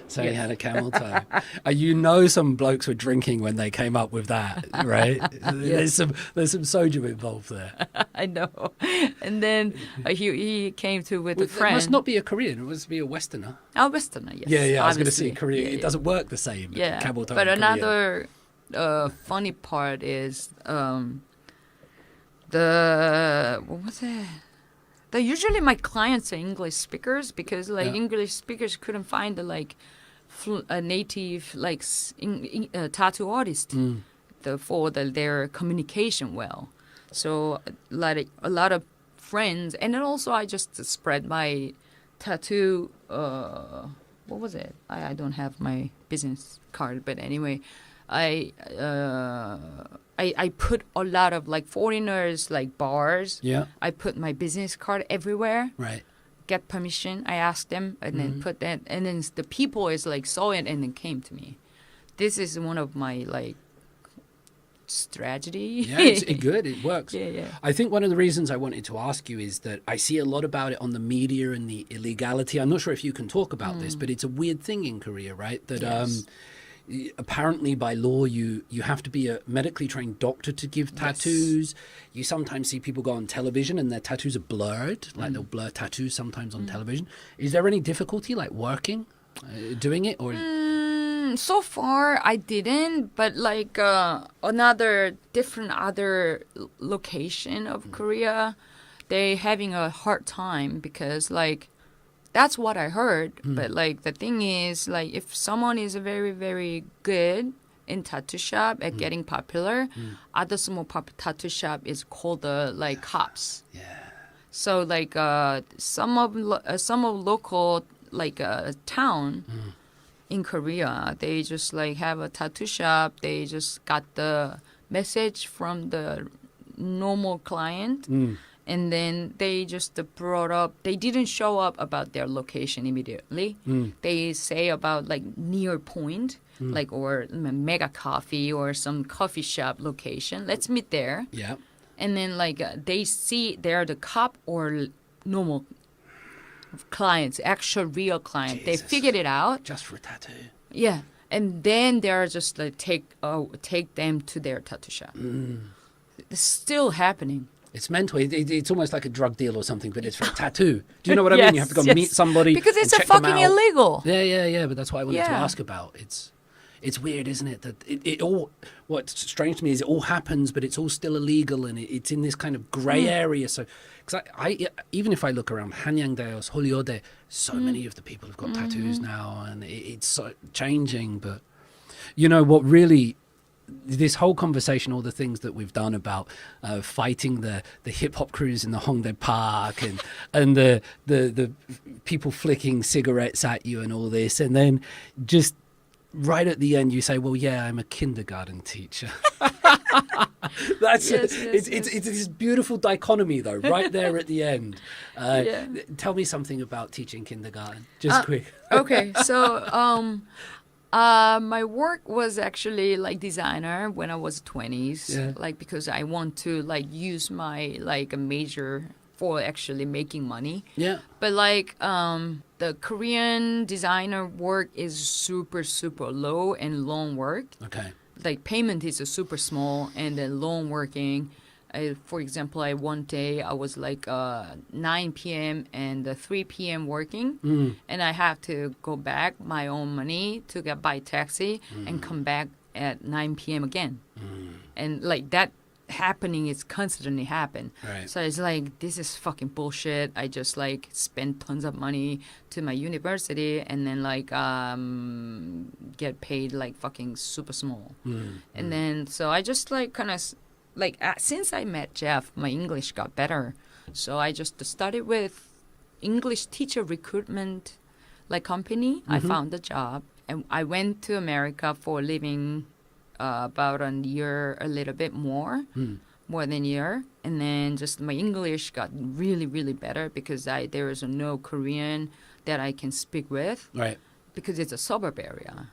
He had a camel toe. You know some blokes were drinking when they came up with that, right? There's some soju involved there. I know. And then he came with a friend. It must not be a Korean. It must be a Westerner. A Westerner, yes. Yeah. I was going to say Korean. It doesn't work the same. Yeah. Camel toe. But another funny part is what was it? Usually my clients are English speakers because like English speakers couldn't find a native like tattoo artist for their communication well. So like a lot of friends, and then also I just spread my tattoo. What was it? I don't have my business card, but anyway, I put a lot of like foreigners like bars. Yeah. I put my business card everywhere. Right. Get permission. I asked them and then put that, and then the people is like saw it and then came to me. This is one of my like strategy. Yeah, it's good. It works. Yeah. I think one of the reasons I wanted to ask you is that I see a lot about it on the media and the illegality. I'm not sure if you can talk about this, but it's a weird thing in Korea, right? That Yes. apparently by law you have to be a medically trained doctor to give tattoos. You sometimes see people go on television and their tattoos are blurred, like they'll blur tattoos sometimes on television. Is there any difficulty like working, doing it, or? So far, I didn't, but like another different other location of Korea, they having a hard time because like that's what I heard. But like the thing is, like if someone is very very good in tattoo shop at getting popular, other small tattoo shop is called the like cops. Yeah. So like some of local like town. In Korea, they just like have a tattoo shop. They just got the message from the normal client, and then they just brought up. They didn't show up about their location immediately. They say about like near point, like or Mega Coffee or some coffee shop location. Let's meet there. Yeah. And then like they see they're the cop or normal clients, actual real client. Jesus. They figured it out. Just for a tattoo. Yeah, and then they're just like take them to their tattoo shop. It's still happening. It's mental. It's almost like a drug deal or something, but it's for a tattoo. Do you know what I mean? You have to go meet somebody because it's and a check them fucking out. illegal. Yeah. But that's what I wanted to Yeah. ask about. It's weird, isn't it? That it all. What's strange to me is it all happens, but it's all still illegal, and it's in this kind of grey area. So, because I even if I look around Hanyangdae's Holyode, so many of the people have got tattoos now, and it's so changing. But you know what really. This whole conversation, all the things that we've done about fighting the hip hop crews in the Hongdae Park and the people flicking cigarettes at you and all this, and then just right at the end you say, "Well, yeah, I'm a kindergarten teacher." That's it's this beautiful dichotomy though, right there at the end. Tell me something about teaching kindergarten, just quick. Okay, so my work was actually like designer when I was 20s, like because I want to like use my like a major for actually making money. Yeah. But like the Korean designer work is super low and long work. Okay. Like payment is super small and then long working. For example, one day I was like 9 p.m. and 3 p.m. working, and I have to go back my own money to get by taxi and come back at 9 p.m. again, and like that happening is constantly happen. Right. So it's like this is fucking bullshit. I just like spend tons of money to my university and then like get paid like fucking super small, and then so I just like kind of. Like since I met Jeff, my English got better. So I just studied with English teacher recruitment like company. I found a job and I went to America for living about a year, a little bit more than a year. And then just my English got really better because there is no Korean that I can speak with. Right. Because it's a suburb area.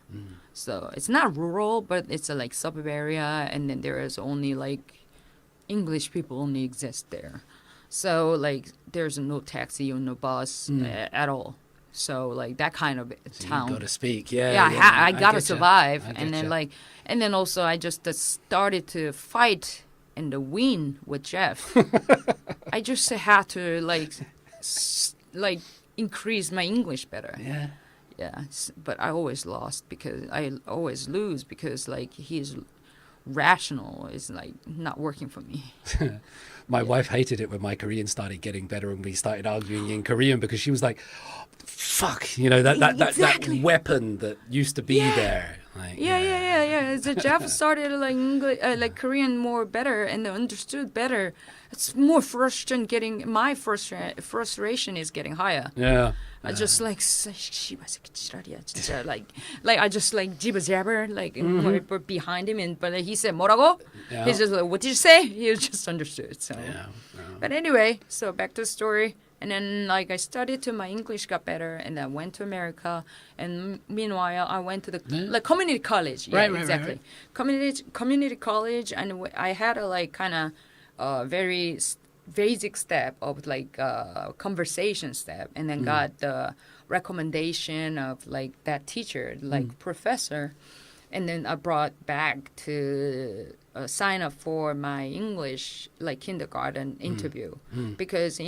So it's not rural, but it's a like suburb area, and then there is only like English people only exist there. So like there's no taxi or no bus at all. So like that kind of town. You got to speak, I got to getcha. survive, I and then getcha. like, and then also I just started to fight and win with Jeff. I just had to like increase my English better. Yeah. Yeah, but I always lost because I always lose because like he's rational is like not working for me. My wife hated it when my Korean started getting better and we started arguing in Korean because she was like, "Fuck," you know, that Exactly. weapon that used to be there. Like, Yeah. yeah. So Jeff started like English, like Korean more better and understood better. It's more frustration getting, my frustration is getting higher. Yeah. I just like, 씨발 새끼 지랄이야 진짜. Like I just like jibber jabber like behind him, and but he said 뭐라고? Yeah. He's just like, what did you say? He just understood. So, Yeah. but anyway, so back to the story. And then, like, I studied till my English got better, and I went to America. And meanwhile, I went to the like community college. Yeah, Right, exactly. Community college, and I had a like kind of very basic step of like conversation step, and then got the recommendation of like that teacher, like professor. And then I brought back to sign up for my English like kindergarten interview because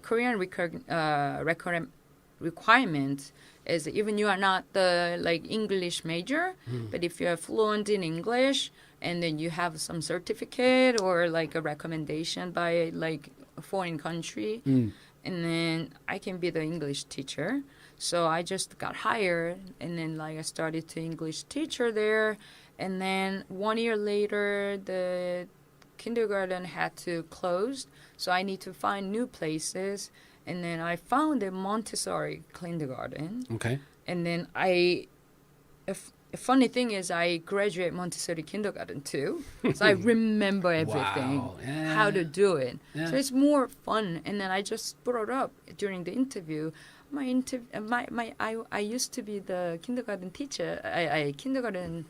Korean requirement is even you are not the like English major, but if you are fluent in English and then you have some certificate or like a recommendation by like a foreign country, and then I can be the English teacher. So I just got hired, and then like I started to English teacher there, and then 1 year later the kindergarten had to close, so I need to find new places, and then I found a Montessori kindergarten. Okay. And then a funny thing is I graduate Montessori kindergarten too, so I remember everything, Wow. Yeah. how to do it. Yeah. So it's more fun. And then I just brought up during the interview. I used to be the kindergarten teacher, kindergarten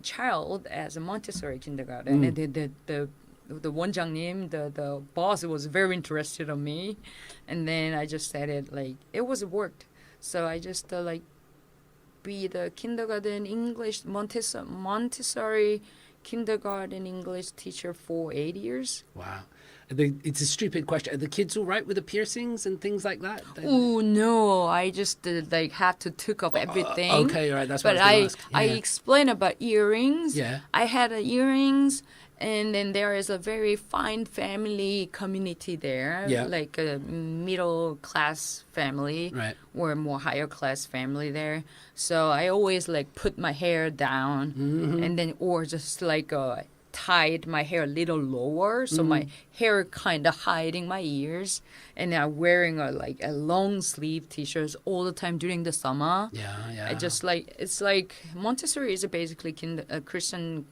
child as a Montessori kindergarten, and the 원장님, the boss was very interested in me, and then I just said it like it was worked. So I just like be the kindergarten English Montessori kindergarten English teacher for 8 years. Wow. It's a stupid question. Are the kids all right with the piercings and things like that? Oh no! I just like had to took off everything. Okay, all right. That's what but I was going to ask. I Yeah. explained about earrings. Yeah. I had earrings, and then there is a very fine family community there. Yeah. Like a middle class family. Right. Or a more higher class family there. So I always like put my hair down, and then or just like tied my hair a little lower, so my hair kind of hiding my ears, and I'm wearing a long sleeve t-shirts all the time during the summer. Yeah, yeah. I just like, it's like Montessori is basically Christian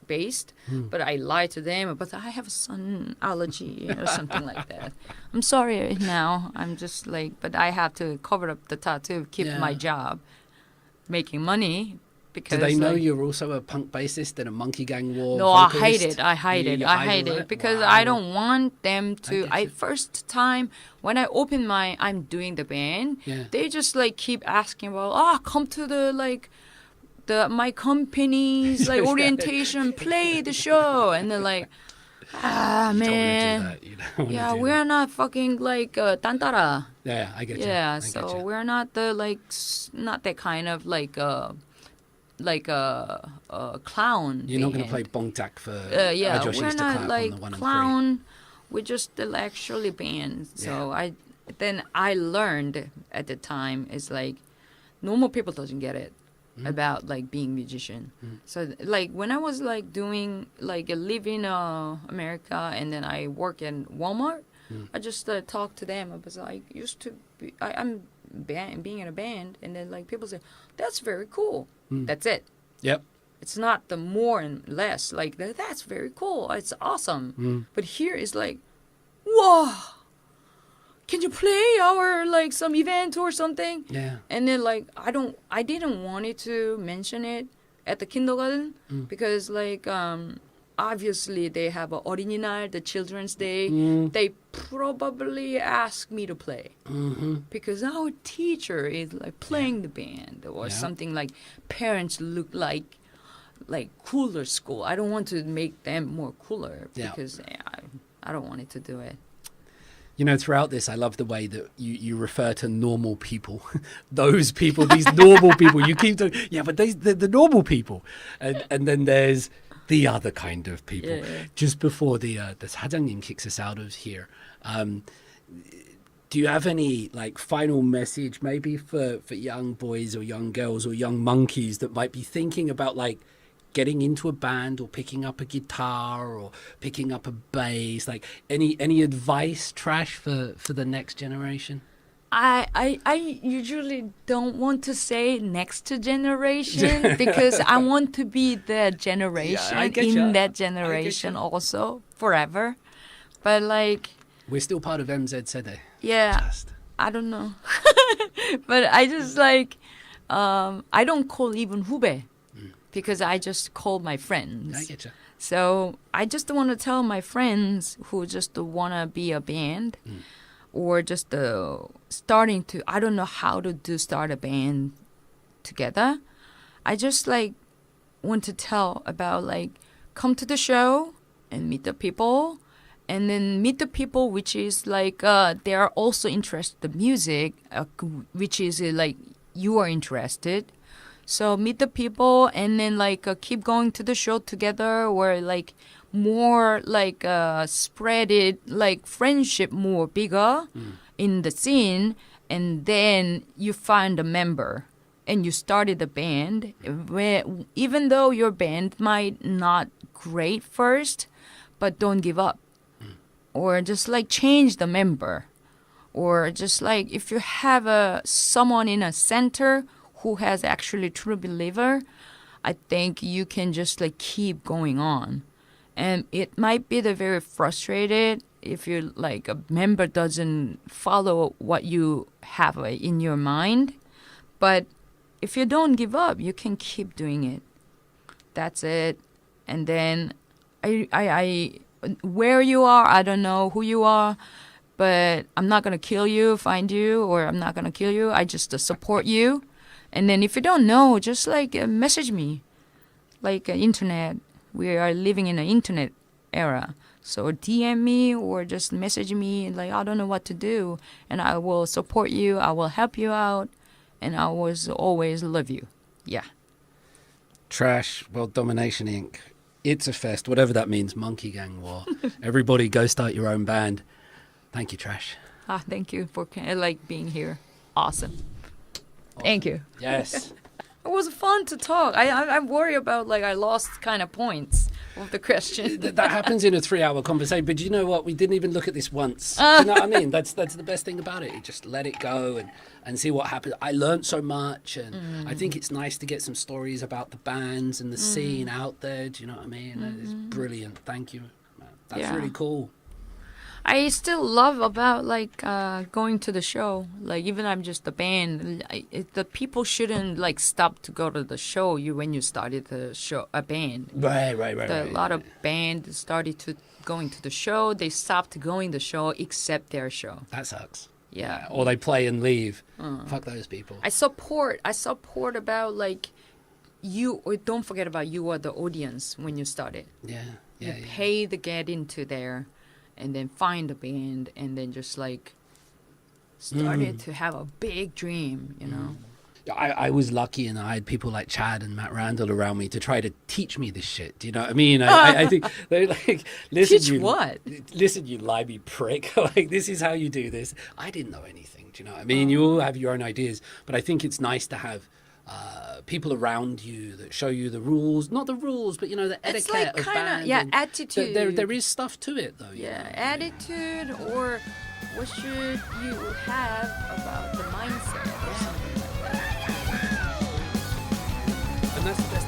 based, but I lie to them, but I have a sun allergy or something like that. I'm sorry now. I'm just like, but I have to cover up the tattoo, keep my job, making money. Do they know you're also a punk bassist and a Monkey Gang War No, I vocalist? hide it. I hide it. I hide it because I don't want them to. First time when I open I'm doing the band. Yeah. They just like keep asking about, come to the like my company's like orientation, play the show, and they're like, man, yeah, we're not fucking like tantara. Yeah, I get you. Yeah, I so get you. we're not the like not that kind of like a clown. You're not going to play band. bongtak for Yeah, Josh we're used to not clap like on the 1 and 3. clown. We're just actually band. So I learned at the time is like normal people doesn't get it about like being musician. So like when I was like doing like live in America, and then I work in Walmart, I just talked to them. I was like used to be, I'm being in a band, and then like people say that's very cool. That's it. Yep. It's not the more and less. Like that's very cool. It's awesome. But here is like, whoa. Can you play our like some event or something? Yeah. And then like I didn't want it to mention it at the kindergarten because like obviously they have a 어린이날, the Children's Day. They probably ask me to play because our teacher is like playing the band or something, like parents look like cooler school. I don't want to make them more cooler because I don't want it to do it. You know, throughout this, I love the way that you refer to normal people. Those people, these normal people. You keep talking, but the normal people. And then there's the other kind of people. Yeah. Just before the 사장님 kicks us out of here, Do you have any like final message maybe for young boys or young girls or young monkeys that might be thinking about like getting into a band or picking up a guitar or picking up a bass? Like any advice, Trash, for the next generation? I usually don't want to say next generation because I want to be the generation that generation also forever. But like we're still part of MZ Sede. Yeah, I don't know. But I just like I don't call even 후배 because I just call my friends. I get you. So I just want to tell my friends who just want to be a band or just starting to, I don't know how to start a band together. I just like want to tell about like come to the show and meet the people. And then meet the people, which is like they are also interested in music, which is like you are interested. So meet the people and then like keep going to the show together, or like more like spread it like friendship more bigger in the scene, and then you find a member and you started a band. Where even though your band might not great first, but don't give up. Or just like change the member, or just like if you have someone in a center who has actually true believer, I think you can just like keep going on. And it might be the very frustrated if you like a member doesn't follow what you have in your mind, but if you don't give up, you can keep doing it. That's it. And then I where you are, I don't know who you are, but I'm not going to kill you, find you, or I'm not going to kill you. I just support you. And then if you don't know, just like message me, like internet. We are living in an internet era. So DM me or just message me, like, I don't know what to do. And I will support you. I will help you out. And I will always love you. Yeah. Trash, World Domination Inc. It's a fest, whatever that means. Monkey Gang War. Everybody go start your own band. Thank you, Trash. Thank you for like being here. Awesome. Thank you. Yes. It was fun to talk. I worry about like I lost kind of points of the question. That happens in a 3-hour conversation. But you know what? We didn't even look at this once. Do you know what I mean? That's the best thing about it. You just let it go and see what happens. I learned so much, and I think it's nice to get some stories about the bands and the scene out there. Do you know what I mean? It's brilliant. Thank you. That's really cool. I still love about like going to the show. Like even I'm just a band. The people shouldn't like stop to go to the show. When you started the show, a band. Right. A lot of bands started to going to the show. They stopped going to the show except their show. That sucks. Yeah. Or they play and leave. Fuck those people. I support about like you. Or don't forget about you are the audience when you started. Yeah. You pay to get into there. And then find a band, and then just like started to have a big dream, you know. I was lucky, and I had people like Chad and Matt Randall around me to try to teach me this shit. Do you know what I mean? I think they're like, listen, teach what? Listen, you limey prick. Like, this is how you do this. I didn't know anything. Do you know what I mean? You all have your own ideas, but I think it's nice to have people around you that show you the rules, not the rules, but you know, the etiquette like of band. Attitude. There is stuff to it, though. Attitude, or what should you have about the mindset or something like that. And that's the best